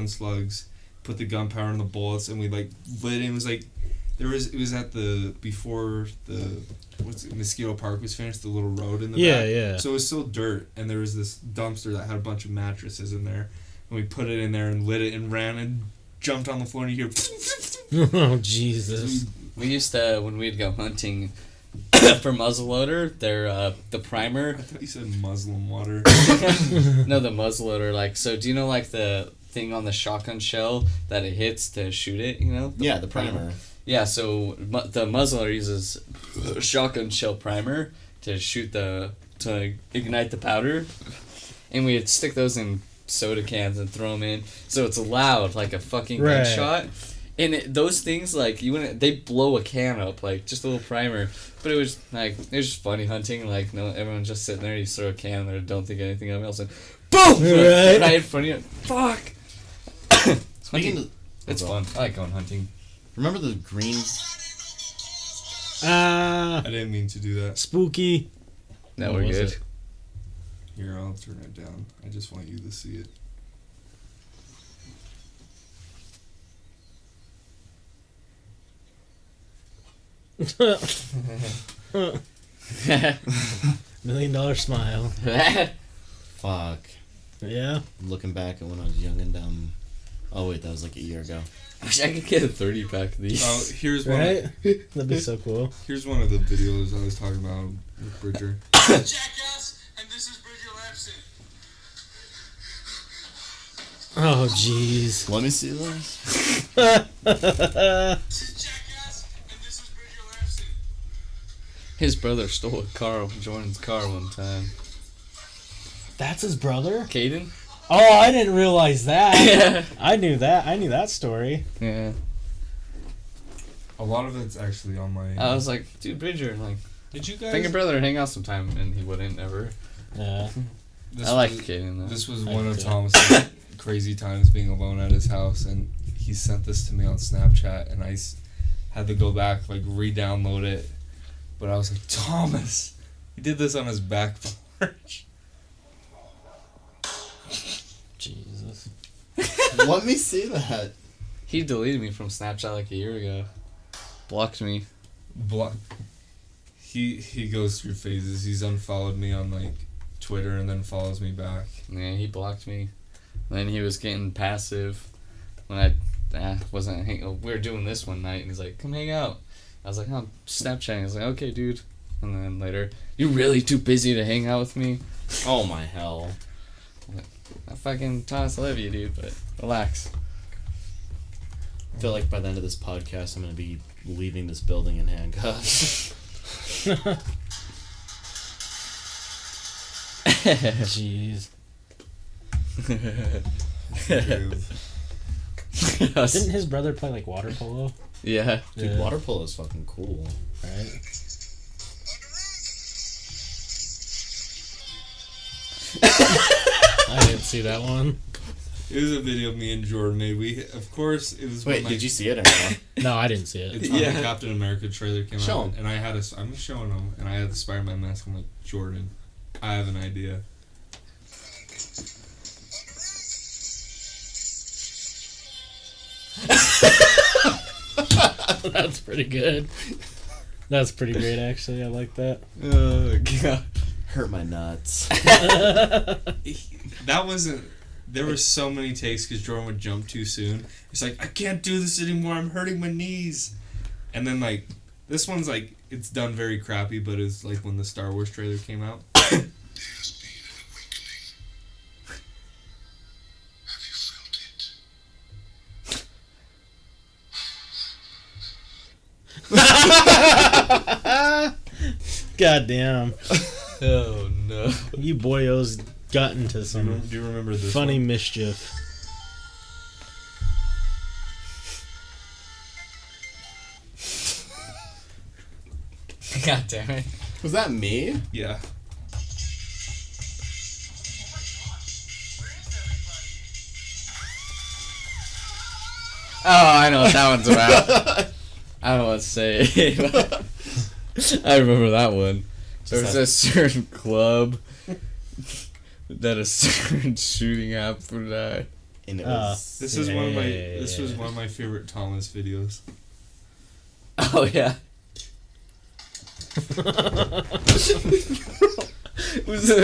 [SPEAKER 4] slugs, put the gunpowder in the bullets, and we like lit it. It was like it was at before the Mosquito Park was finished, the little road in the back.
[SPEAKER 1] Yeah.
[SPEAKER 4] So it was still dirt, and there was this dumpster that had a bunch of mattresses in there, and we put it in there and lit it and ran and jumped on the floor, and you hear
[SPEAKER 1] Oh Jesus.
[SPEAKER 2] We used to, when we'd go hunting for muzzleloader, the primer.
[SPEAKER 4] I thought you said Muslim water.
[SPEAKER 2] No, the muzzleloader. Like, so do you know like the thing on the shotgun shell that it hits to shoot it? You know?
[SPEAKER 3] Yeah, the primer.
[SPEAKER 2] Yeah, so the muzzleloader uses shotgun shell primer to to ignite the powder, and we'd stick those in soda cans and throw them in, so it's loud like a fucking gunshot. And those things, like, they blow a can up, like, just a little primer. But it was just funny hunting, like, no, everyone's just sitting there, you throw a can there, don't think anything of it, else, and boom! Right in front of you. Fuck! It's fun. I like going hunting.
[SPEAKER 3] Remember the green...
[SPEAKER 4] I didn't mean to do that.
[SPEAKER 1] Spooky.
[SPEAKER 2] No, we're good.
[SPEAKER 4] Here, I'll turn it down. I just want you to see it.
[SPEAKER 1] $1 million smile.
[SPEAKER 3] Fuck.
[SPEAKER 1] Yeah.
[SPEAKER 3] Looking back at when I was young and dumb. Oh wait, that was like a year ago.
[SPEAKER 2] I wish I could get a 30-pack of these.
[SPEAKER 4] Oh, here's one.
[SPEAKER 1] Right? That'd be so cool.
[SPEAKER 4] Here's one of the videos I was talking about with Bridger.
[SPEAKER 6] Jackass, and this is Bridger Lapson.
[SPEAKER 1] Oh, jeez.
[SPEAKER 3] Let me see this.
[SPEAKER 6] This is Jackass, and this is Bridger Lapson.
[SPEAKER 2] His brother stole a car, Jordan's car one time.
[SPEAKER 1] That's his brother?
[SPEAKER 2] Caden?
[SPEAKER 1] Oh, I didn't realize that.
[SPEAKER 2] Yeah.
[SPEAKER 1] I knew that. I knew that story.
[SPEAKER 2] Yeah.
[SPEAKER 4] A lot of it's actually on my.
[SPEAKER 2] I was like, dude, Bridger, like,
[SPEAKER 4] Did you
[SPEAKER 2] bring your
[SPEAKER 4] guys?
[SPEAKER 2] brother hang out sometime, and he wouldn't ever.
[SPEAKER 1] Yeah.
[SPEAKER 4] This
[SPEAKER 2] I like
[SPEAKER 4] was-
[SPEAKER 2] Caden though.
[SPEAKER 4] This was
[SPEAKER 1] I
[SPEAKER 4] one of
[SPEAKER 1] do.
[SPEAKER 4] Thomas's crazy times being alone at his house, and he sent this to me on Snapchat, and I had to go back, like, re-download it. But I was like, Thomas, he did this on his back porch.
[SPEAKER 1] Jesus.
[SPEAKER 3] Let me see that.
[SPEAKER 2] He deleted me from Snapchat like a year ago. Blocked me.
[SPEAKER 4] He goes through phases. He's unfollowed me on, like, Twitter and then follows me back.
[SPEAKER 2] Yeah, he blocked me. Then he was getting passive when I wasn't we were doing this one night, and he's like, come hang out. I was like, oh, I'm Snapchatting. I was like, okay, dude. And then later, you really too busy to hang out with me?
[SPEAKER 3] Oh my hell.
[SPEAKER 2] I fucking Thomas, I love you, dude, but relax.
[SPEAKER 3] I feel like by the end of this podcast, I'm gonna be leaving this building in handcuffs.
[SPEAKER 1] Jeez.
[SPEAKER 2] Us-
[SPEAKER 1] Didn't his brother play like water polo?
[SPEAKER 2] yeah.
[SPEAKER 3] Dude,
[SPEAKER 1] Yeah.
[SPEAKER 3] water polo is fucking cool.
[SPEAKER 1] Right? I didn't see that one.
[SPEAKER 4] It was a video me and Jordan made. Of course, it was.
[SPEAKER 3] Wait,
[SPEAKER 4] when
[SPEAKER 3] did you see it or not?
[SPEAKER 1] No, I didn't see it.
[SPEAKER 4] It's when
[SPEAKER 2] Yeah.
[SPEAKER 4] the Captain America trailer came
[SPEAKER 3] Show
[SPEAKER 4] out,
[SPEAKER 3] 'em.
[SPEAKER 4] and I had I'm showing him, and I had the Spider-Man mask. I'm like, Jordan, I have an idea.
[SPEAKER 1] That's pretty good. That's pretty great, actually. I like that.
[SPEAKER 2] Oh, God.
[SPEAKER 3] Hurt my nuts.
[SPEAKER 4] That wasn't. There were so many takes because Jordan would jump too soon. He's like, I can't do this anymore. I'm hurting my knees. And then like, this one's like, it's done very crappy, but it's like when the Star Wars trailer came out.
[SPEAKER 6] There's been an awakening. Have you felt it?
[SPEAKER 1] God damn.
[SPEAKER 2] Oh, no.
[SPEAKER 1] You boyos got into
[SPEAKER 4] Do
[SPEAKER 1] some
[SPEAKER 4] you remember this
[SPEAKER 1] funny
[SPEAKER 4] one?
[SPEAKER 1] mischief.
[SPEAKER 2] God damn it.
[SPEAKER 3] Was that me?
[SPEAKER 4] Yeah.
[SPEAKER 2] Oh, I know what that one's about. I don't know what to say. but I remember that one. There was a certain club that a certain shooting happened at.
[SPEAKER 3] And it was.
[SPEAKER 4] This is one of my.
[SPEAKER 1] Yeah.
[SPEAKER 4] This was one of my favorite Thomas videos.
[SPEAKER 2] Oh, yeah.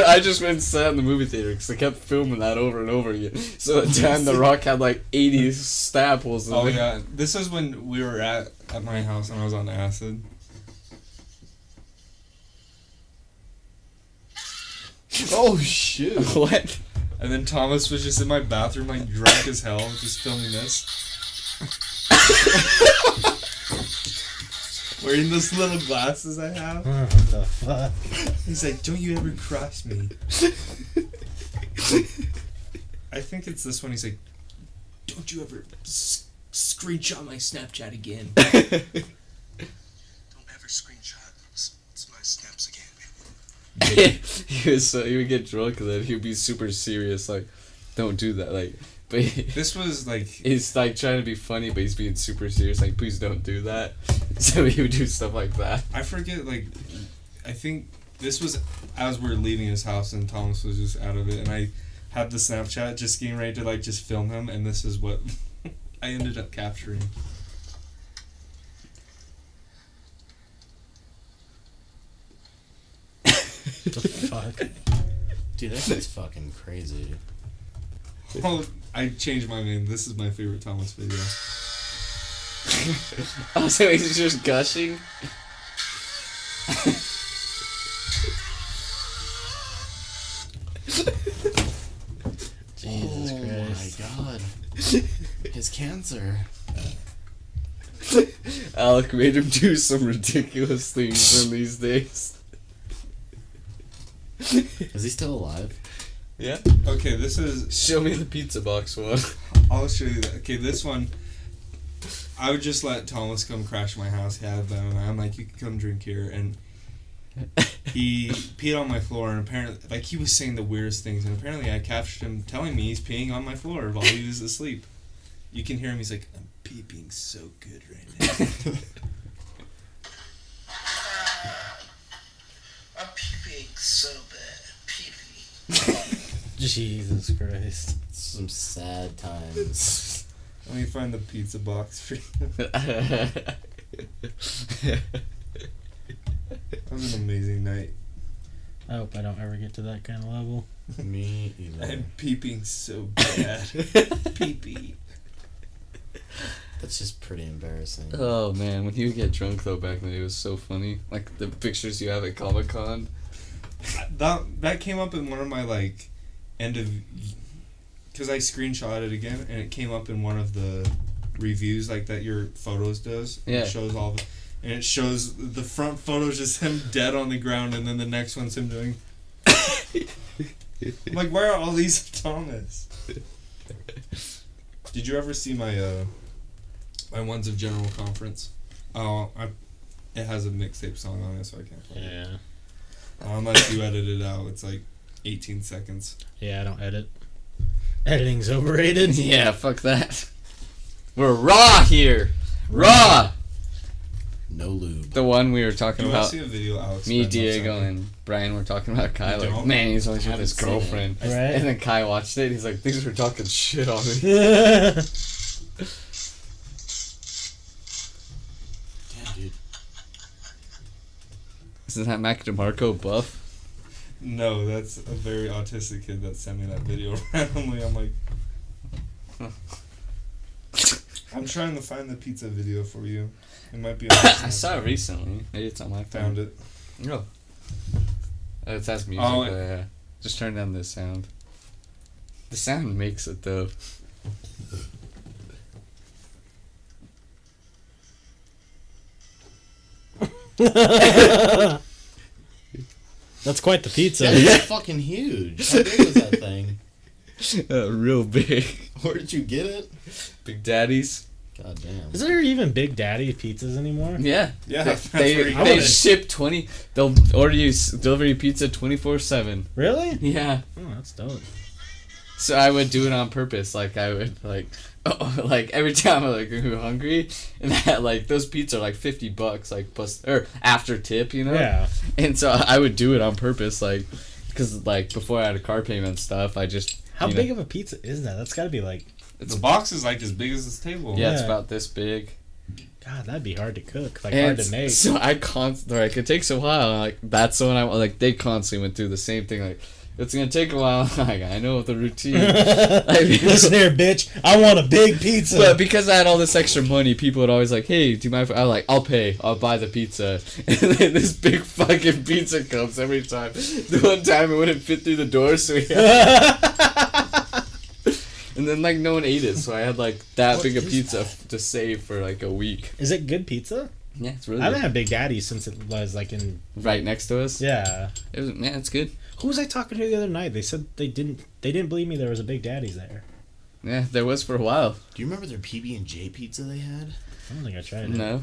[SPEAKER 2] I just went and sat in the movie theater because they kept filming that over and over again. So at the time, The Rock had like 80 stab holes in
[SPEAKER 4] Oh
[SPEAKER 2] it.
[SPEAKER 4] yeah, this is when we were at my house and I was on acid.
[SPEAKER 3] Oh shoot!
[SPEAKER 2] What?
[SPEAKER 4] And then Thomas was just in my bathroom, like drunk as hell, just filming this. Wearing those little glasses I have.
[SPEAKER 1] What the fuck?
[SPEAKER 4] He's like, "Don't you ever cross me." I think it's this one. He's like, "Don't you ever screenshot my Snapchat again."
[SPEAKER 6] Don't ever screenshot my snaps again.
[SPEAKER 2] He would get drunk and then he would be super serious, like, don't do that, like, but
[SPEAKER 4] This was like,
[SPEAKER 2] he's like trying to be funny, but he's being super serious, like, please don't do that. So he would do stuff like that.
[SPEAKER 4] I forget, like, I think this was as we were leaving his house and Thomas was just out of it, and I had the Snapchat just getting ready to like just film him, and this is what I ended up capturing.
[SPEAKER 1] The fuck?
[SPEAKER 3] Dude, that shit's fucking crazy.
[SPEAKER 4] Oh, I changed my name. This is my favorite Thomas video.
[SPEAKER 2] Oh, so he's just gushing?
[SPEAKER 1] Jesus Christ.
[SPEAKER 3] Oh my god. His cancer.
[SPEAKER 2] Alec made him do some ridiculous things in these days.
[SPEAKER 3] Is he still alive?
[SPEAKER 2] Yeah.
[SPEAKER 4] Okay, this is.
[SPEAKER 2] Show me the pizza box one.
[SPEAKER 4] I'll show you that. Okay, this one. I would just let Thomas come crash my house. Have them. And I'm like, you can come drink here. And he peed on my floor, and apparently, like, he was saying the weirdest things. And apparently, I captured him telling me he's peeing on my floor while he was asleep. You can hear him. He's like, I'm peeping so good right now.
[SPEAKER 5] I'm peeping so bad. Peeping.
[SPEAKER 1] Jesus Christ.
[SPEAKER 3] Some sad times.
[SPEAKER 4] Let me find the pizza box for you. That was an amazing night.
[SPEAKER 1] I hope I don't ever get to that kind of level.
[SPEAKER 3] Me either.
[SPEAKER 4] I'm peeping so bad. Pee-pee.
[SPEAKER 3] That's just pretty embarrassing.
[SPEAKER 2] Oh man, when you get drunk though back then it was so funny. Like the pictures you have at Comic-Con.
[SPEAKER 4] That came up in one of my like end of, because I screenshot it again and it came up in one of the reviews like that your photos does.
[SPEAKER 2] Yeah.
[SPEAKER 4] It shows all of it, and it shows the front photo is just him dead on the ground, and then the next one's him doing. I'm like, where are all these Thomas? Did you ever see my my Ones of General Conference? Oh, it has a mixtape song on it, so I can't play it.
[SPEAKER 1] Yeah.
[SPEAKER 4] Unless you edit it out, it's like 18 seconds.
[SPEAKER 1] Yeah, I don't edit. Editing's overrated.
[SPEAKER 2] Yeah, fuck that. We're raw here. Raw.
[SPEAKER 3] No lube.
[SPEAKER 2] The one we were talking
[SPEAKER 4] You want
[SPEAKER 2] about.
[SPEAKER 4] to see a video, Alex?
[SPEAKER 2] Me,
[SPEAKER 4] Spent
[SPEAKER 2] Diego,
[SPEAKER 4] upside
[SPEAKER 2] and Brian were talking about Kai.
[SPEAKER 4] You
[SPEAKER 2] Like,
[SPEAKER 4] don't?
[SPEAKER 2] man, he's always with
[SPEAKER 3] Haven't
[SPEAKER 2] his
[SPEAKER 3] seen it.
[SPEAKER 2] girlfriend.
[SPEAKER 1] Right.
[SPEAKER 2] And then Kai watched it. He's like, these were talking shit on me.
[SPEAKER 3] Damn, dude.
[SPEAKER 2] Isn't that Mac DeMarco buff?
[SPEAKER 4] No, that's a very autistic kid that sent me that video randomly. I'm like, I'm trying to find the pizza video for you. It might be.
[SPEAKER 2] I saw it recently. Maybe it's on my phone.
[SPEAKER 4] Found it.
[SPEAKER 2] Oh. It has music.
[SPEAKER 4] Oh,
[SPEAKER 2] Yeah. Just turn down the sound. The sound makes it though.
[SPEAKER 1] That's quite the pizza.
[SPEAKER 3] That's fucking huge. How big was that thing?
[SPEAKER 2] Real big.
[SPEAKER 3] Where did you get it?
[SPEAKER 2] Big Daddies.
[SPEAKER 3] God damn.
[SPEAKER 1] Is there even Big Daddy pizzas anymore?
[SPEAKER 2] Yeah.
[SPEAKER 4] Yeah,
[SPEAKER 2] They,
[SPEAKER 4] that's where you
[SPEAKER 2] they
[SPEAKER 4] get it.
[SPEAKER 2] ship 20. They'll order you delivery pizza 24/7.
[SPEAKER 1] Really?
[SPEAKER 2] Yeah.
[SPEAKER 1] Oh, that's dope.
[SPEAKER 2] So I would do it on purpose. Like I would like every time I like hungry, and that like those pizzas are like $50 like plus or after tip, you know.
[SPEAKER 1] Yeah.
[SPEAKER 2] And so I would do it on purpose, like because like before I had a car payment and stuff, I just
[SPEAKER 1] How big of a pizza is that? That's got to be like.
[SPEAKER 4] The box is like as big as this table.
[SPEAKER 2] yeah, it's
[SPEAKER 1] Yeah.
[SPEAKER 2] about this big.
[SPEAKER 1] God, that'd be hard to cook. Like
[SPEAKER 2] And
[SPEAKER 1] hard to make.
[SPEAKER 2] so I like it takes a while. Like that's when I like they constantly went through the same thing. Like it's gonna take a while. Like I know the routine.
[SPEAKER 1] Listen here, bitch. I want a big pizza.
[SPEAKER 2] But because I had all this extra money, people would always like, "Hey, do you mind?" I'm like, "I'll pay. I'll buy the pizza." And then this big fucking pizza comes every time. The one time it wouldn't fit through the door, so we and then like no one ate it, so I had like that
[SPEAKER 3] What
[SPEAKER 2] big a
[SPEAKER 3] is
[SPEAKER 2] pizza to save for like a week.
[SPEAKER 1] Is it good pizza?
[SPEAKER 2] Yeah, it's really
[SPEAKER 1] I haven't
[SPEAKER 2] good.
[SPEAKER 1] had Big Daddy since it was like in.
[SPEAKER 2] Right next to us.
[SPEAKER 1] Yeah.
[SPEAKER 2] It was, man, it's good.
[SPEAKER 1] Who was I talking to the other night? They said they didn't believe me there was a Big Daddy's there.
[SPEAKER 2] Yeah, there was for a while.
[SPEAKER 3] Do you remember their PB&J pizza they had?
[SPEAKER 1] I don't think I tried it.
[SPEAKER 2] No.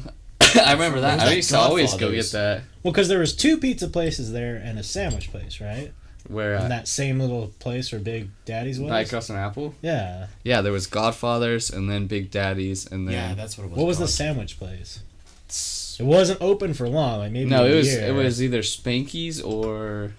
[SPEAKER 2] I remember that.
[SPEAKER 3] What was
[SPEAKER 2] I
[SPEAKER 3] that,
[SPEAKER 2] used to always go
[SPEAKER 3] Godfather's?
[SPEAKER 2] get that.
[SPEAKER 1] Well, because there was 2 pizza places there and a sandwich place, right?
[SPEAKER 2] Where
[SPEAKER 1] In that same little place where Big Daddy's was.
[SPEAKER 2] Pie Crust and Apple?
[SPEAKER 1] Yeah.
[SPEAKER 2] Yeah, there was Godfather's and then Big Daddy's and then
[SPEAKER 3] Yeah, that's what it was.
[SPEAKER 1] What was the
[SPEAKER 3] called.
[SPEAKER 1] sandwich place? It wasn't open for long. Like maybe.
[SPEAKER 2] No,
[SPEAKER 1] a
[SPEAKER 2] it was
[SPEAKER 1] year.
[SPEAKER 2] it was either Spanky's or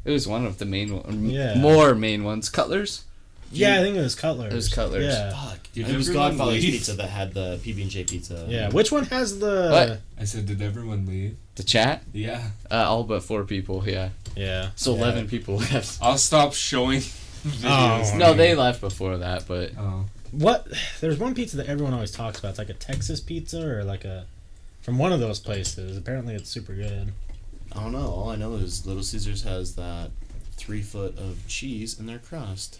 [SPEAKER 2] it was one of the main ones.
[SPEAKER 1] Yeah.
[SPEAKER 2] More main ones. Cutler's?
[SPEAKER 1] Yeah, I think it was Cutler's.
[SPEAKER 2] It was Cutler's.
[SPEAKER 1] Yeah.
[SPEAKER 3] Fuck.
[SPEAKER 4] Did
[SPEAKER 3] It was
[SPEAKER 4] everyone
[SPEAKER 3] Godfather's
[SPEAKER 4] leave?
[SPEAKER 3] Pizza that had the PB&J pizza.
[SPEAKER 1] Yeah. Which one has the?
[SPEAKER 2] What?
[SPEAKER 4] I said, did everyone leave?
[SPEAKER 2] The chat?
[SPEAKER 4] Yeah.
[SPEAKER 2] All but 4 people, yeah.
[SPEAKER 1] Yeah.
[SPEAKER 2] So
[SPEAKER 1] yeah.
[SPEAKER 2] 11 people left.
[SPEAKER 4] I'll stop showing videos.
[SPEAKER 1] Oh.
[SPEAKER 2] No, they left before that, but
[SPEAKER 4] Oh.
[SPEAKER 1] What? There's one pizza that everyone always talks about. It's like a Texas pizza or like from one of those places. Apparently, it's super good.
[SPEAKER 3] I don't know. All I know is Little Caesars has that 3 foot of cheese in their crust.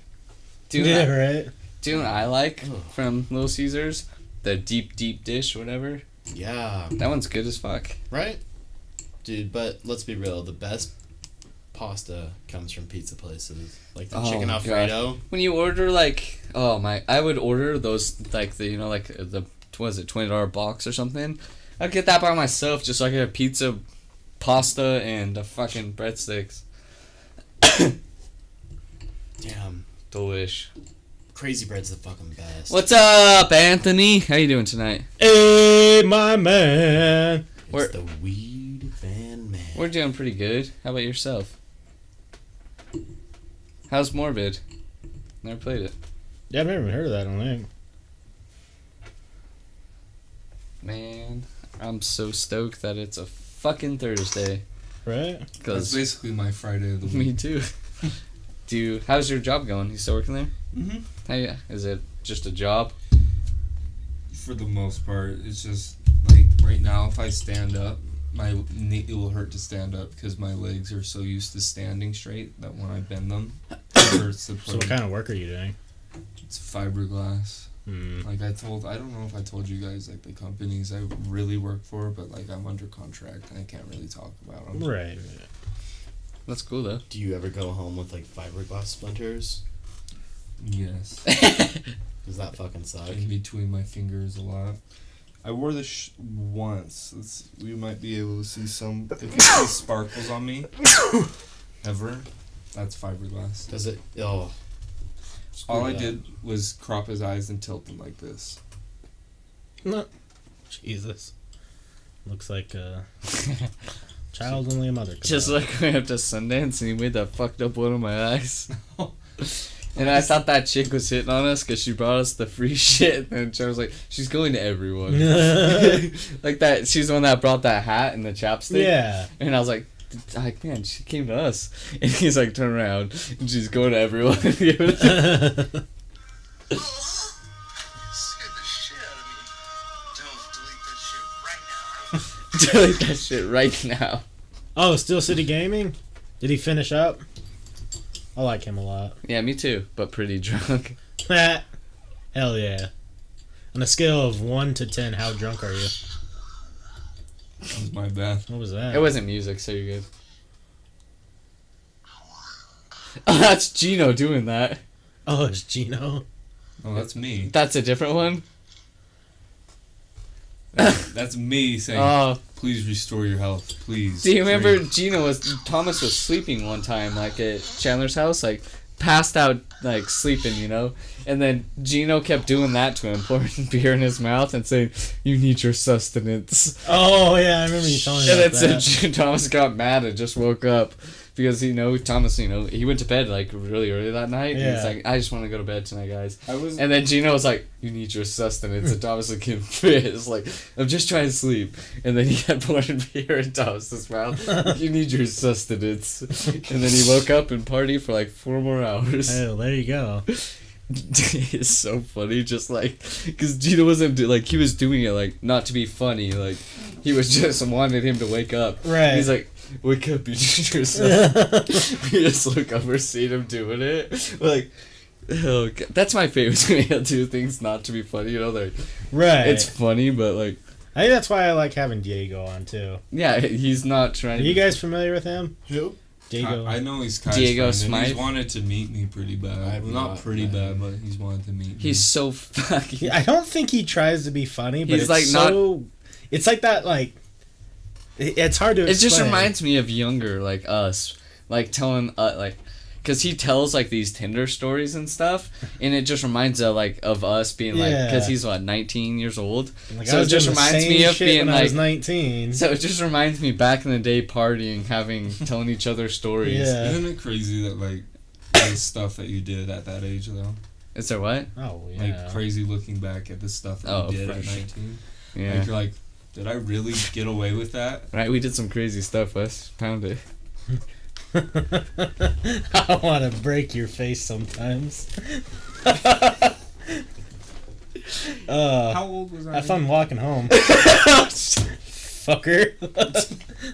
[SPEAKER 2] dude,
[SPEAKER 1] Yeah, right.
[SPEAKER 2] do you know what I like
[SPEAKER 3] Ugh.
[SPEAKER 2] from Little Caesars? The deep dish or whatever.
[SPEAKER 3] Yeah.
[SPEAKER 2] That one's good as fuck.
[SPEAKER 3] Right? Dude, but let's be real. The best pasta comes from pizza places. Like the
[SPEAKER 2] Oh,
[SPEAKER 3] chicken
[SPEAKER 2] God.
[SPEAKER 3] Alfredo.
[SPEAKER 2] When you order like, I would order those like the like the what is it, $20 box or something. I'd get that by myself just so I could have pizza, pasta, and the fucking breadsticks.
[SPEAKER 3] Damn.
[SPEAKER 2] Delish.
[SPEAKER 3] Crazy bread's the fucking best.
[SPEAKER 2] What's up, Anthony? How you doing tonight?
[SPEAKER 1] Hey, my man.
[SPEAKER 3] It's
[SPEAKER 2] We're-
[SPEAKER 3] the Weed Van Man.
[SPEAKER 2] We're doing pretty good. How about yourself? How's Morbid? Never played it.
[SPEAKER 1] Yeah, I've never even heard of that. I don't think.
[SPEAKER 2] Man, I'm so stoked that it's a fucking Thursday.
[SPEAKER 1] Right?
[SPEAKER 4] That's
[SPEAKER 2] Cause
[SPEAKER 4] basically my Friday of the week.
[SPEAKER 2] me too. How's your job going? You still working there?
[SPEAKER 4] Mm-hmm.
[SPEAKER 2] Hey, is it just a job?
[SPEAKER 4] For the most part, it's just like right now, if I stand up, my knee, it will hurt to stand up because my legs are so used to standing straight that when I bend them, it hurts to
[SPEAKER 1] So what
[SPEAKER 4] put.
[SPEAKER 1] kind of work are you doing?
[SPEAKER 4] It's fiberglass.
[SPEAKER 1] Hmm.
[SPEAKER 4] Like I don't know if I told you guys like the companies I really work for, but like I'm under contract and I can't really talk about them.
[SPEAKER 1] Right.
[SPEAKER 2] That's cool though.
[SPEAKER 3] Do you ever go home with like fiberglass splinters?
[SPEAKER 4] Yes.
[SPEAKER 3] Does that fucking suck?
[SPEAKER 4] In between my fingers a lot. I wore this once. We might be able to see some. If you see sparkles on me, ever, that's fiberglass.
[SPEAKER 3] Does it? Oh.
[SPEAKER 4] All I
[SPEAKER 3] Screw that.
[SPEAKER 4] did was crop his eyes and tilt them like this.
[SPEAKER 1] No. Jesus. Looks like a child only a mother could
[SPEAKER 2] Just
[SPEAKER 1] love.
[SPEAKER 2] like we went to Sundance and he made that fucked up one of my eyes. And I thought that chick was hitting on us because she brought us the free shit. And I was like, she's going to everyone. Like that, she's the one that brought that hat and the chapstick.
[SPEAKER 1] Yeah.
[SPEAKER 2] And I was like, man, she came to us. And he's like, turn around. And she's going to everyone.
[SPEAKER 6] Scared the shit out of me. Don't delete that shit right now.
[SPEAKER 2] Delete that shit right now.
[SPEAKER 1] Oh, Steel City Gaming? Did he finish up? I like him a lot.
[SPEAKER 2] Yeah, me too, but pretty drunk.
[SPEAKER 1] Hell yeah. On a scale of 1 to 10, how drunk are you?
[SPEAKER 4] That was my bad.
[SPEAKER 1] What was that?
[SPEAKER 2] It wasn't music, so you're good. Oh, that's Gino doing that.
[SPEAKER 1] Oh, it's Gino.
[SPEAKER 4] Oh, that's me.
[SPEAKER 2] That's a different one?
[SPEAKER 4] That's me saying,
[SPEAKER 2] Oh,
[SPEAKER 4] please restore your health, please.
[SPEAKER 2] do you remember
[SPEAKER 4] Please.
[SPEAKER 2] Thomas was sleeping one time, like at Chandler's house, like passed out, like sleeping, you know? And then Gino kept doing that to him, pouring beer in his mouth and saying, you need your sustenance.
[SPEAKER 1] Oh, yeah, I remember you telling me
[SPEAKER 2] And
[SPEAKER 1] about
[SPEAKER 2] then
[SPEAKER 1] that.
[SPEAKER 2] so Thomas got mad and just woke up because, Thomas, he went to bed like really early that night. And he's
[SPEAKER 1] Yeah.
[SPEAKER 2] like, I just want to go to bed tonight, guys.
[SPEAKER 4] I was.
[SPEAKER 2] And then Gino was like, you need your sustenance. And Thomas was getting pissed. Like, I'm just trying to sleep. And then he kept pouring beer in Thomas's mouth. You need your sustenance. And then he woke up and partied for like 4 more hours.
[SPEAKER 1] Oh, there you go.
[SPEAKER 2] It's so funny, just like, because Gino wasn't, he was doing it, like, not to be funny. Like, he was just wanted him to wake up.
[SPEAKER 1] Right.
[SPEAKER 2] He's like, wake up, you need your sustenance. You just look over, see him doing it. Like, oh, God. That's my favorite when he'll do things not to be funny, like,
[SPEAKER 1] Right.
[SPEAKER 2] it's funny, but, like,
[SPEAKER 1] I think that's why I like having Diego on, too.
[SPEAKER 2] yeah, he's not trying
[SPEAKER 1] Are
[SPEAKER 2] to
[SPEAKER 1] you
[SPEAKER 2] be-
[SPEAKER 1] guys familiar with him?
[SPEAKER 3] Who?
[SPEAKER 1] Diego.
[SPEAKER 4] I know he's Kai's
[SPEAKER 2] Diego
[SPEAKER 4] friend, and he's
[SPEAKER 2] Smythe?
[SPEAKER 4] wanted to meet me pretty bad.
[SPEAKER 3] I have
[SPEAKER 4] Well,
[SPEAKER 3] not
[SPEAKER 4] not pretty
[SPEAKER 3] met
[SPEAKER 4] bad, but he's wanted to meet me.
[SPEAKER 2] He's so fucking...
[SPEAKER 1] Yeah, I don't think he tries to be funny, but
[SPEAKER 2] He's,
[SPEAKER 1] it's
[SPEAKER 2] like,
[SPEAKER 1] so... It's like that, like... It's hard to
[SPEAKER 2] It just
[SPEAKER 1] explain.
[SPEAKER 2] reminds me of younger, like us, like telling, because he tells like these Tinder stories and stuff, and it just reminds of us being like,
[SPEAKER 1] Yeah.
[SPEAKER 2] because he's 19 years old,
[SPEAKER 1] Like,
[SPEAKER 2] so
[SPEAKER 1] I
[SPEAKER 2] it
[SPEAKER 1] was
[SPEAKER 2] just
[SPEAKER 1] doing the
[SPEAKER 2] reminds
[SPEAKER 1] same
[SPEAKER 2] me of
[SPEAKER 1] shit
[SPEAKER 2] being
[SPEAKER 1] when I was
[SPEAKER 2] like,
[SPEAKER 1] 19.
[SPEAKER 2] so it just reminds me back in the day partying, telling each other stories.
[SPEAKER 1] Yeah.
[SPEAKER 4] Isn't it crazy that like the stuff that you did at that age though?
[SPEAKER 2] Is there what?
[SPEAKER 1] Oh, yeah.
[SPEAKER 4] Like crazy looking back at the stuff that
[SPEAKER 2] Oh,
[SPEAKER 4] you did
[SPEAKER 2] for
[SPEAKER 4] at
[SPEAKER 2] sure.
[SPEAKER 4] 19.
[SPEAKER 2] Yeah.
[SPEAKER 4] Like you're like, did I really get away with that?
[SPEAKER 2] Right, we did some crazy stuff, Wes. Pound it.
[SPEAKER 1] I want to break your face sometimes.
[SPEAKER 4] How old was I?
[SPEAKER 1] Have fun walking home. Fucker.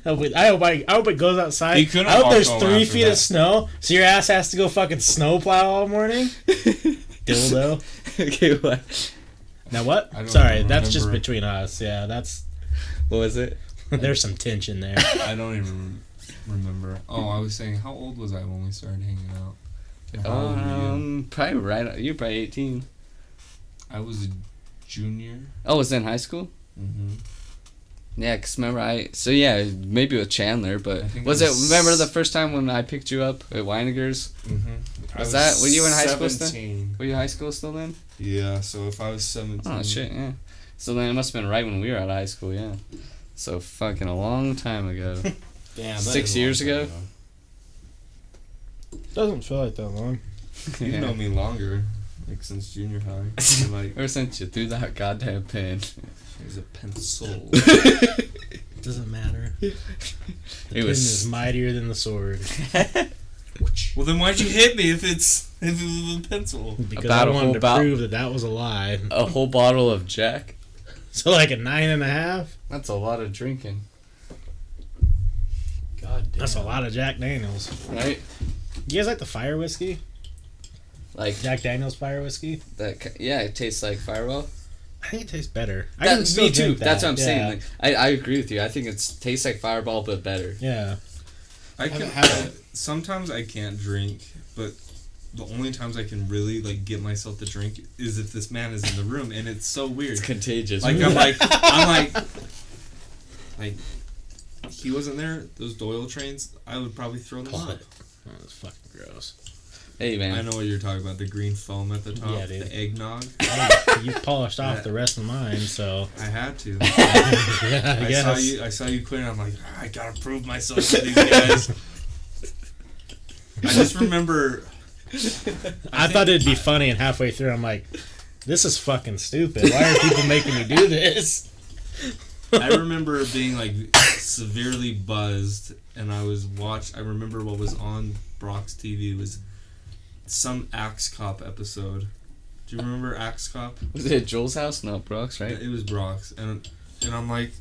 [SPEAKER 1] I hope it goes outside.
[SPEAKER 4] He couldn't
[SPEAKER 1] I hope
[SPEAKER 4] walk
[SPEAKER 1] there's
[SPEAKER 4] home
[SPEAKER 1] 3
[SPEAKER 4] after
[SPEAKER 1] feet
[SPEAKER 4] that.
[SPEAKER 1] of snow, so your ass has to go fucking snowplow all morning. Dildo.
[SPEAKER 2] Okay, what?
[SPEAKER 1] Now what?
[SPEAKER 4] I don't
[SPEAKER 1] Sorry,
[SPEAKER 4] even
[SPEAKER 1] that's just
[SPEAKER 4] remember.
[SPEAKER 1] between us. Yeah,
[SPEAKER 2] What was it?
[SPEAKER 1] there's some tension there.
[SPEAKER 4] I don't even remember. Oh, I was saying, how old was I when we started hanging out? And how old were you?
[SPEAKER 2] Probably right. You're probably 18.
[SPEAKER 4] I was a junior.
[SPEAKER 2] Oh, was that in high school?
[SPEAKER 4] Mm-hmm.
[SPEAKER 2] Yeah, 'cause remember so yeah, maybe with Chandler, but
[SPEAKER 4] I think
[SPEAKER 2] was
[SPEAKER 4] it
[SPEAKER 2] it,
[SPEAKER 4] was
[SPEAKER 2] remember the first time when I picked you up at Weiniger's?
[SPEAKER 4] Mm-hmm.
[SPEAKER 2] Were you in high school still?
[SPEAKER 4] 17.
[SPEAKER 2] Were you high school still then?
[SPEAKER 4] Yeah, so if I was 17.
[SPEAKER 2] Oh, shit, yeah. So then it must have been right when we were out of high school, yeah. So fucking a long time ago.
[SPEAKER 3] Damn, that
[SPEAKER 2] 6
[SPEAKER 3] is a
[SPEAKER 2] years
[SPEAKER 3] long time
[SPEAKER 2] ago?
[SPEAKER 1] Doesn't feel like that long.
[SPEAKER 4] You
[SPEAKER 2] Yeah.
[SPEAKER 4] know me longer, like since junior high. I'm like,
[SPEAKER 2] Ever since you threw that goddamn pen.
[SPEAKER 4] here's a pencil.
[SPEAKER 1] Doesn't matter. The
[SPEAKER 2] It
[SPEAKER 1] pen
[SPEAKER 2] was-
[SPEAKER 1] is mightier than the sword.
[SPEAKER 4] Well, then why'd you hit me if it was a pencil?
[SPEAKER 1] Because
[SPEAKER 2] About
[SPEAKER 1] I
[SPEAKER 2] a
[SPEAKER 1] wanted
[SPEAKER 2] whole
[SPEAKER 1] to
[SPEAKER 2] bout-
[SPEAKER 1] prove that was a lie.
[SPEAKER 2] A whole bottle of Jack?
[SPEAKER 1] So like a 9.5.
[SPEAKER 2] That's a lot of drinking,
[SPEAKER 3] God damn.
[SPEAKER 1] That's a lot of Jack Daniels.
[SPEAKER 2] right?
[SPEAKER 1] You guys like the fire whiskey?
[SPEAKER 2] Like,
[SPEAKER 1] Jack Daniels fire whiskey?
[SPEAKER 2] yeah, it tastes like Fireball.
[SPEAKER 1] I think it tastes better. I can
[SPEAKER 2] That,
[SPEAKER 1] still
[SPEAKER 2] me too.
[SPEAKER 1] drink that.
[SPEAKER 2] That's what I'm
[SPEAKER 1] yeah.
[SPEAKER 2] saying. Like, I agree with you. I think it tastes like Fireball, but better.
[SPEAKER 1] Yeah.
[SPEAKER 4] I can
[SPEAKER 3] haven't had it.
[SPEAKER 4] Sometimes I can't drink, but the only times I can really like get myself to drink is if this man is in the room, and it's so weird.
[SPEAKER 2] It's contagious.
[SPEAKER 4] Like like he wasn't there. Those Doyle trains, I would probably throw them up.
[SPEAKER 1] Oh, that's fucking gross.
[SPEAKER 2] Hey, man.
[SPEAKER 4] I know what you're talking about. The green foam at the top,
[SPEAKER 1] Yeah, dude.
[SPEAKER 4] the eggnog.
[SPEAKER 1] You polished off the rest of mine, so
[SPEAKER 4] I had to.
[SPEAKER 1] yeah, I
[SPEAKER 4] I
[SPEAKER 1] guess.
[SPEAKER 4] saw you quit. And I'm like, I gotta prove myself to these guys. I just remember.
[SPEAKER 1] I thought it'd be funny, and halfway through, I'm like, "This is fucking stupid. Why are people making me do this?"
[SPEAKER 4] I remember being like severely buzzed, and I remember what was on Brock's TV was some Axe Cop episode. Do you remember Axe Cop?
[SPEAKER 2] Was it at Joel's house? No, Brock's, right?
[SPEAKER 4] It was Brock's, and I'm like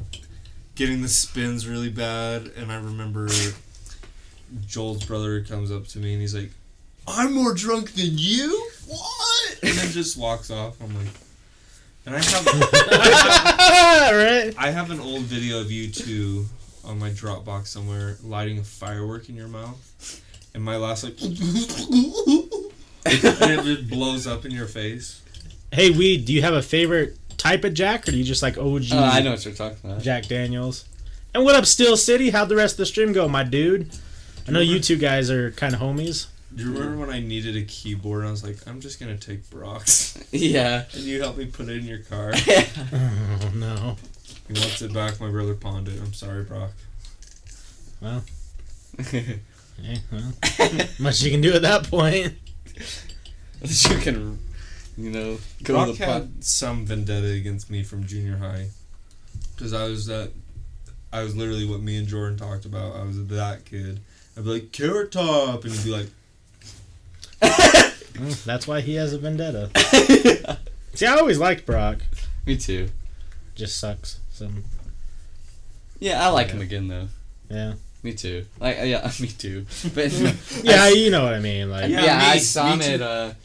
[SPEAKER 4] getting the spins really bad, and I remember Joel's brother comes up to me and he's like, "I'm more drunk than you? What?" And then just walks off. I'm like, and I
[SPEAKER 1] Right?
[SPEAKER 4] have an old video of you two on my Dropbox somewhere lighting a firework in your mouth, and my last like, and it just blows up in your face.
[SPEAKER 1] Hey, Weed, do you have a favorite type of Jack, or do you just like OG
[SPEAKER 2] Oh, I know what you're talking about.
[SPEAKER 1] Jack Daniels? And what up, Steel City? How'd the rest of the stream go, my dude? I know you two guys are kind of homies.
[SPEAKER 4] Do you remember when I needed a keyboard and I was like, I'm just gonna take Brock's,
[SPEAKER 2] Yeah.
[SPEAKER 4] and you helped me put it in your car?
[SPEAKER 1] Oh, no.
[SPEAKER 4] He wants it back. My brother pawned it. I'm sorry, Brock.
[SPEAKER 1] Well, hey, well, much you can do at that point.
[SPEAKER 2] You can, go
[SPEAKER 4] Brock
[SPEAKER 2] to the
[SPEAKER 4] had some vendetta against me from junior high, because I was literally what me and Jordan talked about. I was that kid. I'd be like, Carrot Top, and he'd be like,
[SPEAKER 1] Well, that's why he has a vendetta. See, I always liked Brock.
[SPEAKER 2] Me too.
[SPEAKER 1] Just sucks. Some,
[SPEAKER 2] Yeah, I like him again, though.
[SPEAKER 1] yeah.
[SPEAKER 2] Me too. Like, yeah, me too. But
[SPEAKER 1] Yeah, you know what I mean. Like,
[SPEAKER 2] yeah,
[SPEAKER 4] Yeah,
[SPEAKER 2] I
[SPEAKER 4] me-
[SPEAKER 2] saw
[SPEAKER 4] me
[SPEAKER 2] him
[SPEAKER 4] too.
[SPEAKER 2] at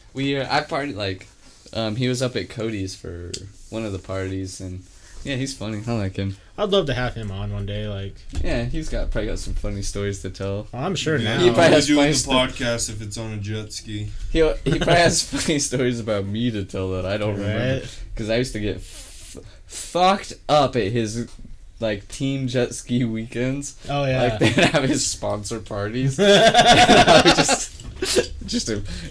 [SPEAKER 2] I partied he was up at Cody's for one of the parties, and yeah, he's funny. I like him.
[SPEAKER 1] I'd love to have him on one day. Like,
[SPEAKER 2] Yeah, he's probably got some funny stories to tell.
[SPEAKER 1] well, I'm sure now.
[SPEAKER 2] He probably has
[SPEAKER 4] doing the
[SPEAKER 2] funny
[SPEAKER 4] podcast if it's on a jet ski.
[SPEAKER 2] He probably has funny stories about me to tell that I don't remember,
[SPEAKER 1] Right?
[SPEAKER 2] because I used to get fucked up at his team jet ski weekends.
[SPEAKER 1] Oh yeah.
[SPEAKER 2] Like they'd have his sponsor parties. And I would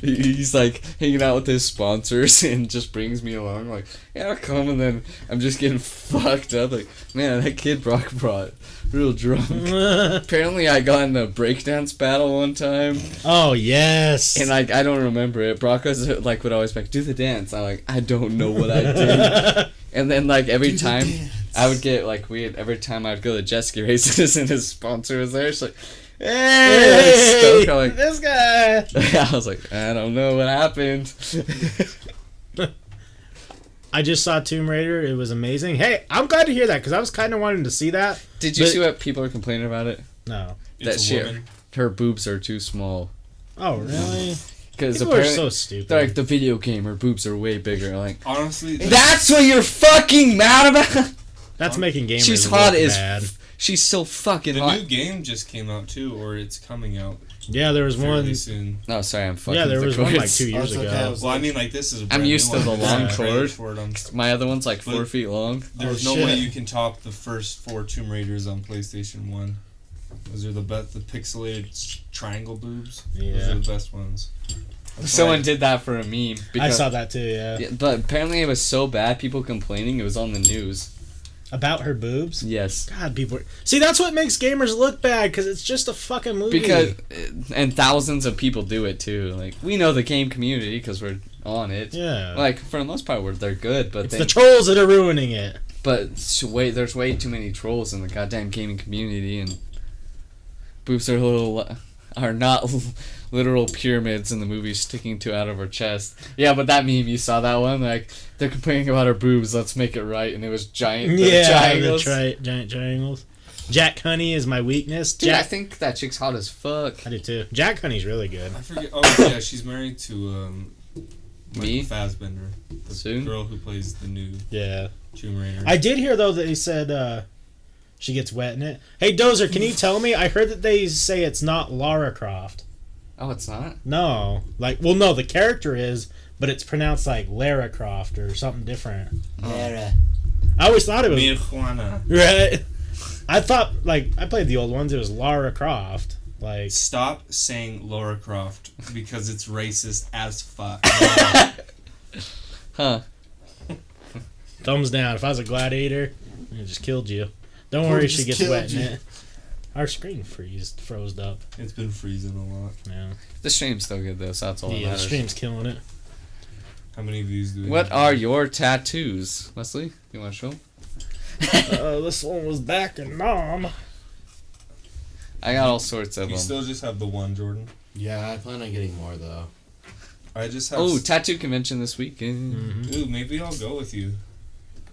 [SPEAKER 2] he's like hanging out with his sponsors and just brings me along. Like, yeah, I'll come, and then I'm just getting fucked up. Like, man, that kid Brock brought real drunk. Apparently, I got in a breakdance battle one time,
[SPEAKER 1] Oh yes.
[SPEAKER 2] and I don't remember it. Brock was would always be like, "Do the dance." I'm like, I don't know what I did. And then every time I would get every time I'd go to jet ski races and his sponsor was there, it's like, hey, Stoke, I'm like,
[SPEAKER 1] this guy.
[SPEAKER 2] I was like, I don't know what happened.
[SPEAKER 1] I just saw Tomb Raider. It was amazing. Hey, I'm glad to hear that because I was kind of wanting to see that.
[SPEAKER 2] Did you
[SPEAKER 1] But-
[SPEAKER 2] see what people are complaining about it?
[SPEAKER 1] No.
[SPEAKER 2] That
[SPEAKER 4] It's a
[SPEAKER 2] shit.
[SPEAKER 4] woman.
[SPEAKER 2] Her boobs are too small.
[SPEAKER 1] Oh, really?
[SPEAKER 2] Because
[SPEAKER 1] People are
[SPEAKER 2] apparently,
[SPEAKER 1] so stupid.
[SPEAKER 2] they're like, the video game, her boobs are way bigger. Like,
[SPEAKER 4] Honestly,
[SPEAKER 2] that's what you're fucking mad about?
[SPEAKER 1] That's making gamers
[SPEAKER 2] She's
[SPEAKER 1] look
[SPEAKER 2] hot as
[SPEAKER 1] bad.
[SPEAKER 2] She's so fucking
[SPEAKER 4] the
[SPEAKER 2] hot.
[SPEAKER 4] new game just came out too, or it's coming out
[SPEAKER 1] Yeah, there was
[SPEAKER 4] fairly
[SPEAKER 1] one.
[SPEAKER 4] soon.
[SPEAKER 2] No, sorry, I'm fucking
[SPEAKER 1] Yeah, there
[SPEAKER 2] with
[SPEAKER 1] was
[SPEAKER 2] the
[SPEAKER 1] one like
[SPEAKER 2] cords.
[SPEAKER 1] 2 years
[SPEAKER 3] Oh, it's okay, I
[SPEAKER 1] ago.
[SPEAKER 3] was-
[SPEAKER 4] Well, I mean, like this is a brand
[SPEAKER 2] used
[SPEAKER 4] new
[SPEAKER 2] to the
[SPEAKER 4] one.
[SPEAKER 2] long
[SPEAKER 4] There's trailers
[SPEAKER 2] cord.
[SPEAKER 4] for them.
[SPEAKER 2] My other one's like 4
[SPEAKER 4] But-
[SPEAKER 2] feet long.
[SPEAKER 4] There's
[SPEAKER 1] Oh,
[SPEAKER 4] no way
[SPEAKER 1] shit.
[SPEAKER 4] you can top the first 4 Tomb Raiders on PlayStation 1. Those are the best, the pixelated triangle boobs. Those
[SPEAKER 1] Yeah.
[SPEAKER 4] are the best ones. That's
[SPEAKER 2] Someone
[SPEAKER 4] why-
[SPEAKER 2] did that for a meme.
[SPEAKER 1] I saw that too, yeah.
[SPEAKER 2] Yeah, but apparently it was so bad, people complaining, it was on the news.
[SPEAKER 1] About her boobs?
[SPEAKER 2] Yes.
[SPEAKER 1] God, people. See, that's what makes gamers look bad because it's just a fucking movie.
[SPEAKER 2] Because, and thousands of people do it too. Like, we know the game community because we're on it.
[SPEAKER 1] Yeah.
[SPEAKER 2] Like, for the most part, they're good, but
[SPEAKER 1] it's the trolls that are ruining it.
[SPEAKER 2] there's way too many trolls in the goddamn gaming community, and boobs are not literal pyramids in the movie sticking to out of her chest. Yeah, but that meme, you saw that one? Like, they're complaining about her boobs, let's make it right, and it was giant triangles.
[SPEAKER 1] Giant triangles. Jack Honey is my weakness.
[SPEAKER 2] Dude, I
[SPEAKER 1] Jack,
[SPEAKER 2] think that chick's hot as fuck.
[SPEAKER 1] I do too. Jack Honey's really good.
[SPEAKER 4] I forget. Oh yeah, she's married to
[SPEAKER 2] Me?
[SPEAKER 4] Fassbender, the
[SPEAKER 2] Soon?
[SPEAKER 4] girl who plays the new
[SPEAKER 1] Yeah.
[SPEAKER 4] Tomb Raider.
[SPEAKER 1] I did hear though that he said she gets wet in it. Hey Dozer, can you tell me? I heard that they say it's not Lara Croft.
[SPEAKER 2] Oh, it's not?
[SPEAKER 1] No, like, well, no, the character is, but it's pronounced like Lara Croft or something different.
[SPEAKER 3] Lara.
[SPEAKER 1] I always thought it was
[SPEAKER 4] Marijuana.
[SPEAKER 1] right. I thought like I played the old ones. It was Lara Croft. Like,
[SPEAKER 4] Stop saying Laura Croft because it's racist as fuck.
[SPEAKER 2] Huh.
[SPEAKER 1] thumbs down. If I was a gladiator, I just killed you. Don't worry, she
[SPEAKER 3] Just
[SPEAKER 1] gets wet
[SPEAKER 3] killed
[SPEAKER 1] in
[SPEAKER 3] you.
[SPEAKER 1] it. Our screen froze up.
[SPEAKER 4] It's been freezing a lot.
[SPEAKER 1] Yeah,
[SPEAKER 2] The stream's still good, though, so that's all that
[SPEAKER 1] yeah, the
[SPEAKER 2] matters.
[SPEAKER 1] stream's killing it.
[SPEAKER 4] How many views do we
[SPEAKER 2] What
[SPEAKER 4] have?
[SPEAKER 2] are your tattoos, Leslie? You want to show 'em?
[SPEAKER 1] This one was back in Nam.
[SPEAKER 2] I got all sorts of
[SPEAKER 4] You
[SPEAKER 2] them.
[SPEAKER 4] still just have the one, Jordan?
[SPEAKER 3] Yeah, I plan on getting more though.
[SPEAKER 4] I just have...
[SPEAKER 2] Oh, tattoo convention this weekend.
[SPEAKER 4] Ooh, maybe I'll go with you.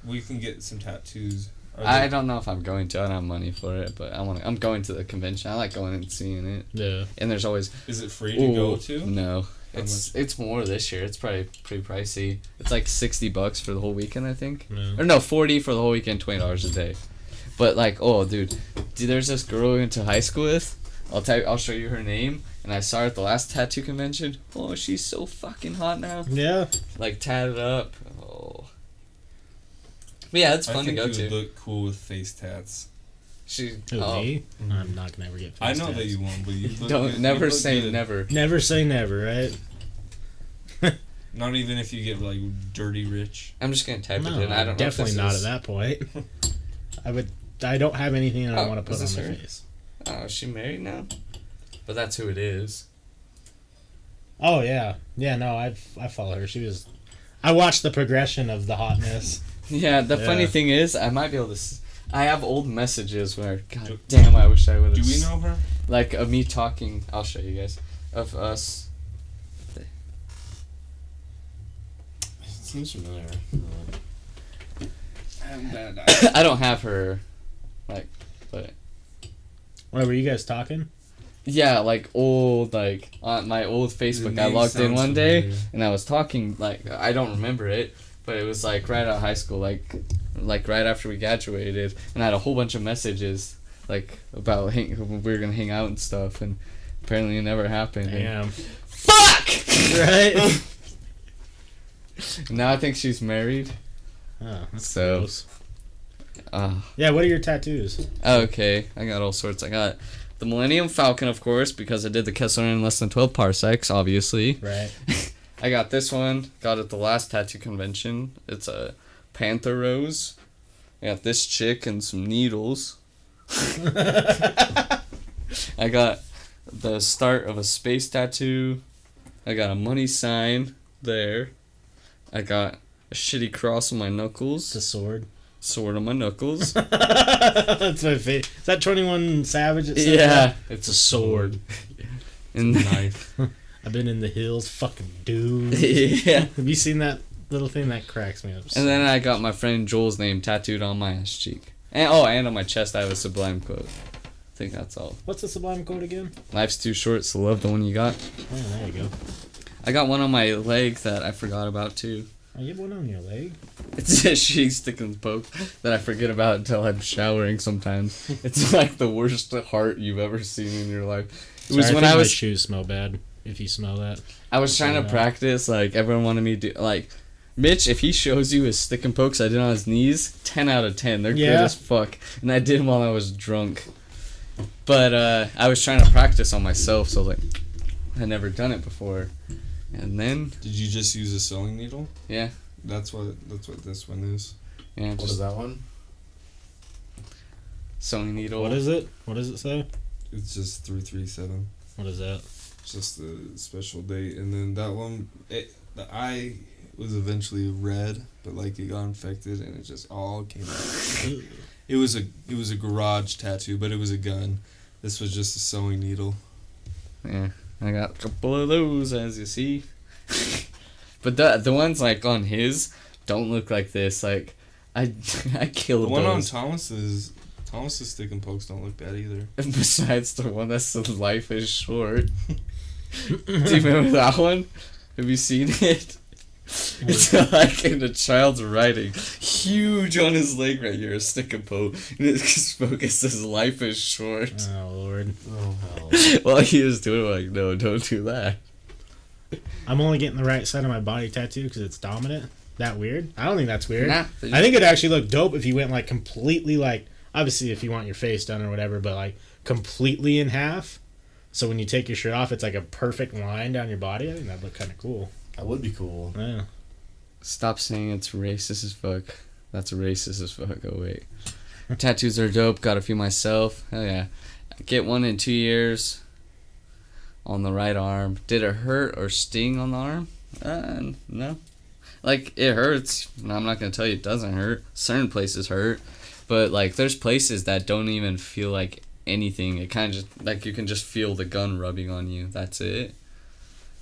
[SPEAKER 4] We can get some tattoos. Are
[SPEAKER 2] I
[SPEAKER 4] they-
[SPEAKER 2] don't know if I'm going to. I don't have money for it, but I'm going to the convention. I like going and seeing it.
[SPEAKER 1] Yeah.
[SPEAKER 2] And there's always
[SPEAKER 4] Is it free to go to?
[SPEAKER 2] No.
[SPEAKER 4] How
[SPEAKER 2] It's more this year. It's probably pretty pricey. It's like $60 for the whole weekend, I think.
[SPEAKER 1] Yeah.
[SPEAKER 2] Or no, 40 for the whole weekend, $20 a day. But like, oh, dude, there's this girl we went to high school with. I'll show you her name. And I saw her at the last tattoo convention. Oh, she's so fucking hot now.
[SPEAKER 1] Yeah.
[SPEAKER 2] Like tatted up. Oh. But yeah, it's
[SPEAKER 4] I
[SPEAKER 2] fun to
[SPEAKER 4] think
[SPEAKER 2] go
[SPEAKER 4] you
[SPEAKER 2] to.
[SPEAKER 4] would look cool with face tats.
[SPEAKER 2] She.
[SPEAKER 1] Who,
[SPEAKER 2] Oh.
[SPEAKER 1] me? I'm not gonna ever get.
[SPEAKER 4] I
[SPEAKER 1] face
[SPEAKER 4] know
[SPEAKER 1] tats.
[SPEAKER 4] that you won't, but you look
[SPEAKER 2] Don't
[SPEAKER 4] good.
[SPEAKER 2] never
[SPEAKER 4] You look
[SPEAKER 2] say
[SPEAKER 4] good.
[SPEAKER 2] never.
[SPEAKER 1] Never say never, right?
[SPEAKER 4] Not even if you get like dirty rich.
[SPEAKER 2] I'm just gonna type
[SPEAKER 1] No,
[SPEAKER 2] it in. I don't
[SPEAKER 1] definitely
[SPEAKER 2] know.
[SPEAKER 1] not at that point. I don't have anything that I
[SPEAKER 2] Oh,
[SPEAKER 1] want to put
[SPEAKER 2] is
[SPEAKER 1] on
[SPEAKER 2] this
[SPEAKER 1] my
[SPEAKER 2] her?
[SPEAKER 1] face.
[SPEAKER 2] Oh, is she married now? But that's who it is.
[SPEAKER 1] Oh yeah, yeah. No, I follow her. I watched the progression of the hotness.
[SPEAKER 2] Yeah, the
[SPEAKER 1] Yeah.
[SPEAKER 2] funny thing is, I might be able to. I have old messages where, god damn, I wish I would have.
[SPEAKER 4] Do we know her?
[SPEAKER 2] Like of me talking. I'll show you guys. Of us.
[SPEAKER 3] It seems familiar.
[SPEAKER 2] I don't have her. Like, but
[SPEAKER 1] What were you guys talking?
[SPEAKER 2] yeah, like old, like on my old Facebook. I
[SPEAKER 4] name
[SPEAKER 2] logged in
[SPEAKER 4] sounds
[SPEAKER 2] one day
[SPEAKER 4] familiar.
[SPEAKER 2] and I was talking. Like I don't remember it, but it was like right out of high school, like right after we graduated, and I had a whole bunch of messages like about we were gonna hang out and stuff, and apparently it never happened. and-
[SPEAKER 1] Damn.
[SPEAKER 2] Fuck!
[SPEAKER 1] Right.
[SPEAKER 2] Now I think she's married.
[SPEAKER 1] Oh, that's
[SPEAKER 2] So-
[SPEAKER 1] gross.
[SPEAKER 2] Uh,
[SPEAKER 1] Yeah. What are your tattoos?
[SPEAKER 2] okay, I got all sorts. I got the Millennium Falcon, of course, because I did the Kessler in less than 12 parsecs, obviously.
[SPEAKER 1] Right.
[SPEAKER 2] I got this one. Got it at the last tattoo convention. It's a panther rose. I got this chick and some needles. I got the start of a space tattoo. I got a money sign there. I got a shitty cross on my knuckles.
[SPEAKER 1] It's a sword.
[SPEAKER 2] Sword on my knuckles.
[SPEAKER 1] That's my favorite. Is that 21 Savage? That says
[SPEAKER 2] Yeah,
[SPEAKER 1] that?
[SPEAKER 2] it's
[SPEAKER 1] a sword.
[SPEAKER 2] And
[SPEAKER 4] Knife.
[SPEAKER 1] I've been in the hills, fucking dude.
[SPEAKER 2] yeah.
[SPEAKER 1] Have you seen that little thing that cracks me up?
[SPEAKER 2] And then I got my friend Joel's name tattooed on my ass cheek. And on my chest I have a Sublime quote. I think that's all.
[SPEAKER 1] What's the Sublime quote again?
[SPEAKER 2] Life's too short, so love the one you got.
[SPEAKER 1] Oh, there you go.
[SPEAKER 2] I got one on my leg that I forgot about too.
[SPEAKER 1] Oh, you have one on your leg?
[SPEAKER 2] It's a shitty stick and poke that I forget about until I'm showering sometimes. It's like the worst heart you've ever seen in your life. It was
[SPEAKER 1] Sorry,
[SPEAKER 2] when
[SPEAKER 1] I
[SPEAKER 2] I
[SPEAKER 1] think
[SPEAKER 2] was
[SPEAKER 1] my shoes smell bad. If you smell that.
[SPEAKER 2] I was trying to practice, like, everyone wanted me to do, like, Mitch, if he shows you his stick and pokes I did on his knees, 10 out of 10. They're good as fuck. And I did them while I was drunk. But, I was trying to practice on myself, so, like, I'd never done it before. And then...
[SPEAKER 4] Did you just use a sewing needle?
[SPEAKER 2] Yeah.
[SPEAKER 4] That's what this one is.
[SPEAKER 2] Yeah,
[SPEAKER 3] What
[SPEAKER 2] just
[SPEAKER 3] is that one?
[SPEAKER 2] sewing needle.
[SPEAKER 1] What is it? What does it say?
[SPEAKER 4] It's just 337.
[SPEAKER 1] What is that?
[SPEAKER 4] It's just a special date. And then that one, the eye was eventually red, but like it got infected and it just all came out. It was a garage tattoo, but it was a gun. This was just a sewing needle.
[SPEAKER 2] Yeah, I got a couple of those, as you see. But the ones, like, on his don't look like this. Like, I killed
[SPEAKER 4] The one on
[SPEAKER 2] those.
[SPEAKER 4] Thomas's stick and pokes don't look bad either.
[SPEAKER 2] Besides the one that says life is short. Do you remember that one? Have you seen it? It's like in a child's writing, huge on his leg right here, a stick and poke. And it says life is short.
[SPEAKER 1] Oh, Lord.
[SPEAKER 3] Oh, hell.
[SPEAKER 2] While he was doing it, like, no, don't do that.
[SPEAKER 1] I'm only getting the right side of my body tattoo because it's dominant. That weird? I don't think that's weird.
[SPEAKER 2] Nah.
[SPEAKER 1] I think it'd actually look dope if you went, like, completely, like, obviously if you want your face done or whatever, but, like, completely in half. So when you take your shirt off, it's like a perfect line down your body. I think that'd look kind of cool.
[SPEAKER 3] That would be cool.
[SPEAKER 1] Yeah.
[SPEAKER 2] Stop saying it's racist as fuck. That's racist as fuck. Oh, wait. Tattoos are dope. Got a few myself. Hell yeah. Get one in 2 years. On the right arm. Did it hurt or sting on the arm? No. Like, it hurts. I'm not going to tell you it doesn't hurt. Certain places hurt. But, like, there's places that don't even feel like anything. It kind of just, like, you can just feel the gun rubbing on you. That's it.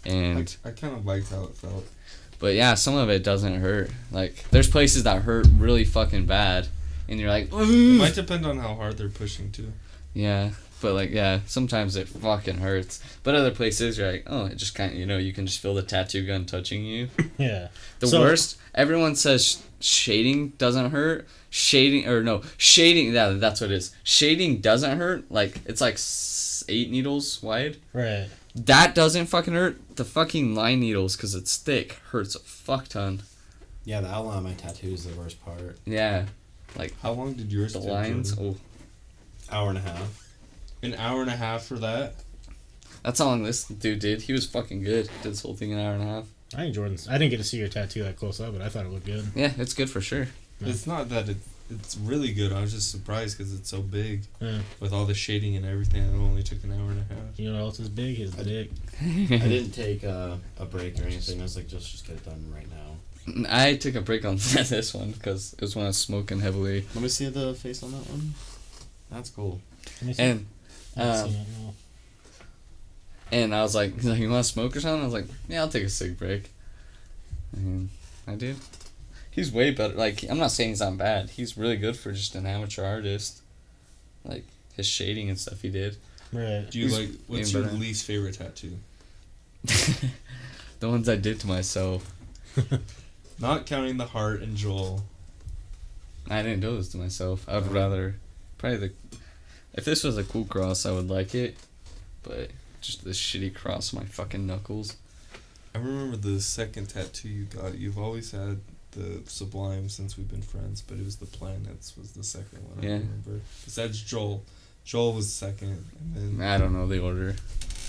[SPEAKER 2] And...
[SPEAKER 4] I kind of liked how it felt.
[SPEAKER 2] But yeah, some of it doesn't hurt. Like, there's places that hurt really fucking bad. And you're like,
[SPEAKER 4] It
[SPEAKER 2] ooh.
[SPEAKER 4] might depend on how hard they're pushing too.
[SPEAKER 2] Yeah. But, like, yeah, sometimes it fucking hurts. But other places, you're like, oh, it just kind of, you can just feel the tattoo gun touching you.
[SPEAKER 1] Yeah.
[SPEAKER 2] The worst, everyone says shading doesn't hurt. Shading, yeah, that's what it is. Shading doesn't hurt. Like, it's like 8 needles wide.
[SPEAKER 1] Right.
[SPEAKER 2] That doesn't fucking hurt. The fucking line needles, because it's thick, hurts a fuck ton.
[SPEAKER 3] Yeah, the outline of my tattoo is the worst part.
[SPEAKER 2] Yeah. Like,
[SPEAKER 4] How long did yours
[SPEAKER 2] the
[SPEAKER 4] take,
[SPEAKER 2] lines,
[SPEAKER 4] Jordan?
[SPEAKER 3] Hour and a half.
[SPEAKER 4] An hour and a half for that?
[SPEAKER 2] that's how long this dude did. He was fucking good. Did this whole thing in an hour and a half.
[SPEAKER 1] I think Jordan's... I didn't get to see your tattoo that close up, but I thought it looked good.
[SPEAKER 2] Yeah, it's good for sure.
[SPEAKER 1] Yeah.
[SPEAKER 4] It's not that it's really good. I was just surprised because it's so big.
[SPEAKER 1] Yeah.
[SPEAKER 4] With all the shading and everything, it only took an hour and a half.
[SPEAKER 1] You know what else is big? His dick.
[SPEAKER 3] I didn't take a break or anything. I was like, just get it done right now.
[SPEAKER 2] I took a break on this one because it was when I was smoking heavily.
[SPEAKER 3] Let me see the face on that one. That's cool.
[SPEAKER 1] Let me see.
[SPEAKER 2] And
[SPEAKER 1] I haven't seen it, no.
[SPEAKER 2] and I was like, he's like, you want to smoke or something? I was like, yeah, I'll take a cig break. And I did. He's way better. Like, I'm not saying he's not bad. He's really good for just an amateur artist. Like, his shading and stuff he did.
[SPEAKER 1] Right.
[SPEAKER 4] Do you
[SPEAKER 2] He's
[SPEAKER 4] like, what's
[SPEAKER 2] way
[SPEAKER 4] your
[SPEAKER 2] better.
[SPEAKER 4] least favorite tattoo?
[SPEAKER 2] The ones I did to myself.
[SPEAKER 4] Not counting the heart and Joel.
[SPEAKER 2] I didn't do this to myself. I would rather... Probably if this was a cool cross, I would like it. But just this shitty cross on my fucking knuckles.
[SPEAKER 4] I remember the second tattoo you got. You've always had the Sublime since we've been friends, but it was the planets was the second one.
[SPEAKER 2] Yeah.
[SPEAKER 4] I remember. Besides Joel. Joel was second, and then
[SPEAKER 2] I don't know the order.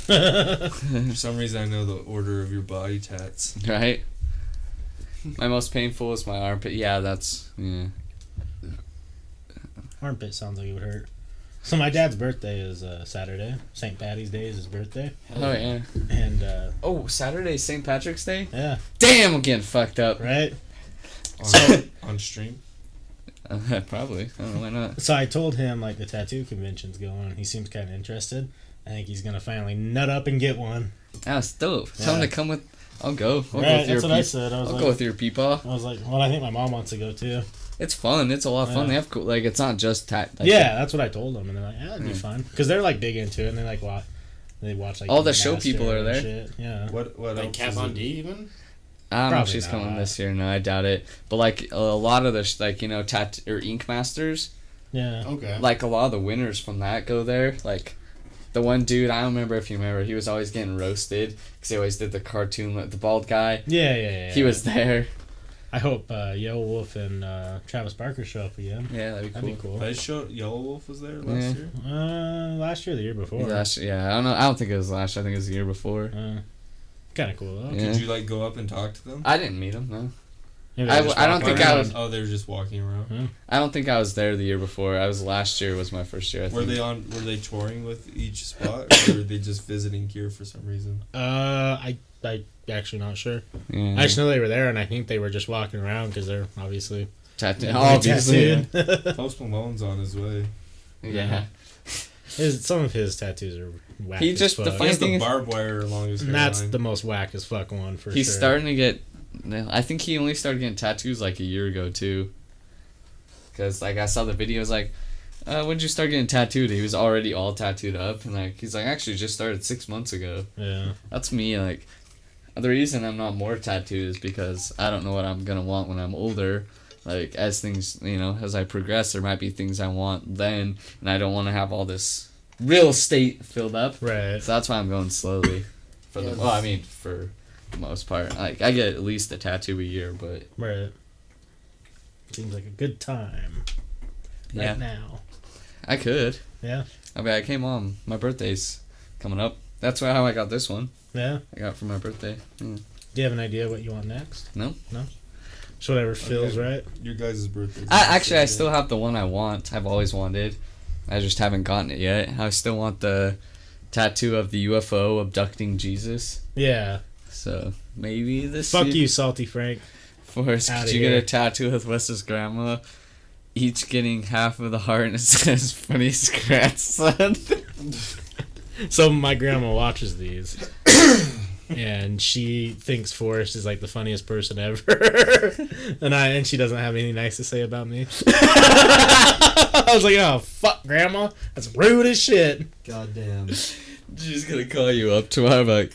[SPEAKER 4] for some reason I know the order of your body tats.
[SPEAKER 2] Right? My most painful is my armpit. Yeah, that's... Yeah.
[SPEAKER 1] Armpit sounds like it would hurt. So my dad's birthday is Saturday. St. Patty's Day is his birthday.
[SPEAKER 2] Oh, yeah.
[SPEAKER 1] And,
[SPEAKER 2] Oh, Saturday, St. Patrick's Day?
[SPEAKER 1] yeah,
[SPEAKER 2] Damn, I'm getting fucked up.
[SPEAKER 1] right?
[SPEAKER 4] On stream.
[SPEAKER 2] Probably. I don't know why not.
[SPEAKER 1] So I told him like the tattoo convention's going. He seems kind of interested. I think he's gonna finally nut up and get one.
[SPEAKER 2] That's dope. Tell him
[SPEAKER 1] Yeah.
[SPEAKER 2] to come with. I'll go. I'll go
[SPEAKER 1] Right,
[SPEAKER 2] with your
[SPEAKER 1] that's what I said. I was
[SPEAKER 2] I'll
[SPEAKER 1] like,
[SPEAKER 2] go with your peepaw.
[SPEAKER 1] I was like, well, I think my mom wants to go too.
[SPEAKER 2] It's fun. It's a lot of fun.
[SPEAKER 1] Yeah.
[SPEAKER 2] They have cool. Like it's not just like,
[SPEAKER 1] Yeah, that's what I told them, and they're like, yeah, it'd be
[SPEAKER 2] Yeah.
[SPEAKER 1] fun because they're like big into it, and they like watch. They watch like
[SPEAKER 2] All the show
[SPEAKER 1] Master
[SPEAKER 2] people are
[SPEAKER 1] and
[SPEAKER 2] there.
[SPEAKER 1] Shit. Yeah.
[SPEAKER 4] What
[SPEAKER 3] Like
[SPEAKER 4] else
[SPEAKER 3] Kat
[SPEAKER 4] is
[SPEAKER 3] Von
[SPEAKER 4] it?
[SPEAKER 3] D even?
[SPEAKER 2] I don't know if
[SPEAKER 1] Probably
[SPEAKER 2] she's coming
[SPEAKER 1] not.
[SPEAKER 2] this year. No, I doubt it. But like a lot of the like or Ink Masters,
[SPEAKER 1] Yeah.
[SPEAKER 3] Okay.
[SPEAKER 2] like a lot of the winners from that go there. Like the one dude, I don't remember if you remember, he was always getting roasted because he always did the cartoon with the bald guy.
[SPEAKER 1] Yeah.
[SPEAKER 2] He was there.
[SPEAKER 1] I hope Yellow Wolf and Travis Barker show up again.
[SPEAKER 2] Yeah, that'd be
[SPEAKER 1] That'd
[SPEAKER 2] cool.
[SPEAKER 1] be cool.
[SPEAKER 4] They showed Yellow Wolf was there last year.
[SPEAKER 1] Last year, or the year before.
[SPEAKER 2] Yeah, I don't know. I don't think it was last year. I think it was the year before.
[SPEAKER 1] Kind of cool though.
[SPEAKER 2] Yeah.
[SPEAKER 4] Did you like go up and talk to them?
[SPEAKER 2] I didn't meet him. No,
[SPEAKER 1] Maybe
[SPEAKER 2] I
[SPEAKER 1] they just
[SPEAKER 2] don't
[SPEAKER 1] walk
[SPEAKER 2] think
[SPEAKER 1] around.
[SPEAKER 2] I was-
[SPEAKER 4] Oh, they were just walking around.
[SPEAKER 2] I don't think I was there the year before. I was last year. Was my first year. I
[SPEAKER 4] Were
[SPEAKER 2] think.
[SPEAKER 4] they Were they touring with each spot, or were they just visiting here for some reason?
[SPEAKER 1] I actually not sure.
[SPEAKER 2] Yeah.
[SPEAKER 1] I just know they were there, and I think they were just walking around because they're obviously
[SPEAKER 2] Obviously.
[SPEAKER 1] tattooed.
[SPEAKER 4] Post Malone's on his way.
[SPEAKER 2] Yeah.
[SPEAKER 1] Some of his tattoos are whack.
[SPEAKER 2] He
[SPEAKER 1] as
[SPEAKER 2] just-
[SPEAKER 1] fuck.
[SPEAKER 2] the
[SPEAKER 4] He
[SPEAKER 2] funny
[SPEAKER 4] has
[SPEAKER 2] thing
[SPEAKER 4] the
[SPEAKER 2] is-
[SPEAKER 4] barbed wire along his
[SPEAKER 1] And that's
[SPEAKER 4] hairline.
[SPEAKER 1] the most whack as fuck one for
[SPEAKER 2] He's
[SPEAKER 1] sure.
[SPEAKER 2] starting to get. I think he only started getting tattoos like a year ago too. Cause like I saw the videos like, when'd you start getting tattooed? He was already all tattooed up and like he's like actually just started 6 months ago.
[SPEAKER 1] Yeah.
[SPEAKER 2] That's me like. The reason I'm not more tattooed is because I don't know what I'm gonna want when I'm older. Like as things as I progress, there might be things I want then, and I don't want to have all this real estate filled up.
[SPEAKER 1] Right.
[SPEAKER 2] So that's why I'm going slowly. For the for the most part, like I get at least a tattoo a year, but
[SPEAKER 1] Right. Seems like a good time. Right
[SPEAKER 2] Yeah.
[SPEAKER 1] now.
[SPEAKER 2] I could.
[SPEAKER 1] Yeah.
[SPEAKER 2] I mean, I came on. My birthday's coming up. That's how I got this one.
[SPEAKER 1] Yeah.
[SPEAKER 2] I got it for my birthday.
[SPEAKER 1] Do you have an idea what you want next?
[SPEAKER 2] No.
[SPEAKER 1] Just whatever feels right.
[SPEAKER 4] Your guys' birthday.
[SPEAKER 2] I still have the one I want. I've always wanted. I just haven't gotten it yet. I still want the tattoo of the UFO abducting Jesus.
[SPEAKER 1] Yeah.
[SPEAKER 2] So maybe this.
[SPEAKER 1] Fuck
[SPEAKER 2] year.
[SPEAKER 1] you, Salty Frank.
[SPEAKER 2] Forrest,
[SPEAKER 1] Outta
[SPEAKER 2] could you
[SPEAKER 1] here.
[SPEAKER 2] get a tattoo with Wes's grandma? Each getting half of the heart and it says funniest grandson.
[SPEAKER 1] So my grandma watches these. And she thinks Forrest is like the funniest person ever. and she doesn't have anything nice to say about me. I was like, oh fuck grandma. That's rude as shit.
[SPEAKER 3] Goddamn.
[SPEAKER 2] She's gonna call you up tomorrow like,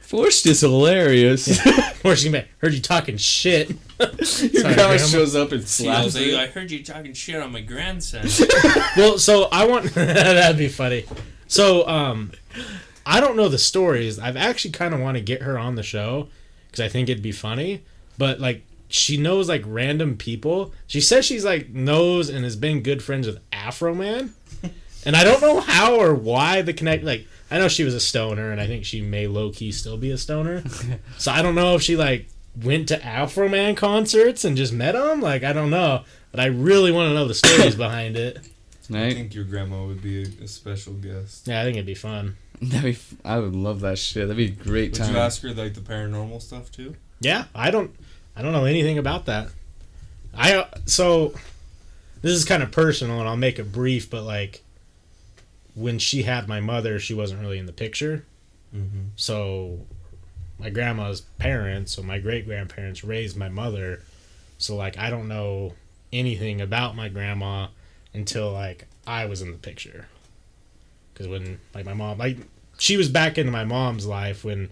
[SPEAKER 2] Forrest is hilarious.
[SPEAKER 1] Forrest, heard you talking shit.
[SPEAKER 2] Your
[SPEAKER 1] Sorry,
[SPEAKER 2] grandma
[SPEAKER 1] Grandma.
[SPEAKER 2] shows up and
[SPEAKER 7] I
[SPEAKER 2] slaps
[SPEAKER 7] was like,
[SPEAKER 2] her.
[SPEAKER 7] I heard you talking shit on my grandson.
[SPEAKER 1] Well, so I want that'd be funny. So I don't know the stories. I've actually kind of want to get her on the show because I think it'd be funny. But like she knows like random people. She says she's like knows and has been good friends with Afro Man, and I don't know how or why the connect. Like I know she was a stoner, and I think she may low key still be a stoner. So I don't know if she like went to Afro Man concerts and just met him. Like I don't know, but I really want to know the stories behind it.
[SPEAKER 4] I
[SPEAKER 2] Right?
[SPEAKER 4] think your grandma would be a special guest.
[SPEAKER 1] Yeah, I think it'd be fun.
[SPEAKER 2] I would love that shit. That'd be a great
[SPEAKER 4] Would
[SPEAKER 2] time.
[SPEAKER 4] you ask her like the paranormal stuff too?
[SPEAKER 1] Yeah, I don't know anything about that. So this is kind of personal, and I'll make it brief. But like, when she had my mother, she wasn't really in the picture.
[SPEAKER 4] Mm-hmm.
[SPEAKER 1] So my grandma's parents, so my great grandparents raised my mother. So like, I don't know anything about my grandma until like I was in the picture. Because when like my mom, like she was back into my mom's life when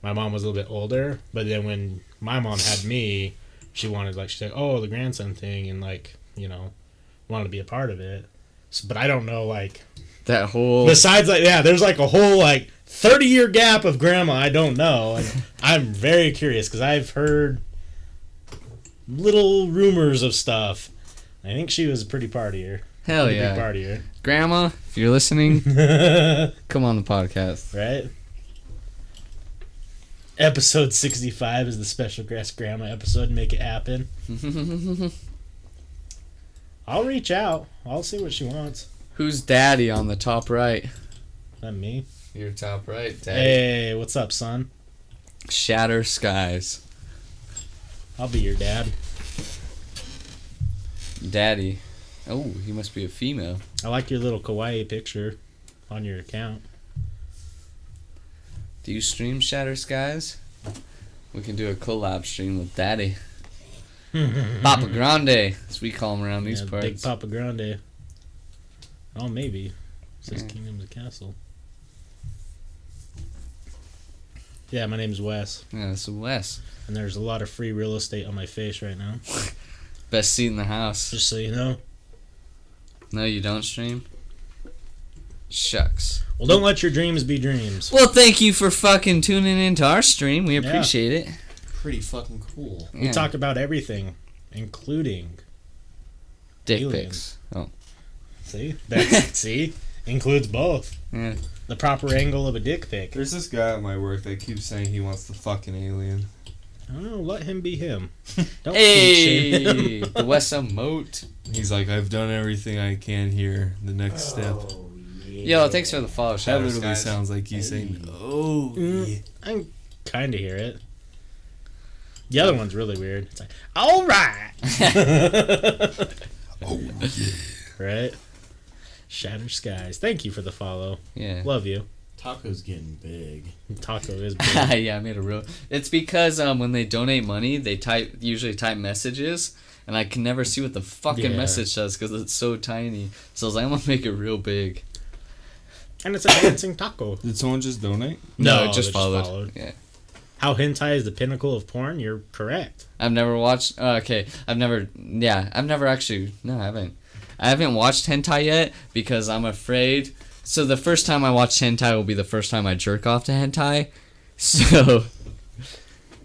[SPEAKER 1] my mom was a little bit older, but then when my mom had me, she wanted like she said, oh, the grandson thing, and like wanted to be a part of it. So, but I don't know like
[SPEAKER 2] that whole.
[SPEAKER 1] besides like there's like a whole like 30-year gap of grandma I don't know, and I'm very curious because I've heard little rumors of stuff. I think she was a pretty partier.
[SPEAKER 2] Hell
[SPEAKER 1] Pretty
[SPEAKER 2] yeah.
[SPEAKER 1] big partier.
[SPEAKER 2] Grandma, if you're listening, come on the podcast.
[SPEAKER 1] Right? Episode 65 is the special guest grandma episode. Make it happen. I'll reach out. I'll see what she wants.
[SPEAKER 2] Who's daddy on the top right?
[SPEAKER 1] Not me.
[SPEAKER 2] Your top right, daddy.
[SPEAKER 1] Hey, what's up, son?
[SPEAKER 2] Shatter skies.
[SPEAKER 1] I'll be your dad.
[SPEAKER 2] Daddy. Oh, he must be a female.
[SPEAKER 1] I like your little kawaii picture on your account.
[SPEAKER 2] Do you stream Shatter Skies? We can do a collab stream with Daddy. Papa Grande, as we call him around these parts.
[SPEAKER 1] Big Papa Grande. Oh, maybe. It says
[SPEAKER 2] Yeah.
[SPEAKER 1] Kingdom of the Castle. Yeah, my name's Wes,
[SPEAKER 2] Yeah, this is Wes.
[SPEAKER 1] and there's a lot of free real estate on my face right now.
[SPEAKER 2] Best seat in the house.
[SPEAKER 1] Just so you know.
[SPEAKER 2] No, you don't stream? Shucks.
[SPEAKER 1] Well, don't let your dreams be dreams.
[SPEAKER 2] Well, thank you for fucking tuning into our stream. We appreciate it.
[SPEAKER 3] Pretty fucking cool.
[SPEAKER 1] We talk about everything, including
[SPEAKER 2] dick
[SPEAKER 1] aliens.
[SPEAKER 2] pics. Oh,
[SPEAKER 1] See, see, includes both.
[SPEAKER 2] yeah.
[SPEAKER 1] The proper angle of a dick pic.
[SPEAKER 4] There's this guy at my work that keeps saying he wants the fucking alien.
[SPEAKER 1] I don't know. Let him be him. Don't shame
[SPEAKER 2] Hey,
[SPEAKER 1] him.
[SPEAKER 2] the West Moat.
[SPEAKER 4] He's like, I've done everything I can here. The next step.
[SPEAKER 2] Yo, thanks for the follow,
[SPEAKER 4] That
[SPEAKER 2] Shadow
[SPEAKER 4] literally
[SPEAKER 2] Skies.
[SPEAKER 4] sounds like you saying, oh, yeah.
[SPEAKER 1] I can kind of hear it. The other one's really weird. It's like, all right.
[SPEAKER 4] Oh, yeah.
[SPEAKER 1] Right? Shatter Skies. Thank you for the follow.
[SPEAKER 2] Yeah.
[SPEAKER 1] Love you.
[SPEAKER 3] Taco's getting big.
[SPEAKER 1] Taco is big.
[SPEAKER 2] Yeah, I made a real. It's because when they donate money, they usually type messages, and I can never see what the fucking
[SPEAKER 1] Yeah.
[SPEAKER 2] message says because it's so tiny. So I was like, I'm gonna make it real big.
[SPEAKER 1] And it's a dancing taco.
[SPEAKER 4] Did someone just donate?
[SPEAKER 2] No,
[SPEAKER 1] No,
[SPEAKER 2] it just
[SPEAKER 1] they just
[SPEAKER 2] followed.
[SPEAKER 1] followed.
[SPEAKER 2] Yeah.
[SPEAKER 1] How hentai is the pinnacle of porn? You're correct.
[SPEAKER 2] I've never watched. Okay, I've never actually. No, I haven't. I haven't watched hentai yet because I'm afraid. So the first time I watch hentai will be the first time I jerk off to hentai. So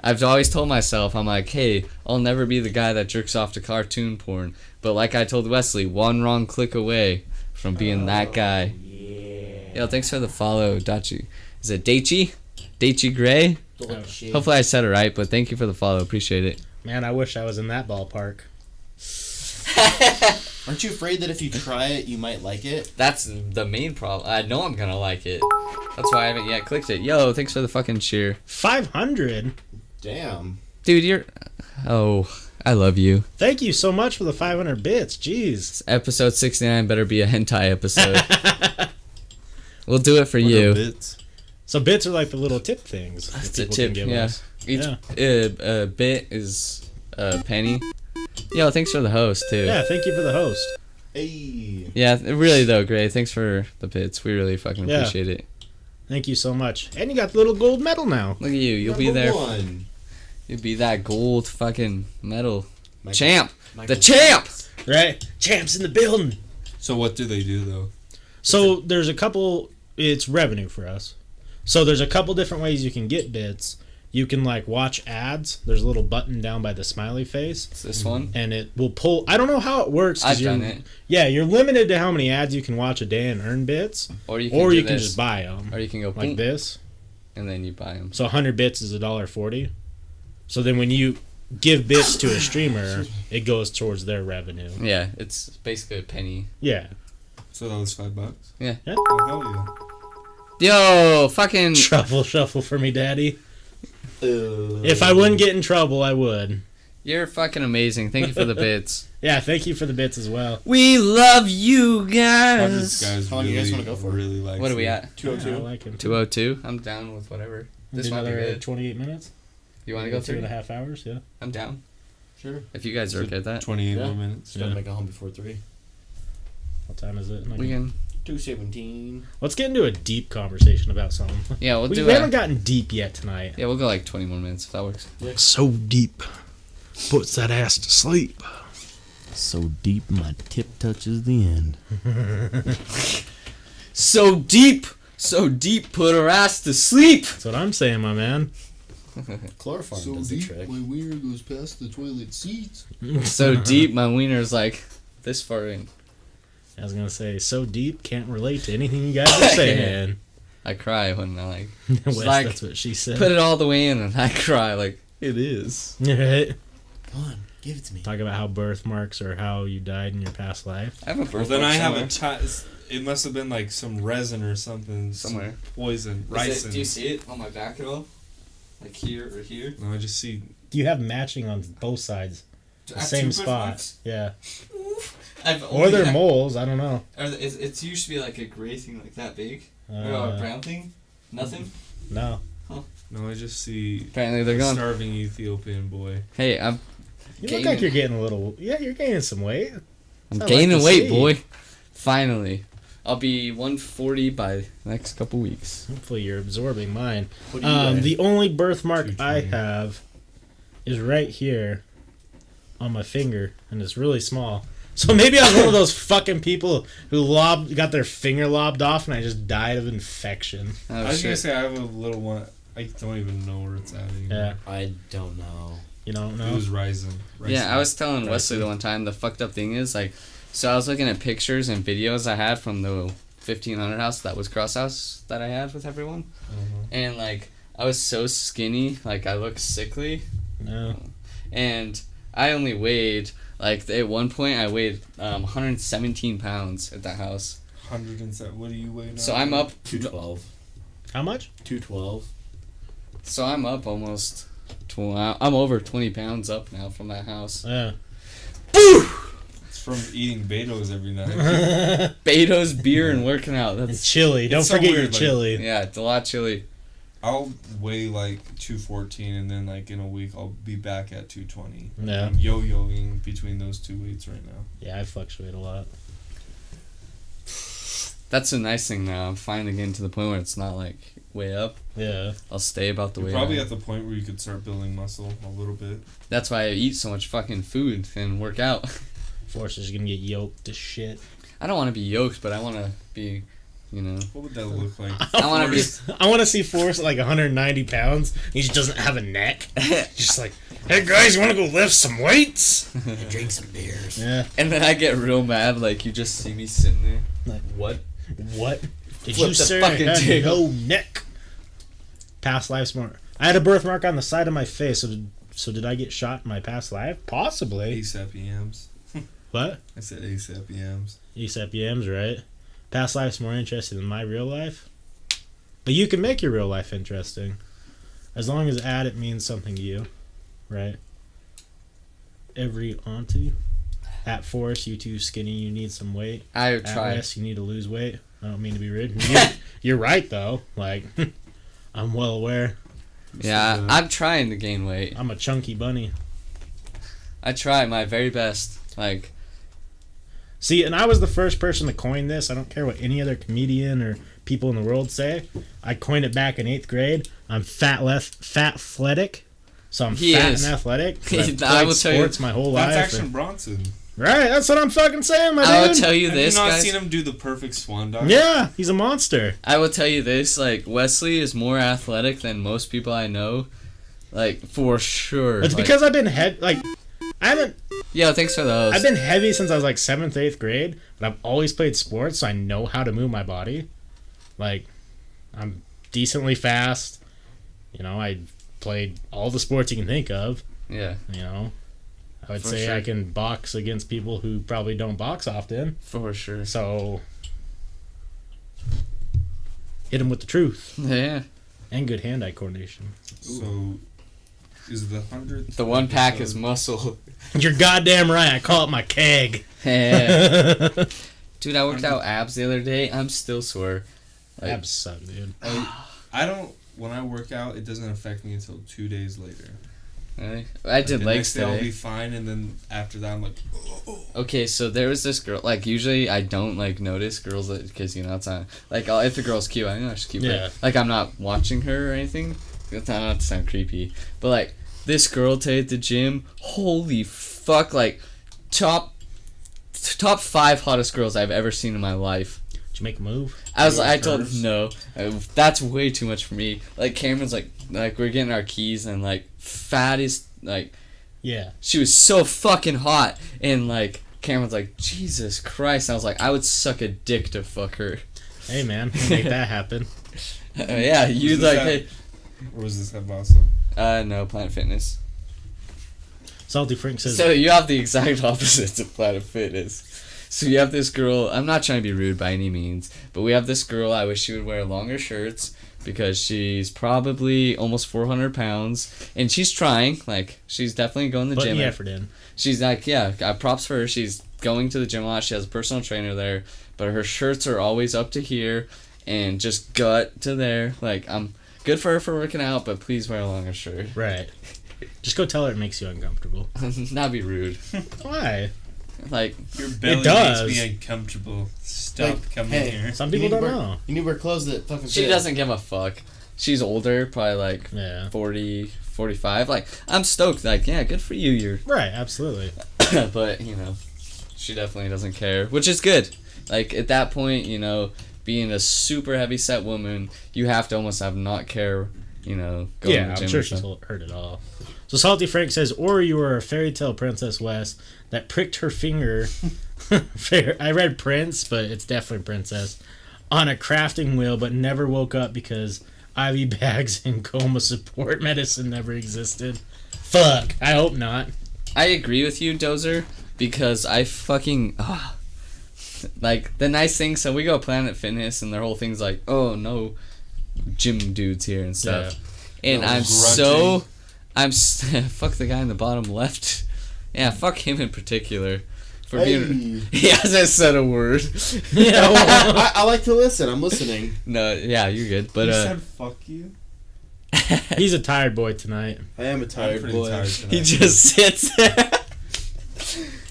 [SPEAKER 2] I've always told myself, I'm like, hey, I'll never be the guy that jerks off to cartoon porn. But like I told Wesley, one wrong click away from being that guy. Yo, thanks for the follow, Dachi. Is it Daichi? Daichi Gray? Hopefully I said it right, but thank you for the follow. Appreciate it.
[SPEAKER 1] Man, I wish I was in that ballpark.
[SPEAKER 3] Aren't you afraid that if you try it, you might like it?
[SPEAKER 2] That's the main problem. I know I'm gonna like it. That's why I haven't yet clicked it. Yo, thanks for the fucking cheer.
[SPEAKER 1] 500?
[SPEAKER 3] Damn.
[SPEAKER 2] Dude, you're... Oh, I love you.
[SPEAKER 1] Thank you so much for the 500 bits. Jeez.
[SPEAKER 2] This episode 69 better be a hentai episode. We'll do it for
[SPEAKER 4] What
[SPEAKER 2] you.
[SPEAKER 4] are bits?
[SPEAKER 1] So bits are like the little tip things. that
[SPEAKER 2] It's a
[SPEAKER 1] people
[SPEAKER 2] tip,
[SPEAKER 1] can give
[SPEAKER 2] yeah.
[SPEAKER 1] us.
[SPEAKER 2] Each bit is a penny. Yo, thanks for the host, too.
[SPEAKER 1] Yeah, thank you for the host.
[SPEAKER 3] Hey.
[SPEAKER 2] Yeah, really, though, Gray. Thanks for the bits. We really fucking
[SPEAKER 1] Yeah.
[SPEAKER 2] appreciate it.
[SPEAKER 1] Thank you so much. And you got the little gold medal now.
[SPEAKER 2] Look at you. You'll be
[SPEAKER 3] Number
[SPEAKER 2] there.
[SPEAKER 3] one.
[SPEAKER 2] You'll be that gold fucking medal.
[SPEAKER 3] Michael-
[SPEAKER 2] Champ!
[SPEAKER 3] Michael-
[SPEAKER 2] The champ!
[SPEAKER 1] Right? Champs in the building.
[SPEAKER 4] So what do they do, though?
[SPEAKER 1] So there's a couple, it's revenue for us. So there's a couple different ways you can get bits. You can like watch ads. There's a little button down by the smiley face.
[SPEAKER 2] It's this one.
[SPEAKER 1] And it will pull. I don't know how it works. 'cause
[SPEAKER 2] I've
[SPEAKER 1] you're,
[SPEAKER 2] done it.
[SPEAKER 1] Yeah, you're limited to how many ads you can watch a day and earn bits.
[SPEAKER 2] Or you can,
[SPEAKER 1] Or
[SPEAKER 2] do
[SPEAKER 1] you can
[SPEAKER 2] this.
[SPEAKER 1] just buy them.
[SPEAKER 2] Or you can go
[SPEAKER 1] Like
[SPEAKER 2] boom,
[SPEAKER 1] this.
[SPEAKER 2] and then you buy them.
[SPEAKER 1] So 100 bits is $1.40. So then when you give bits to a streamer, it goes towards their revenue.
[SPEAKER 2] Yeah, it's basically a penny.
[SPEAKER 1] Yeah.
[SPEAKER 4] So that was $5?
[SPEAKER 2] Yeah.
[SPEAKER 4] Oh, hell yeah.
[SPEAKER 2] Yo, fucking...
[SPEAKER 1] Truffle shuffle for me, daddy. If I wouldn't get in trouble, I would.
[SPEAKER 2] You're fucking amazing. Thank you for the bits.
[SPEAKER 1] Yeah, thank you for the bits as well.
[SPEAKER 2] We love you
[SPEAKER 4] Hundred
[SPEAKER 2] guys.
[SPEAKER 4] guys
[SPEAKER 3] How long
[SPEAKER 4] really,
[SPEAKER 3] you guys wanna go for?
[SPEAKER 4] really like
[SPEAKER 2] What are we
[SPEAKER 4] it.
[SPEAKER 2] at?
[SPEAKER 1] I
[SPEAKER 3] 202.
[SPEAKER 1] like him.
[SPEAKER 2] 202? I'm down with whatever. This might be
[SPEAKER 1] another
[SPEAKER 2] good.
[SPEAKER 1] 28 minutes.
[SPEAKER 2] You want to go
[SPEAKER 1] 2.5
[SPEAKER 2] through?
[SPEAKER 1] hours? Yeah.
[SPEAKER 2] I'm down.
[SPEAKER 3] Sure.
[SPEAKER 2] If you guys are okay with that.
[SPEAKER 4] 28
[SPEAKER 3] Yeah.
[SPEAKER 4] more minutes.
[SPEAKER 3] Just gotta
[SPEAKER 1] Yeah.
[SPEAKER 3] make it home before 3.
[SPEAKER 1] What time is it?
[SPEAKER 2] We can...
[SPEAKER 3] 2:17.
[SPEAKER 1] Let's get into a deep conversation about something.
[SPEAKER 2] Yeah, we'll
[SPEAKER 1] We
[SPEAKER 2] do
[SPEAKER 1] haven't
[SPEAKER 2] it.
[SPEAKER 1] gotten deep yet tonight.
[SPEAKER 2] Yeah, we'll go like 20 more minutes if that works.
[SPEAKER 1] So deep. Puts that ass to sleep.
[SPEAKER 3] So deep, my tip touches the end.
[SPEAKER 2] So deep, put her ass to sleep.
[SPEAKER 1] That's what I'm saying, my man.
[SPEAKER 3] Chloroform does the trick.
[SPEAKER 4] my wiener goes past the toilet seat.
[SPEAKER 2] So deep, my wiener's like this far in.
[SPEAKER 1] I was gonna say, so deep, can't relate to anything you guys are saying.
[SPEAKER 2] I cry when I like
[SPEAKER 1] Wes,
[SPEAKER 2] like,
[SPEAKER 1] that's what she said.
[SPEAKER 2] put it all the way in, and I cry like it is.
[SPEAKER 1] Right?
[SPEAKER 3] Come on, give it to me.
[SPEAKER 1] Talk about how birthmarks or how you died in your past life.
[SPEAKER 2] I have a
[SPEAKER 4] Well,
[SPEAKER 2] birthmark
[SPEAKER 4] then I have
[SPEAKER 2] somewhere.
[SPEAKER 4] a it must have been like some resin or something.
[SPEAKER 2] Somewhere.
[SPEAKER 4] Some poison.
[SPEAKER 2] Is it-
[SPEAKER 4] Ricin.
[SPEAKER 2] do you see it on my back at all? Like here or here?
[SPEAKER 4] No, I just see.
[SPEAKER 1] You have matching on both sides. The same spot. Yeah. Or they're moles. I don't know.
[SPEAKER 2] It's used to be like a gray thing like that big. Or
[SPEAKER 1] Uh,
[SPEAKER 2] a brown thing. Nothing.
[SPEAKER 1] no.
[SPEAKER 4] No, I just see
[SPEAKER 2] Apparently they're
[SPEAKER 4] a
[SPEAKER 2] gone.
[SPEAKER 4] starving Ethiopian boy.
[SPEAKER 2] Hey, I'm
[SPEAKER 1] You
[SPEAKER 2] Gaining.
[SPEAKER 1] look like you're getting a little. Yeah, you're gaining some weight.
[SPEAKER 2] I'm
[SPEAKER 1] I'd
[SPEAKER 2] gaining
[SPEAKER 1] like to
[SPEAKER 2] weight,
[SPEAKER 1] see.
[SPEAKER 2] boy. Finally. I'll be 140 by the next couple weeks.
[SPEAKER 1] Hopefully, you're absorbing mine.
[SPEAKER 3] What do you weigh?
[SPEAKER 1] The only birthmark I
[SPEAKER 4] 220.
[SPEAKER 1] have is right here on my finger, and it's really small. So maybe I was one of those fucking people who got their finger lobbed off, and I just died of infection.
[SPEAKER 2] Oh,
[SPEAKER 4] I was gonna
[SPEAKER 2] shit.
[SPEAKER 4] say I have a little one. I don't even know where it's at anymore.
[SPEAKER 1] Yeah,
[SPEAKER 3] I don't know.
[SPEAKER 1] you don't
[SPEAKER 4] It
[SPEAKER 1] know.
[SPEAKER 4] was rising.
[SPEAKER 2] Yeah, I was telling
[SPEAKER 1] Rising.
[SPEAKER 2] Wesley the one time, the fucked up thing is, like, so I was looking at pictures and videos I had from the 1500 house, that was Cross House, that I had with everyone. And, like, I was so skinny, like, I looked sickly.
[SPEAKER 1] No.
[SPEAKER 2] And I only weighed, like, at one point I weighed 117 pounds at that house.
[SPEAKER 4] 107. What do you weigh now?
[SPEAKER 2] So I'm up,
[SPEAKER 3] 212.
[SPEAKER 1] How much?
[SPEAKER 3] 212.
[SPEAKER 2] so I'm up almost, I'm over 20 pounds up now from that house.
[SPEAKER 1] Yeah.
[SPEAKER 4] It's from eating Beto's every night.
[SPEAKER 2] Beto's, beer, and working out.
[SPEAKER 1] And
[SPEAKER 2] That's,
[SPEAKER 1] chili. Don't
[SPEAKER 4] It's so
[SPEAKER 1] forget your
[SPEAKER 4] weird, like-
[SPEAKER 1] chili.
[SPEAKER 2] yeah, it's a lot chilly.
[SPEAKER 4] I'll weigh like 214, and then like in a week I'll be back at 220.
[SPEAKER 1] Yeah.
[SPEAKER 4] I'm yo-yoing between those two weights right now.
[SPEAKER 1] Yeah, I fluctuate a lot.
[SPEAKER 2] That's a nice thing now. I'm finally getting to the point where it's not like way up.
[SPEAKER 1] Yeah.
[SPEAKER 2] I'll stay about the
[SPEAKER 4] You're
[SPEAKER 2] way
[SPEAKER 4] probably
[SPEAKER 2] I
[SPEAKER 4] at the point where you could start building muscle a little bit.
[SPEAKER 2] That's why I eat so much fucking food and work out.
[SPEAKER 1] Forrest is gonna get yoked to shit.
[SPEAKER 2] I don't want to be yoked, but I want to be, you know.
[SPEAKER 4] What would that look like?
[SPEAKER 2] I want to be.
[SPEAKER 1] I want to see Forrest at like 190 pounds. He just doesn't have a neck. Just like, hey guys, you want to go lift some weights?
[SPEAKER 3] And drink some beers.
[SPEAKER 1] Yeah.
[SPEAKER 2] And then I get real mad, like you just see me sitting there.
[SPEAKER 1] Like,
[SPEAKER 2] What?
[SPEAKER 1] what? Did
[SPEAKER 2] Flip
[SPEAKER 1] you
[SPEAKER 2] the
[SPEAKER 1] say
[SPEAKER 2] fucking
[SPEAKER 1] I had
[SPEAKER 2] table.
[SPEAKER 1] no neck? Past life's more. I had a birthmark on the side of my face. So did I get shot in my past life? Possibly.
[SPEAKER 4] ASAP yams.
[SPEAKER 1] What?
[SPEAKER 4] I said ASAP yams.
[SPEAKER 1] ASAP yams, right? Past life's more interesting than my real life. But you can make your real life interesting. As long as at it means something to you. Right? Every auntie. At Forrest, you too skinny, you need some weight.
[SPEAKER 2] I
[SPEAKER 1] At
[SPEAKER 2] try.
[SPEAKER 1] West, you need to lose weight. I don't mean to be rude. You're right, though. Like, I'm well aware.
[SPEAKER 2] Yeah, I'm trying to gain weight.
[SPEAKER 1] I'm a chunky bunny.
[SPEAKER 2] I try my very best. Like,
[SPEAKER 1] See, and I was the first person to coin this. I don't care what any other comedian or people in the world say. I coined it back in 8th grade. I'm fat athletic. So I'm
[SPEAKER 2] He
[SPEAKER 1] fat
[SPEAKER 2] is.
[SPEAKER 1] and athletic. But I've
[SPEAKER 2] I
[SPEAKER 1] played
[SPEAKER 2] will tell you-
[SPEAKER 1] sports my whole
[SPEAKER 4] That's
[SPEAKER 1] life.
[SPEAKER 4] Action Bronson.
[SPEAKER 1] Right, that's what I'm fucking saying, my
[SPEAKER 2] I will
[SPEAKER 1] dude.
[SPEAKER 2] tell you
[SPEAKER 4] Have
[SPEAKER 2] this,
[SPEAKER 4] you not
[SPEAKER 2] guys.
[SPEAKER 4] seen him do the perfect swan dive?
[SPEAKER 1] Yeah, he's a monster.
[SPEAKER 2] I will tell you this, like, Wesley is more athletic than most people I know. Like, for sure.
[SPEAKER 1] It's
[SPEAKER 2] Like,
[SPEAKER 1] because I've been I haven't.
[SPEAKER 2] yeah, thanks for those.
[SPEAKER 1] I've been heavy since I was like 7th, 8th grade, but I've always played sports, so I know how to move my body. Like, I'm decently fast. You know, I played all the sports you can think of.
[SPEAKER 2] Yeah,
[SPEAKER 1] You know, I would
[SPEAKER 2] For
[SPEAKER 1] say
[SPEAKER 2] sure.
[SPEAKER 1] I can box against people who probably don't box often.
[SPEAKER 2] for sure.
[SPEAKER 1] So, hit them with the truth
[SPEAKER 2] Yeah.
[SPEAKER 1] and good hand-eye coordination.
[SPEAKER 4] So, is the 100th?
[SPEAKER 2] The one pack is muscle.
[SPEAKER 1] You're goddamn right. I call it my keg.
[SPEAKER 2] Yeah. Dude, I worked out abs the other day. I'm still sore. Like,
[SPEAKER 1] Abs suck, dude.
[SPEAKER 4] I don't. When I work out, it doesn't affect me until 2 days later.
[SPEAKER 2] really? I did
[SPEAKER 4] The
[SPEAKER 2] legs
[SPEAKER 4] next day I'll
[SPEAKER 2] today.
[SPEAKER 4] be fine, and then after that, I'm like,
[SPEAKER 2] Okay, so there was this girl. Like, usually I don't like notice girls because you know it's not like if the girl's cute, I know she's cute.
[SPEAKER 1] Yeah.
[SPEAKER 2] But, like, I'm not watching her or anything. That's not to sound creepy, but like this girl today at the gym. Holy fuck! Like top 5 hottest girls I've ever seen in my life.
[SPEAKER 1] Did you make a move?
[SPEAKER 2] I told
[SPEAKER 4] curves?
[SPEAKER 2] no, that's way too much for me. Like Cameron's like we're getting our keys and like fattest like.
[SPEAKER 1] Yeah.
[SPEAKER 2] She was so fucking hot, and like Cameron's like, Jesus Christ! And I was like, I would suck a dick to fuck her.
[SPEAKER 1] Hey, man. We'll make that happen.
[SPEAKER 2] Yeah, you
[SPEAKER 4] Was
[SPEAKER 2] like,
[SPEAKER 4] this
[SPEAKER 2] hey,
[SPEAKER 4] or was this at Boston?
[SPEAKER 2] no, Planet Fitness.
[SPEAKER 1] Salty Frank says,
[SPEAKER 2] So you have the exact opposites of Planet Fitness. So you have this girl. I'm not trying to be rude by any means, but we have this girl. I wish she would wear longer shirts because she's probably almost 400 pounds, and she's trying. Like she's definitely going to the
[SPEAKER 1] put
[SPEAKER 2] gym.
[SPEAKER 1] the effort in.
[SPEAKER 2] She's like, yeah, props for her. She's going to the gym a lot. She has a personal trainer there, but her shirts are always up to here and just gut to there. Like, I'm good for her for working out, but please wear a longer shirt.
[SPEAKER 1] Right. Just go tell her it makes you uncomfortable.
[SPEAKER 2] Not be rude.
[SPEAKER 1] Why?
[SPEAKER 2] Like,
[SPEAKER 7] Your belly
[SPEAKER 1] does.
[SPEAKER 7] makes me uncomfortable. Stop
[SPEAKER 3] Like,
[SPEAKER 7] coming
[SPEAKER 3] hey,
[SPEAKER 7] here.
[SPEAKER 1] Some people don't know.
[SPEAKER 3] You need to wear clothes that fucking
[SPEAKER 2] she
[SPEAKER 3] fit.
[SPEAKER 2] doesn't give a fuck. She's older, probably like
[SPEAKER 1] Yeah.
[SPEAKER 2] 40, 45. Like, I'm stoked. Like, yeah, good for you. You're,
[SPEAKER 1] Right, absolutely.
[SPEAKER 2] but you know, she definitely doesn't care, which is good. Like, at that point, you know, being a super heavy set woman, you have to almost have not care. You know, going to
[SPEAKER 1] Yeah,
[SPEAKER 2] the gym
[SPEAKER 1] I'm sure
[SPEAKER 2] or
[SPEAKER 1] she's
[SPEAKER 2] something.
[SPEAKER 1] heard it all. So Salty Frank says, or you were a fairy tale princess West that pricked her finger. I read prince, but it's definitely princess. On a crafting wheel, but never woke up because IV bags and coma support medicine never existed. Fuck. I hope not.
[SPEAKER 2] I agree with you, Dozer, because I fucking like the nice thing. So we go Planet Fitness, and their whole thing's like, oh no, gym dudes here and stuff. And
[SPEAKER 4] No
[SPEAKER 2] I'm
[SPEAKER 4] grunting.
[SPEAKER 2] fuck the guy in the bottom left. Yeah, fuck him in particular. For
[SPEAKER 3] Hey.
[SPEAKER 2] being, he hasn't said a word.
[SPEAKER 1] Yeah.
[SPEAKER 3] I like to listen. I'm listening.
[SPEAKER 2] No, yeah, you're good. But
[SPEAKER 4] You said fuck you?
[SPEAKER 1] He's a tired boy tonight.
[SPEAKER 3] I am a
[SPEAKER 4] I'm
[SPEAKER 3] tired
[SPEAKER 4] pretty
[SPEAKER 3] boy.
[SPEAKER 4] tired
[SPEAKER 2] he
[SPEAKER 4] tonight.
[SPEAKER 2] just sits there.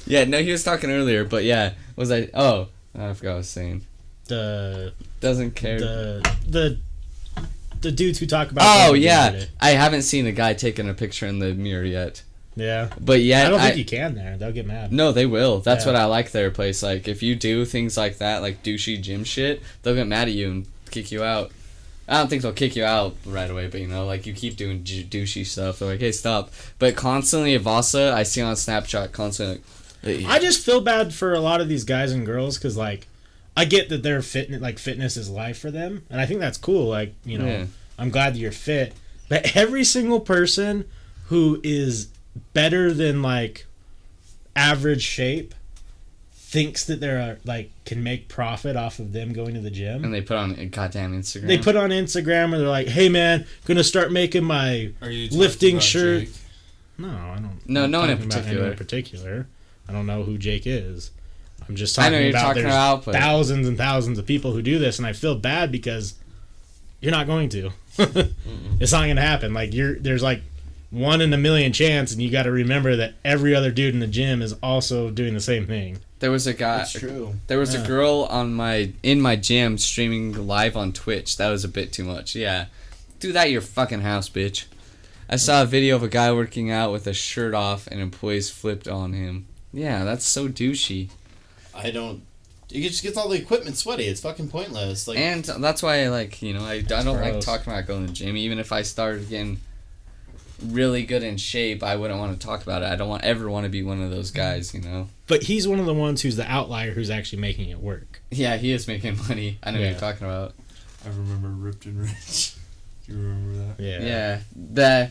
[SPEAKER 2] Yeah, no, he was talking earlier, but yeah, I forgot what I was saying.
[SPEAKER 1] The
[SPEAKER 2] Doesn't care.
[SPEAKER 1] the dudes who talk about.
[SPEAKER 2] Oh
[SPEAKER 1] Planet
[SPEAKER 2] yeah,
[SPEAKER 1] Fitness.
[SPEAKER 2] I haven't seen a guy taking a picture in the mirror yet.
[SPEAKER 1] Yeah.
[SPEAKER 2] But yet,
[SPEAKER 1] I don't think you can there. They'll get mad.
[SPEAKER 2] No, they will. That's
[SPEAKER 1] Yeah.
[SPEAKER 2] what I like their place. Like, if you do things like that, like douchey gym shit, they'll get mad at you and kick you out. I don't think they'll kick you out right away, but you know, like you keep doing douchey stuff, they're like, hey, stop. But constantly, Ivasa, I see on Snapchat, constantly. Like, hey.
[SPEAKER 1] I just feel bad for a lot of these guys and girls because, like, I get that their fitness is life for them, and I think that's cool. Like, you know,
[SPEAKER 2] Yeah.
[SPEAKER 1] I'm glad that you're fit, but every single person who is better than like average shape thinks that they're like can make profit off of them going to the gym.
[SPEAKER 2] And they put on a goddamn Instagram.
[SPEAKER 1] They put on Instagram where they're like, "Hey man, gonna start making my
[SPEAKER 4] Are you talking
[SPEAKER 1] lifting
[SPEAKER 4] about
[SPEAKER 1] shirt."
[SPEAKER 4] Jake?
[SPEAKER 1] No, I don't.
[SPEAKER 2] No,
[SPEAKER 1] I'm
[SPEAKER 2] no one in
[SPEAKER 1] talking about anyone
[SPEAKER 2] particular.
[SPEAKER 1] in particular. I don't know who Jake is. I'm just
[SPEAKER 2] I know
[SPEAKER 1] talking
[SPEAKER 2] you're
[SPEAKER 1] about
[SPEAKER 2] talking
[SPEAKER 1] there's
[SPEAKER 2] about, but-
[SPEAKER 1] thousands and thousands of people who do this, and I feel bad because you're not going to. It's not going to happen. Like there's like 1 in a million chance, and you got to remember that every other dude in the gym is also doing the same thing.
[SPEAKER 2] There was a guy.
[SPEAKER 3] That's true.
[SPEAKER 2] There was
[SPEAKER 1] Yeah.
[SPEAKER 2] a girl in my gym streaming live on Twitch. That was a bit too much. Yeah, do that at your fucking house, bitch. I saw a video of a guy working out with a shirt off and employees flipped on him. Yeah, that's so douchey.
[SPEAKER 3] I don't. It just gets all the equipment sweaty. It's fucking pointless. Like,
[SPEAKER 2] And that's why, like, you know, I don't like
[SPEAKER 1] gross.
[SPEAKER 2] talking about going to the gym. Even if I started getting really good in shape, I wouldn't want to talk about it. I don't ever want to be one of those guys, you know?
[SPEAKER 1] But he's one of the ones who's the outlier who's actually making it work.
[SPEAKER 2] Yeah, he is making money. I know what
[SPEAKER 1] Yeah.
[SPEAKER 2] you're talking about.
[SPEAKER 4] I remember Ripped and Rich. Do you remember that?
[SPEAKER 1] Yeah.
[SPEAKER 2] Yeah.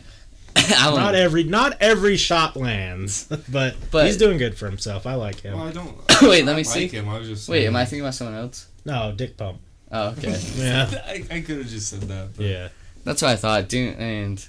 [SPEAKER 2] I don't
[SPEAKER 1] Not every shot lands, but he's doing good for himself. I like him.
[SPEAKER 4] Well, I don't.
[SPEAKER 2] Wait, let
[SPEAKER 4] I
[SPEAKER 2] me
[SPEAKER 4] like
[SPEAKER 2] see.
[SPEAKER 4] him. I was just.
[SPEAKER 2] Wait,
[SPEAKER 4] saying.
[SPEAKER 2] am I thinking about someone else?
[SPEAKER 1] No, dick pump.
[SPEAKER 2] Oh, okay.
[SPEAKER 1] Yeah.
[SPEAKER 4] I could have just said that. But
[SPEAKER 1] Yeah.
[SPEAKER 2] That's what I thought. Dude, and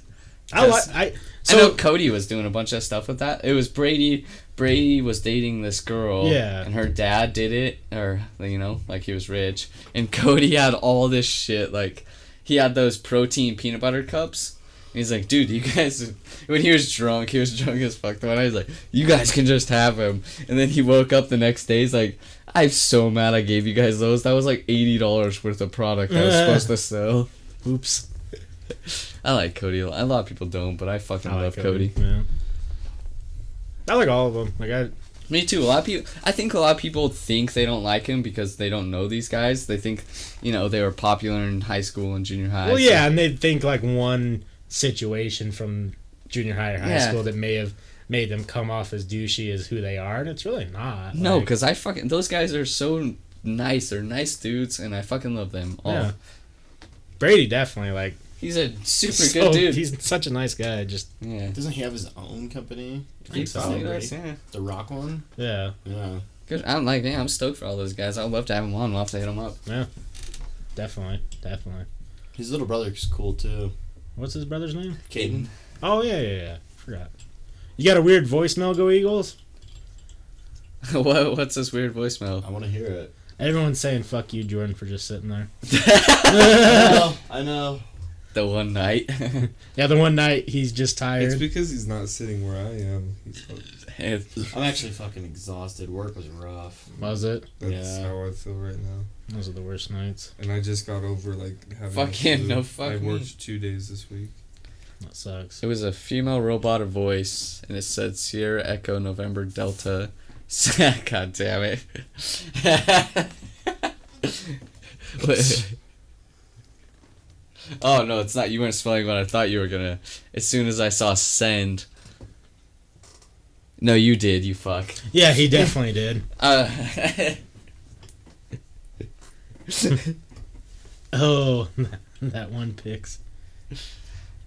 [SPEAKER 1] I
[SPEAKER 2] know Cody was doing a bunch of stuff with that. It was Brady. Brady was dating this girl.
[SPEAKER 1] Yeah.
[SPEAKER 2] And her dad did it, or, you know, like he was rich. And Cody had all this shit. Like, he had those protein peanut butter cups. And he's like, dude, you guys. When he was drunk as fuck. The one I was like, you guys can just have them. And then he woke up the next day. He's like, I'm so mad I gave you guys those. That was like $80 worth of product I was supposed to sell.
[SPEAKER 1] Oops.
[SPEAKER 2] I like Cody. A lot of people don't, but I fucking
[SPEAKER 1] I
[SPEAKER 2] love
[SPEAKER 1] like
[SPEAKER 2] Cody.
[SPEAKER 1] Yeah. I like all of them. Like
[SPEAKER 2] Me too. I think a lot of people think they don't like him because they don't know these guys. They think, you know, they were popular in high school and junior high.
[SPEAKER 1] Well,
[SPEAKER 2] so-
[SPEAKER 1] yeah, and they think like one situation from junior high or high
[SPEAKER 2] Yeah.
[SPEAKER 1] school that may have made them come off as douchey as who they are, and it's really not.
[SPEAKER 2] No,
[SPEAKER 1] Like,
[SPEAKER 2] because those guys are so nice. They're nice dudes, and I fucking love them all.
[SPEAKER 1] yeah. Brady definitely like
[SPEAKER 2] He's a super
[SPEAKER 1] so-
[SPEAKER 2] good dude.
[SPEAKER 1] He's such a nice guy. Just
[SPEAKER 2] Yeah.
[SPEAKER 3] doesn't he have his own company?
[SPEAKER 2] He
[SPEAKER 1] so.
[SPEAKER 2] probably
[SPEAKER 3] Brady?
[SPEAKER 2] does, yeah.
[SPEAKER 3] The Rock one?
[SPEAKER 1] yeah,
[SPEAKER 3] Yeah.
[SPEAKER 2] Good. I'm stoked for all those guys. I'd love to have them on. We'll have to hit them up.
[SPEAKER 1] definitely.
[SPEAKER 3] His little brother's cool too.
[SPEAKER 1] What's his brother's name?
[SPEAKER 3] Caden.
[SPEAKER 1] Oh yeah. Forgot. You got a weird voicemail, Go Eagles?
[SPEAKER 2] What's this weird voicemail?
[SPEAKER 3] I want to hear it.
[SPEAKER 1] Everyone's saying fuck you, Jordan, for just sitting there.
[SPEAKER 3] I know.
[SPEAKER 2] The one night.
[SPEAKER 1] Yeah, the one night he's just
[SPEAKER 4] It's
[SPEAKER 1] tired.
[SPEAKER 4] because he's not sitting where I am.
[SPEAKER 3] I'm actually fucking exhausted. Work was rough.
[SPEAKER 1] Was it?
[SPEAKER 4] That's
[SPEAKER 3] Yeah.
[SPEAKER 4] how I feel right now.
[SPEAKER 1] Those are the worst nights.
[SPEAKER 4] And I just got over like having.
[SPEAKER 2] Fuck
[SPEAKER 4] a
[SPEAKER 2] him,
[SPEAKER 4] flu.
[SPEAKER 2] no fuck
[SPEAKER 4] I
[SPEAKER 2] me.
[SPEAKER 4] worked 2 days this week.
[SPEAKER 1] That sucks.
[SPEAKER 2] It was a female robot voice, and it said Sierra Echo November Delta. God damn it. Wait. Oh no, it's not. You weren't spelling what I thought you were gonna. As soon as I saw send. No, you did, you fuck.
[SPEAKER 1] Yeah, he definitely did. Oh, that one picks.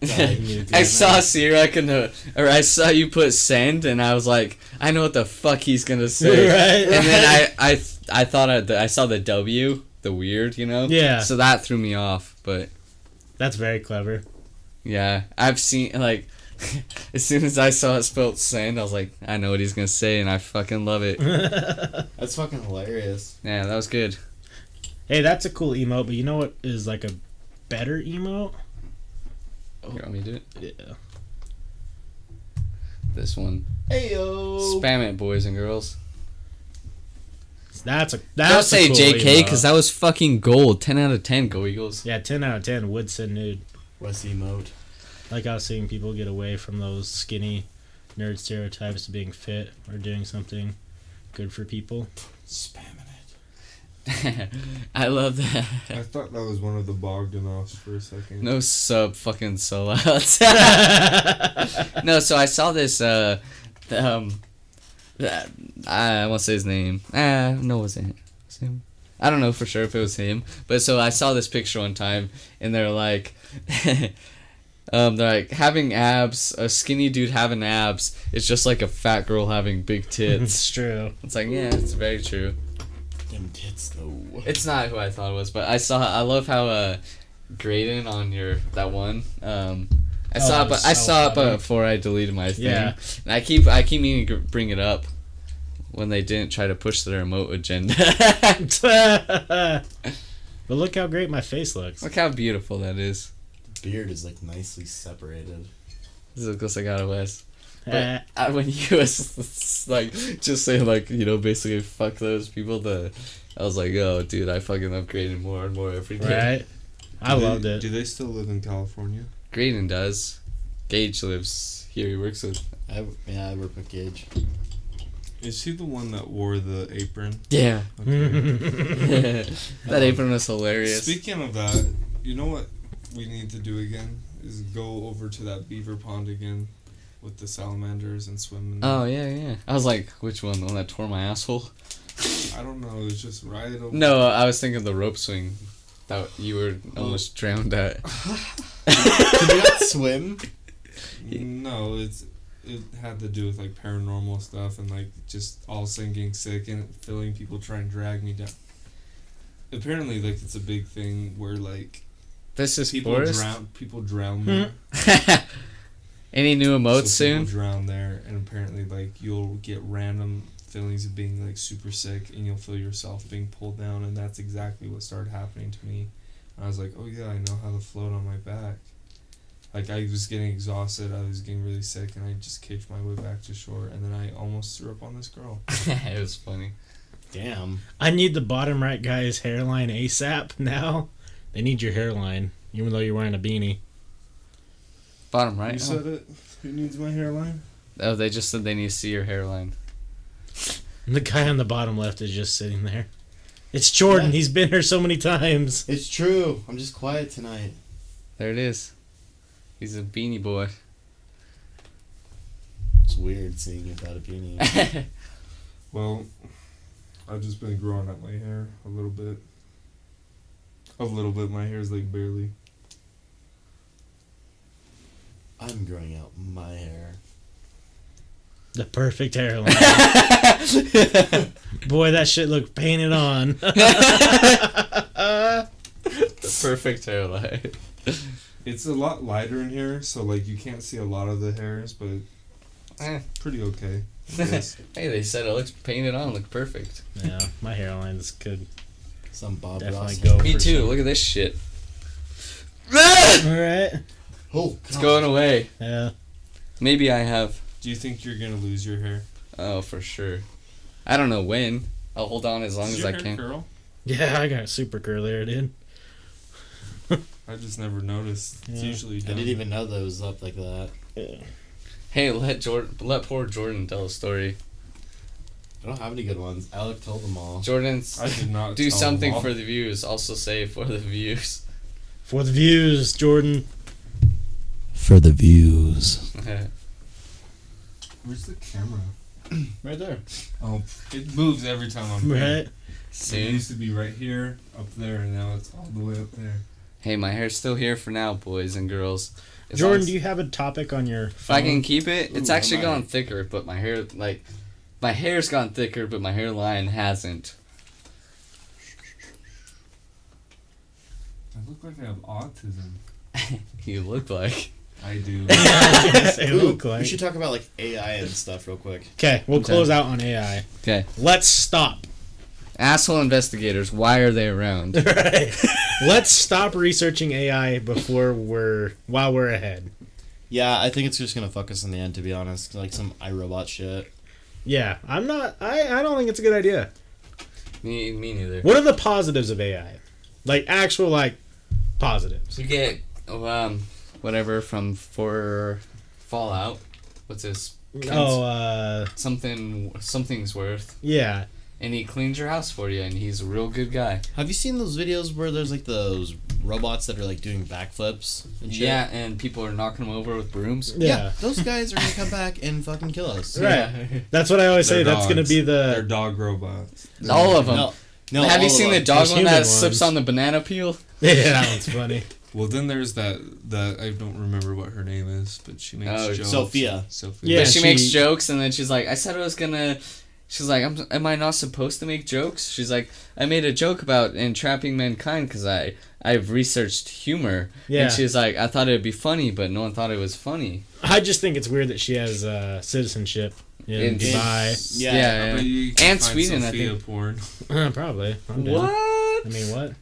[SPEAKER 2] I saw Sierra or I saw you put send, and I was like, I know what the fuck he's gonna say.
[SPEAKER 1] Right.
[SPEAKER 2] And then I thought I saw the W, the weird, you know.
[SPEAKER 1] Yeah.
[SPEAKER 2] So that threw me off, but
[SPEAKER 1] That's very clever.
[SPEAKER 2] yeah, I've seen like. As soon as I saw it spelled send, I was like, I know what he's gonna say, and I fucking love it.
[SPEAKER 3] That's fucking hilarious.
[SPEAKER 2] Yeah, that was good.
[SPEAKER 1] Hey, that's a cool emote, but you know what is like a better emote?
[SPEAKER 2] Here, let me do it.
[SPEAKER 1] Yeah.
[SPEAKER 2] This one.
[SPEAKER 3] Heyo.
[SPEAKER 2] Spam it, boys and girls.
[SPEAKER 1] That's
[SPEAKER 2] Don't say
[SPEAKER 1] a cool
[SPEAKER 2] JK, because
[SPEAKER 1] emote.
[SPEAKER 2] that was fucking gold. 10 out of 10, go Eagles.
[SPEAKER 1] Yeah, 10 out of 10 would send nude.
[SPEAKER 3] What's the emote?
[SPEAKER 1] Like I was seeing people get away from those skinny nerd stereotypes to being fit or doing something good for people.
[SPEAKER 3] Spamming it.
[SPEAKER 2] I love that.
[SPEAKER 4] I thought that was one of the Bogdanovs for a second.
[SPEAKER 2] No fucking sellouts. No, so I saw this, I won't say his name. No, it wasn't him. Was it him? I don't know for sure if it was him. But so I saw this picture one time, and they're like, they're like, having abs, a skinny dude having abs is just like a fat girl having big tits.
[SPEAKER 1] It's true.
[SPEAKER 2] It's like, yeah, it's very true.
[SPEAKER 3] Them tits though.
[SPEAKER 2] It's not who I thought it was, but I love how Graydon on that one. I saw it,
[SPEAKER 1] it
[SPEAKER 2] but
[SPEAKER 1] was
[SPEAKER 2] I
[SPEAKER 1] so
[SPEAKER 2] saw it
[SPEAKER 1] funny.
[SPEAKER 2] before I deleted my thing.
[SPEAKER 1] Yeah.
[SPEAKER 2] And I keep meaning to bring it up when they didn't try to push their remote agenda.
[SPEAKER 1] But look how great my face looks.
[SPEAKER 2] Look how beautiful that is.
[SPEAKER 3] Beard is like nicely separated.
[SPEAKER 2] This looks like out of West.
[SPEAKER 1] Eh,
[SPEAKER 2] But when you was like just saying like, you know, basically fuck those people, I was like, oh dude, I fucking love Graydon more and more every day.
[SPEAKER 1] right? I loved it.
[SPEAKER 4] Do they still live in California?
[SPEAKER 2] Graydon does. Gage lives here. He works with.
[SPEAKER 3] I work with Gage.
[SPEAKER 4] Is he the one that wore the apron?
[SPEAKER 2] Yeah.
[SPEAKER 4] Okay.
[SPEAKER 2] That apron was hilarious.
[SPEAKER 4] Speaking of that, you know what we need to do again is go over to that beaver pond again with the salamanders and swim in there.
[SPEAKER 2] Oh yeah. I was like, which one? The one that tore my asshole?
[SPEAKER 4] I don't know. It was just right over.
[SPEAKER 2] No, I was thinking the rope swing that you were almost drowned at.
[SPEAKER 3] Can you not swim?
[SPEAKER 4] No, it had to do with like paranormal stuff and like just all of a sudden getting sick and feeling people try and drag me down. Apparently, like it's a big thing where like
[SPEAKER 2] This is
[SPEAKER 4] people
[SPEAKER 2] Forrest.
[SPEAKER 4] drown there.
[SPEAKER 2] Any new emotes
[SPEAKER 4] So people
[SPEAKER 2] soon?
[SPEAKER 4] drown there, and apparently like you'll get random feelings of being like super sick, and you'll feel yourself being pulled down, and that's exactly what started happening to me. And I was like, oh yeah, I know how to float on my back. Like I was getting exhausted, I was getting really sick, and I just kicked my way back to shore, and then I almost threw up on this girl.
[SPEAKER 2] It was funny.
[SPEAKER 3] Damn.
[SPEAKER 1] I need the bottom right guy's hairline ASAP now. They need your hairline, even though you're wearing a beanie.
[SPEAKER 2] Bottom right.
[SPEAKER 4] You said it. Who needs my hairline?
[SPEAKER 2] Oh, they just said they need to see your hairline.
[SPEAKER 1] And the guy on the bottom left is just sitting there. It's Jordan.
[SPEAKER 3] Yeah.
[SPEAKER 1] He's been here so many times.
[SPEAKER 3] It's true. I'm just quiet tonight.
[SPEAKER 2] There it is. He's a beanie boy.
[SPEAKER 3] It's weird seeing you without a beanie.
[SPEAKER 4] Well, I've just been growing out my hair a little bit. A little bit. My hair's like barely.
[SPEAKER 3] I'm growing out my hair.
[SPEAKER 1] The perfect hairline. Boy, that shit looked painted on.
[SPEAKER 2] The perfect hairline.
[SPEAKER 4] It's a lot lighter in here, so like you can't see a lot of the hairs, but it's pretty okay. Yes.
[SPEAKER 2] Hey, they said it looks painted on, look perfect.
[SPEAKER 1] Yeah, my hairlines could
[SPEAKER 3] Some Bob
[SPEAKER 1] definitely
[SPEAKER 3] Ross.
[SPEAKER 1] go.
[SPEAKER 2] Me
[SPEAKER 1] for
[SPEAKER 2] too.
[SPEAKER 1] some-
[SPEAKER 2] Look at this shit.
[SPEAKER 1] All right.
[SPEAKER 3] Oh,
[SPEAKER 2] It's going away.
[SPEAKER 1] Yeah.
[SPEAKER 2] Maybe I have.
[SPEAKER 4] Do you think you're gonna lose your hair?
[SPEAKER 2] Oh, for sure. I don't know when. I'll hold on as long
[SPEAKER 4] Does
[SPEAKER 2] as
[SPEAKER 4] your
[SPEAKER 2] I
[SPEAKER 4] hair
[SPEAKER 2] can.
[SPEAKER 4] curl?
[SPEAKER 1] Yeah, I got super curly hair, dude.
[SPEAKER 4] I just never noticed. It's
[SPEAKER 1] Yeah.
[SPEAKER 4] usually
[SPEAKER 3] I
[SPEAKER 4] down.
[SPEAKER 3] didn't even know that it was up like that.
[SPEAKER 2] Hey, let poor Jordan tell a story.
[SPEAKER 3] I don't have any good ones. Alec told them all.
[SPEAKER 2] Jordan's
[SPEAKER 4] I did not
[SPEAKER 2] do
[SPEAKER 4] tell
[SPEAKER 2] something
[SPEAKER 4] them all.
[SPEAKER 2] for the views. Also say for the views.
[SPEAKER 1] For the views, Jordan.
[SPEAKER 3] For the views.
[SPEAKER 4] Where's the camera?
[SPEAKER 3] Right there.
[SPEAKER 4] Oh, it moves every time I'm here.
[SPEAKER 1] Right.
[SPEAKER 4] It
[SPEAKER 2] Soon.
[SPEAKER 4] used to be right here, up there, and now it's all the way up there.
[SPEAKER 2] Hey, my hair's still here for now, boys and girls. As long
[SPEAKER 1] Jordan,
[SPEAKER 2] as-
[SPEAKER 1] do you have a topic on your
[SPEAKER 2] If I can
[SPEAKER 1] phone?
[SPEAKER 2] keep it, it's
[SPEAKER 3] Ooh,
[SPEAKER 2] actually
[SPEAKER 3] I
[SPEAKER 2] gone
[SPEAKER 3] might.
[SPEAKER 2] thicker, but my hair's gone thicker, but my hairline hasn't.
[SPEAKER 4] I look like I have autism.
[SPEAKER 2] You look like.
[SPEAKER 4] I do.
[SPEAKER 1] Say
[SPEAKER 3] Ooh,
[SPEAKER 1] look
[SPEAKER 3] we
[SPEAKER 1] like.
[SPEAKER 3] should talk about like AI and stuff real quick.
[SPEAKER 1] Okay, we'll
[SPEAKER 2] Okay.
[SPEAKER 1] close out on AI.
[SPEAKER 2] Okay.
[SPEAKER 1] Let's stop.
[SPEAKER 2] Asshole investigators, why are they around?
[SPEAKER 1] Right. Let's stop researching AI while we're ahead.
[SPEAKER 3] Yeah, I think it's just gonna fuck us in the end, to be honest. Like some iRobot shit.
[SPEAKER 1] Yeah, I don't think it's a good idea.
[SPEAKER 2] me neither.
[SPEAKER 1] What are the positives of AI? Like actual positives.
[SPEAKER 2] You get whatever for Fallout. What's this? Something's worth.
[SPEAKER 1] Yeah.
[SPEAKER 2] And he cleans your house for you, and he's a real good guy.
[SPEAKER 3] Have you seen those videos where there's like those robots that are like doing backflips and shit?
[SPEAKER 2] Yeah, and people are knocking him over with brooms.
[SPEAKER 1] Yeah.
[SPEAKER 3] Those guys are gonna come back and fucking kill us.
[SPEAKER 1] Right. That's what I always say.
[SPEAKER 4] They're
[SPEAKER 1] That's going to
[SPEAKER 4] dogs.
[SPEAKER 1] be
[SPEAKER 4] They're
[SPEAKER 1] the...
[SPEAKER 4] dog robots.
[SPEAKER 2] All of them.
[SPEAKER 3] No,
[SPEAKER 2] Have you
[SPEAKER 3] all
[SPEAKER 2] seen
[SPEAKER 3] of
[SPEAKER 2] the
[SPEAKER 3] them.
[SPEAKER 2] dog
[SPEAKER 1] Those
[SPEAKER 2] one
[SPEAKER 1] human
[SPEAKER 2] that sips
[SPEAKER 1] ones.
[SPEAKER 2] on the banana peel?
[SPEAKER 1] Yeah, that one's funny.
[SPEAKER 4] Well, then there's that I don't remember what her name is, but she makes
[SPEAKER 2] Oh,
[SPEAKER 4] jokes.
[SPEAKER 3] Sophia.
[SPEAKER 4] Sophia.
[SPEAKER 1] Yeah,
[SPEAKER 2] But she
[SPEAKER 1] she-
[SPEAKER 2] makes jokes, and then she's like, I said I was gonna... She's like, am I not supposed to make jokes? She's like, I made a joke about entrapping mankind because I've researched humor.
[SPEAKER 1] Yeah.
[SPEAKER 2] And she's like, I thought it would be funny, but no one thought it was funny.
[SPEAKER 1] I just think it's weird that she has citizenship in Dubai.
[SPEAKER 3] Yeah.
[SPEAKER 4] But you
[SPEAKER 2] And
[SPEAKER 4] can find
[SPEAKER 2] Sweden, I
[SPEAKER 4] Sophia
[SPEAKER 2] think.
[SPEAKER 4] porn.
[SPEAKER 1] Probably. I'm down.
[SPEAKER 2] What?
[SPEAKER 1] I mean, what?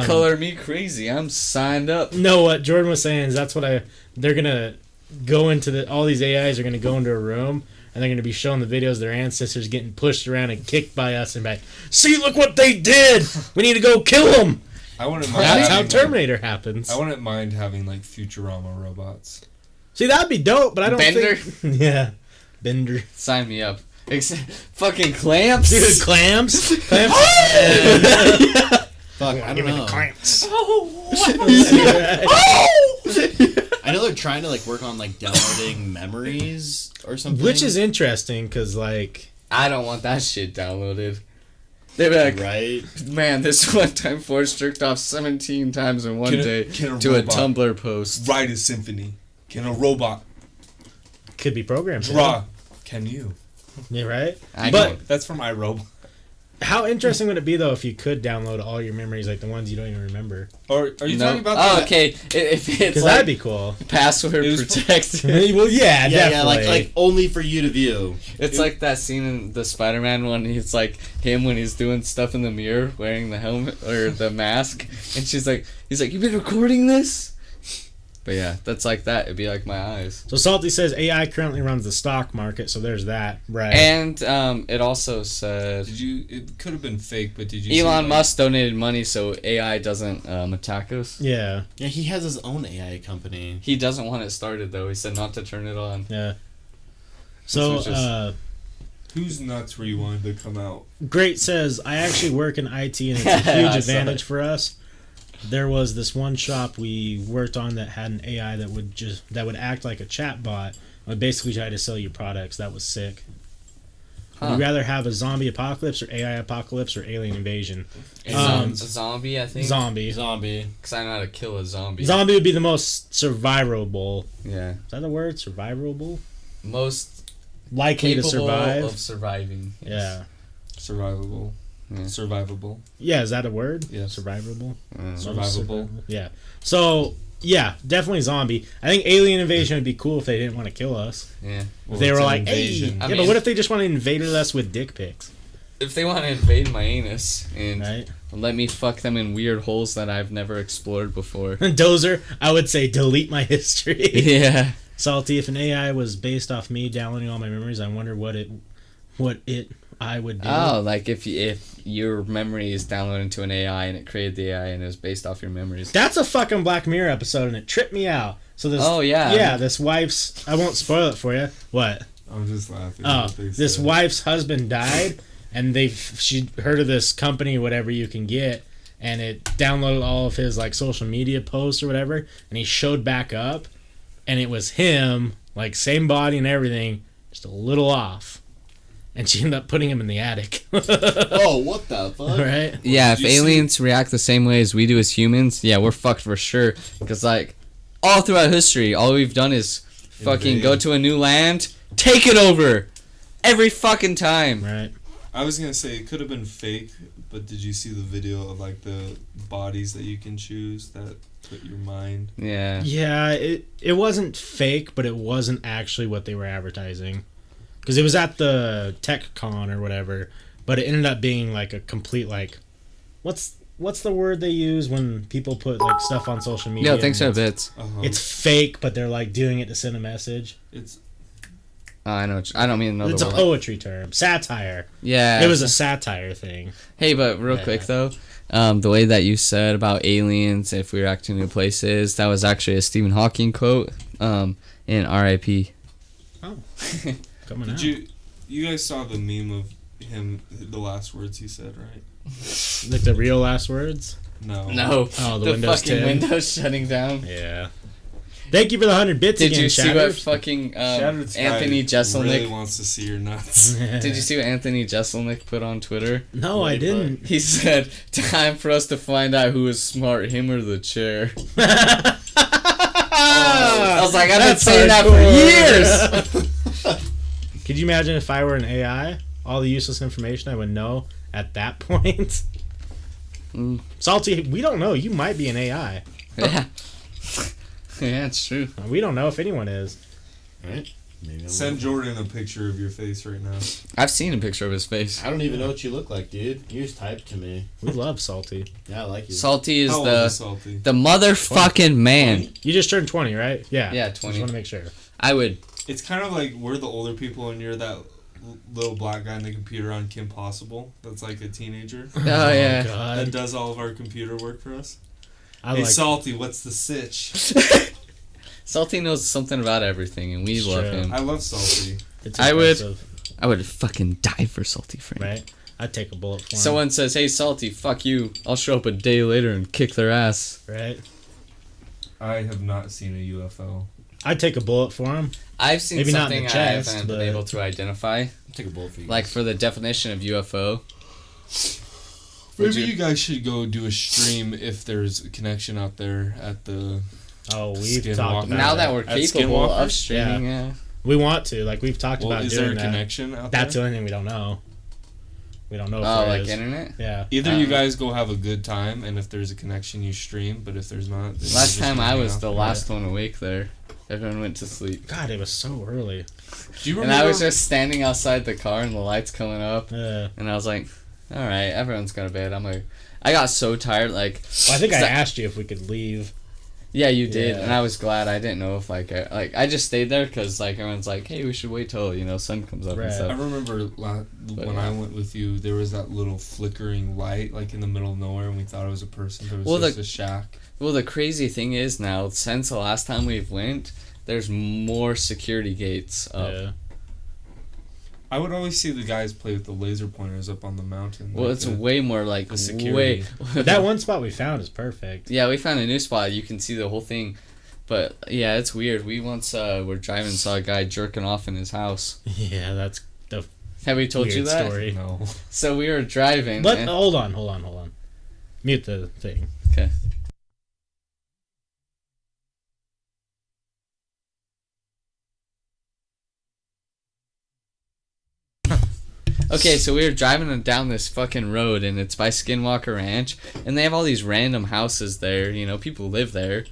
[SPEAKER 2] Color me crazy. I'm signed up.
[SPEAKER 1] No, what Jordan was saying is they're going to go into all these AIs are going to go into a room and they're going to be showing the videos of their ancestors getting pushed around and kicked by us and be like, see, look what they did. We need to go kill them.
[SPEAKER 4] I wouldn't mind.
[SPEAKER 1] That's how
[SPEAKER 4] having,
[SPEAKER 1] Terminator happens.
[SPEAKER 4] I wouldn't mind having like Futurama robots.
[SPEAKER 1] See, that'd be dope, but I don't
[SPEAKER 2] Bender?
[SPEAKER 1] think... Yeah. Bender.
[SPEAKER 2] Sign me up. Fucking clamps.
[SPEAKER 1] Dude, clamps. Clamps.
[SPEAKER 3] Fuck, I don't know.
[SPEAKER 1] clamps.
[SPEAKER 3] I know they're trying to like work on like downloading memories or something.
[SPEAKER 1] Which is interesting because, like...
[SPEAKER 2] I don't want that shit downloaded. They'd be like,
[SPEAKER 3] right.
[SPEAKER 2] man, this one time Forrest jerked off 17 times in one day
[SPEAKER 4] can a
[SPEAKER 2] to a
[SPEAKER 4] robot
[SPEAKER 2] Tumblr post.
[SPEAKER 4] write a symphony? Can a robot
[SPEAKER 1] Could be programmed.
[SPEAKER 4] draw? Can you?
[SPEAKER 1] Yeah, right?
[SPEAKER 2] I
[SPEAKER 1] But-
[SPEAKER 2] know.
[SPEAKER 4] That's from iRobot.
[SPEAKER 1] How interesting would it be, though, if you could download all your memories, like the ones you don't even remember?
[SPEAKER 4] Or are you
[SPEAKER 2] No.
[SPEAKER 4] talking about
[SPEAKER 2] Oh,
[SPEAKER 4] that?
[SPEAKER 2] okay. If it's
[SPEAKER 1] Because
[SPEAKER 2] like
[SPEAKER 1] that'd be cool.
[SPEAKER 2] password
[SPEAKER 4] It was
[SPEAKER 2] protected.
[SPEAKER 1] Well, yeah,
[SPEAKER 3] Yeah,
[SPEAKER 1] definitely.
[SPEAKER 3] like only for you to view.
[SPEAKER 2] It's like that scene in the Spider-Man one. It's like him when he's doing stuff in the mirror, wearing the helmet or the mask, and he's like, "You been recording this?" But yeah, that's like that. It'd be like my eyes.
[SPEAKER 1] So Salty says AI currently runs the stock market, so there's that. Right.
[SPEAKER 2] And it also said
[SPEAKER 4] Did you? It could have been fake, but did you? see,
[SPEAKER 2] Elon
[SPEAKER 4] like-
[SPEAKER 2] Musk donated money so AI doesn't attack us.
[SPEAKER 1] yeah,
[SPEAKER 3] Yeah, he has his own AI company.
[SPEAKER 2] He doesn't want it started though. He said not to turn it on.
[SPEAKER 1] yeah. So,
[SPEAKER 2] Which is-
[SPEAKER 4] Whose nuts were you wanting to come out?
[SPEAKER 1] Great says, I actually work in IT and it's a
[SPEAKER 2] I
[SPEAKER 1] huge
[SPEAKER 2] saw
[SPEAKER 1] advantage
[SPEAKER 2] it.
[SPEAKER 1] for us. There was this one shop we worked on that had an AI that would act like a chat bot. Would basically try to sell you products. That was sick. Would
[SPEAKER 2] Huh.
[SPEAKER 1] you rather have a zombie apocalypse or AI apocalypse or alien invasion?
[SPEAKER 2] A zombie, I think.
[SPEAKER 1] Zombie.
[SPEAKER 3] Zombie.
[SPEAKER 2] Because I know how to kill a zombie.
[SPEAKER 1] Zombie would be the most survivable.
[SPEAKER 2] Yeah.
[SPEAKER 1] Is that the word? Survivable?
[SPEAKER 2] Most
[SPEAKER 1] Likely to
[SPEAKER 2] capable
[SPEAKER 1] survive.
[SPEAKER 2] of surviving. Yes.
[SPEAKER 1] Yeah.
[SPEAKER 4] Survivable. Survivable.
[SPEAKER 1] Yeah, is that a word?
[SPEAKER 4] Yes.
[SPEAKER 1] Survivable.
[SPEAKER 4] Survivable.
[SPEAKER 1] Yeah. So yeah, definitely zombie. I think alien invasion would be cool if they didn't want to kill us.
[SPEAKER 2] Yeah.
[SPEAKER 1] If they were
[SPEAKER 4] it's an
[SPEAKER 1] like,
[SPEAKER 4] invasion.
[SPEAKER 1] hey,
[SPEAKER 2] I
[SPEAKER 1] yeah, but
[SPEAKER 2] mean-
[SPEAKER 1] what if they just want to invade us with dick pics?
[SPEAKER 2] If they want to invade my anus and
[SPEAKER 1] Right.
[SPEAKER 2] let me fuck them in weird holes that I've never explored before.
[SPEAKER 1] Dozer, I would say delete my history.
[SPEAKER 2] Yeah.
[SPEAKER 1] Salty, if an AI was based off me downloading all my memories, I wonder what I would do.
[SPEAKER 2] Oh, like if your memory is downloaded to an AI and it created the AI and it was based off your memories.
[SPEAKER 1] That's a fucking Black Mirror episode, and it tripped me out. So this.
[SPEAKER 2] Oh, yeah.
[SPEAKER 1] Yeah, this wife's. I won't spoil it for you. What?
[SPEAKER 4] I'm just laughing.
[SPEAKER 1] Oh,
[SPEAKER 4] at what they
[SPEAKER 1] this
[SPEAKER 4] said.
[SPEAKER 1] wife's husband died, and she heard of this company, whatever you can get, and it downloaded all of his like social media posts or whatever, and he showed back up, and it was him, like same body and everything, just a little off, and she ended up putting him in the attic.
[SPEAKER 3] Oh, what the fuck?
[SPEAKER 1] Right?
[SPEAKER 2] Yeah, if
[SPEAKER 4] did you see-
[SPEAKER 2] aliens react the same way as we do as humans, yeah, we're fucked for sure. Because, like, all throughout history, all we've done is fucking
[SPEAKER 4] Invade.
[SPEAKER 2] go to a new land, take it over! Every fucking time.
[SPEAKER 1] Right.
[SPEAKER 4] I was gonna say it could have been fake, but did you see the video of like the bodies that you can choose that put your mind?
[SPEAKER 2] Yeah.
[SPEAKER 1] Yeah, it wasn't fake, but it wasn't actually what they were advertising. Because it was at the Tech Con or whatever, but it ended up being like a complete like, what's the word they use when people put like stuff on social media?
[SPEAKER 2] Yeah, thanks
[SPEAKER 1] and
[SPEAKER 2] for bits.
[SPEAKER 1] It's fake, but they're like doing it to send a message.
[SPEAKER 4] It's
[SPEAKER 2] I know. I don't mean another
[SPEAKER 1] It's a
[SPEAKER 2] word.
[SPEAKER 1] poetry term, satire.
[SPEAKER 2] Yeah.
[SPEAKER 1] It was a satire thing.
[SPEAKER 2] Hey, but real
[SPEAKER 1] Yeah.
[SPEAKER 2] quick though, the way that you said about aliens, if we react to new places, that was actually a Stephen Hawking quote. In R.I.P.
[SPEAKER 1] Coming out.
[SPEAKER 4] did you guys saw the meme of him, the last words he said, right?
[SPEAKER 1] Like the real last words?
[SPEAKER 4] No.
[SPEAKER 2] No.
[SPEAKER 1] Oh, the
[SPEAKER 2] the
[SPEAKER 1] Windows
[SPEAKER 2] fucking
[SPEAKER 1] 10.
[SPEAKER 2] Windows shutting down.
[SPEAKER 1] Yeah. Thank you for the 100 bits
[SPEAKER 2] Did
[SPEAKER 1] again,
[SPEAKER 2] you see
[SPEAKER 1] Shatter.
[SPEAKER 2] what fucking
[SPEAKER 4] Shattered Sky
[SPEAKER 2] Anthony Jeselnik?
[SPEAKER 4] really wants to see your nuts.
[SPEAKER 2] Did you see what Anthony Jeselnik put on Twitter?
[SPEAKER 1] No, I didn't.
[SPEAKER 2] He said, "Time for us to find out who is smart, him or the chair." I was like, I've been
[SPEAKER 1] That's
[SPEAKER 2] saying that for
[SPEAKER 1] hardcore.
[SPEAKER 2] years.
[SPEAKER 1] Could you imagine if I were an AI? All the useless information I would know at that point.
[SPEAKER 2] Mm.
[SPEAKER 1] Salty, we don't know. You might be an AI.
[SPEAKER 2] Yeah. Yeah, it's true.
[SPEAKER 1] We don't know if anyone is.
[SPEAKER 3] Right? Maybe I'm
[SPEAKER 4] Send Jordan a picture of your face right now.
[SPEAKER 2] I've seen a picture of his face.
[SPEAKER 3] I don't even know what you look like, dude. You just typed to me.
[SPEAKER 1] We love Salty.
[SPEAKER 3] Yeah, I like you.
[SPEAKER 2] Salty is
[SPEAKER 4] How old is Salty?
[SPEAKER 2] the motherfucking man.
[SPEAKER 1] You just turned 20, right? Yeah.
[SPEAKER 2] Yeah,
[SPEAKER 1] Just
[SPEAKER 2] 20.
[SPEAKER 1] want to make sure.
[SPEAKER 2] I would.
[SPEAKER 4] It's kind of like we're the older people and you're that little black guy in the computer on Kim Possible that's like a teenager
[SPEAKER 2] Oh yeah.
[SPEAKER 4] that
[SPEAKER 1] God.
[SPEAKER 4] does all of our computer work for us.
[SPEAKER 1] I
[SPEAKER 4] Hey,
[SPEAKER 1] like
[SPEAKER 4] Salty, what's the sitch?
[SPEAKER 2] Salty knows something about everything, and we
[SPEAKER 1] It's
[SPEAKER 2] love
[SPEAKER 1] true.
[SPEAKER 2] him.
[SPEAKER 4] I love Salty.
[SPEAKER 1] it's
[SPEAKER 2] I would-
[SPEAKER 1] impressive,
[SPEAKER 2] I would fucking die for Salty Frank.
[SPEAKER 1] Right? I'd take a bullet for him.
[SPEAKER 2] Someone says, "Hey, Salty, fuck you. I'll show up a day later and kick their ass."
[SPEAKER 1] Right?
[SPEAKER 4] I have not seen a UFO.
[SPEAKER 1] I'd take a bullet for him.
[SPEAKER 2] I've seen
[SPEAKER 1] Maybe not in
[SPEAKER 2] something
[SPEAKER 1] the chest,
[SPEAKER 2] I haven't
[SPEAKER 1] but-
[SPEAKER 2] been able to identify.
[SPEAKER 3] Take a bullet for you.
[SPEAKER 2] Like for the definition of UFO. Would
[SPEAKER 4] Maybe
[SPEAKER 2] you-
[SPEAKER 4] you guys should go do a stream if there's a connection out there at the.
[SPEAKER 1] Oh, we've
[SPEAKER 4] Skinwalker.
[SPEAKER 1] talked about
[SPEAKER 2] Now
[SPEAKER 1] it.
[SPEAKER 2] that we're
[SPEAKER 4] At
[SPEAKER 2] capable
[SPEAKER 4] Skinwalker?
[SPEAKER 2] of streaming, yeah.
[SPEAKER 1] We want to. Like, we've talked
[SPEAKER 4] Well,
[SPEAKER 1] about
[SPEAKER 4] is there
[SPEAKER 1] doing
[SPEAKER 4] a
[SPEAKER 1] that.
[SPEAKER 4] connection out
[SPEAKER 1] That's the
[SPEAKER 4] there?
[SPEAKER 1] only thing we don't know. We don't know if
[SPEAKER 2] Oh,
[SPEAKER 1] there
[SPEAKER 2] like
[SPEAKER 1] is.
[SPEAKER 2] internet?
[SPEAKER 1] Yeah.
[SPEAKER 4] Either you guys go have a good time, and if there's a connection, you stream. But if there's not, then you're
[SPEAKER 2] Last
[SPEAKER 4] just
[SPEAKER 2] time I
[SPEAKER 4] hanging
[SPEAKER 2] was
[SPEAKER 4] out.
[SPEAKER 2] the last one awake there. Everyone went to sleep.
[SPEAKER 1] God, it was so early.
[SPEAKER 4] Do you
[SPEAKER 2] And
[SPEAKER 4] remember?
[SPEAKER 2] I was just standing outside the car and the lights coming up.
[SPEAKER 1] Well,
[SPEAKER 2] And I was like, alright, everyone's going to bed. I got so tired, like...
[SPEAKER 1] I think I
[SPEAKER 2] So-
[SPEAKER 1] asked you if we could leave.
[SPEAKER 2] Yeah, you did,
[SPEAKER 1] Yeah.
[SPEAKER 2] and I was glad. I didn't know if I just stayed there because everyone's like, hey, we should wait till sun comes up
[SPEAKER 1] Right.
[SPEAKER 2] and
[SPEAKER 4] I
[SPEAKER 2] stuff.
[SPEAKER 4] remember when I went with you, there was that little flickering light, like in the middle of nowhere, and we thought it was a person, but it was
[SPEAKER 2] Well,
[SPEAKER 4] just a shack.
[SPEAKER 2] Well, the crazy thing is now, since the last time we've went, there's more security gates up.
[SPEAKER 1] Yeah.
[SPEAKER 4] I would always see the guys play with the laser pointers up on the mountain.
[SPEAKER 2] Well,
[SPEAKER 4] like
[SPEAKER 2] it's
[SPEAKER 4] the-
[SPEAKER 2] way more like
[SPEAKER 4] the security.
[SPEAKER 1] But that one spot we found is perfect.
[SPEAKER 2] Yeah, we found a new spot. You can see the whole thing. But yeah, it's weird. We once were driving and saw a guy jerking off in his house.
[SPEAKER 1] Yeah, that's the
[SPEAKER 2] Have we told you
[SPEAKER 1] weird
[SPEAKER 2] that?
[SPEAKER 1] story.
[SPEAKER 4] No.
[SPEAKER 2] So we were driving.
[SPEAKER 1] But
[SPEAKER 2] and-
[SPEAKER 1] hold on. Mute the thing.
[SPEAKER 2] Okay. Okay, so we were driving down this fucking road, and it's by Skinwalker Ranch, and they have all these random houses there. You know, people live there,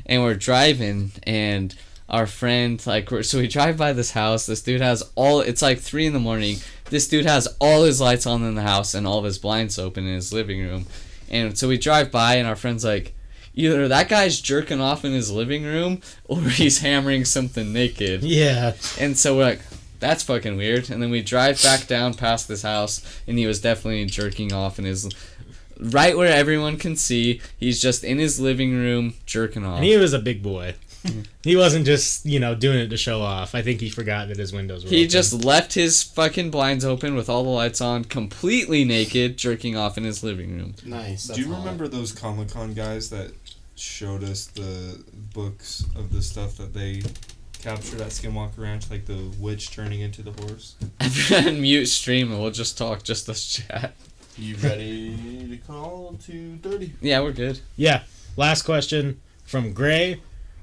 [SPEAKER 2] and we're driving, and our friend, like, so we drive by this house. This dude has it's like 3 a.m. This dude has all his lights on in the house and all of his blinds open in his living room. And so we drive by, and our friend's like, either that guy's jerking off in his living room or he's hammering something naked.
[SPEAKER 1] Yeah.
[SPEAKER 2] And so we're like, that's fucking weird. And then we drive back down past this house, and he was definitely jerking off in his... Right where everyone can see, he's just in his living room jerking off.
[SPEAKER 1] And he was a big boy. He wasn't just, doing it to show off. I think he forgot that his windows were
[SPEAKER 2] He
[SPEAKER 1] open.
[SPEAKER 2] just left his fucking blinds open with all the lights on, completely naked, jerking off in his living room.
[SPEAKER 3] Nice.
[SPEAKER 4] Do you remember those Comic-Con guys that showed us the books of the stuff that they captured at Skinwalker Ranch, like the witch turning into the horse?
[SPEAKER 2] Everyone mute stream and we'll just talk, just us chat.
[SPEAKER 3] You ready to call 2:30?
[SPEAKER 2] Yeah, we're good.
[SPEAKER 1] Yeah. Last question from Gray.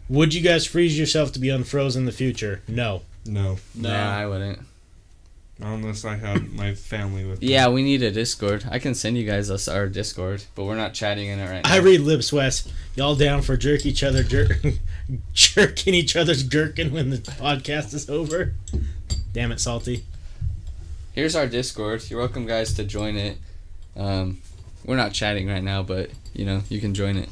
[SPEAKER 1] Would you guys freeze yourself to be unfrozen in the future? No.
[SPEAKER 4] No.
[SPEAKER 2] Nah, I wouldn't.
[SPEAKER 4] Not unless I had my family with me.
[SPEAKER 2] Yeah, we need a Discord. I can send you guys our Discord, but we're not chatting in it right now.
[SPEAKER 1] I read lips, Wes. Y'all down for jerking each other's gherkin when the podcast is over? Damn it, Salty.
[SPEAKER 2] Here's our Discord. You're welcome, guys, to join it. We're not chatting right now, but, you can join it.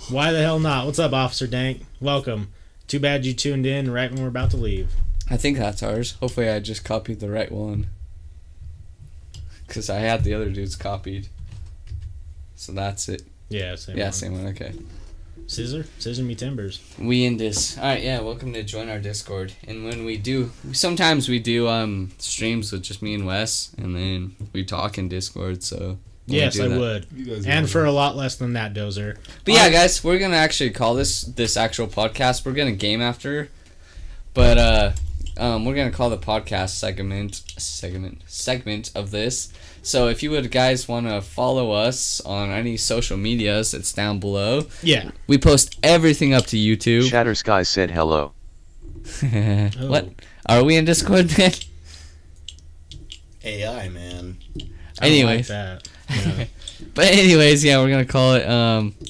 [SPEAKER 1] Why the hell not? What's up, Officer Dank? Welcome. Too bad you tuned in right when we're about to leave.
[SPEAKER 2] I think that's ours. Hopefully I just copied the right one. Because I had the other dudes copied. So that's it.
[SPEAKER 1] Yeah, same
[SPEAKER 2] Yeah,
[SPEAKER 1] one.
[SPEAKER 2] same one, okay.
[SPEAKER 1] Scissor me timbers.
[SPEAKER 2] We in this. Alright, yeah, welcome to join our Discord. And when we do, sometimes we do streams with just me and Wes, and then we talk in Discord, so...
[SPEAKER 1] Yes, I would.
[SPEAKER 4] You guys
[SPEAKER 1] And
[SPEAKER 4] are-
[SPEAKER 1] for a lot less than that, Dozer.
[SPEAKER 2] But yeah, guys, we're gonna actually call this actual podcast. We're gonna game after, but we're gonna call the podcast segment of this. So if you would guys want to follow us on any social medias, it's down below.
[SPEAKER 1] Yeah.
[SPEAKER 2] We post everything up to YouTube.
[SPEAKER 8] Shatter Sky said hello.
[SPEAKER 2] What? Are we in Discord, man?
[SPEAKER 3] AI, man.
[SPEAKER 1] I don't
[SPEAKER 2] Anyways.
[SPEAKER 1] like that. Yeah.
[SPEAKER 2] But anyways, yeah, we're gonna call it.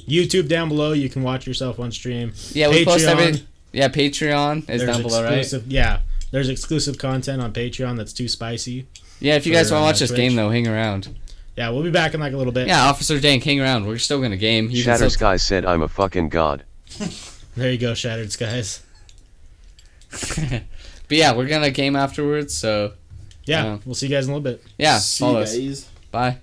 [SPEAKER 1] YouTube down below. You can watch yourself on stream.
[SPEAKER 2] Yeah, we post
[SPEAKER 1] Patreon.
[SPEAKER 2] Yeah, Patreon is down below, right?
[SPEAKER 1] Yeah. There's exclusive content on Patreon that's too spicy.
[SPEAKER 2] Yeah, if you guys
[SPEAKER 1] for,
[SPEAKER 2] want to watch this
[SPEAKER 1] Twitch.
[SPEAKER 2] game, though, hang around.
[SPEAKER 1] Yeah, we'll be back in like a little bit.
[SPEAKER 2] Yeah, Officer Dank, hang around. We're still gonna game. You can
[SPEAKER 8] Shatter
[SPEAKER 2] still-
[SPEAKER 8] Sky said I'm a fucking god.
[SPEAKER 1] There you go, Shattered Skies.
[SPEAKER 2] But yeah, we're gonna game afterwards, so
[SPEAKER 1] Yeah, we'll see you guys in a little bit.
[SPEAKER 2] yeah,
[SPEAKER 3] See
[SPEAKER 2] follow
[SPEAKER 3] you
[SPEAKER 2] us.
[SPEAKER 3] guys.
[SPEAKER 2] Bye.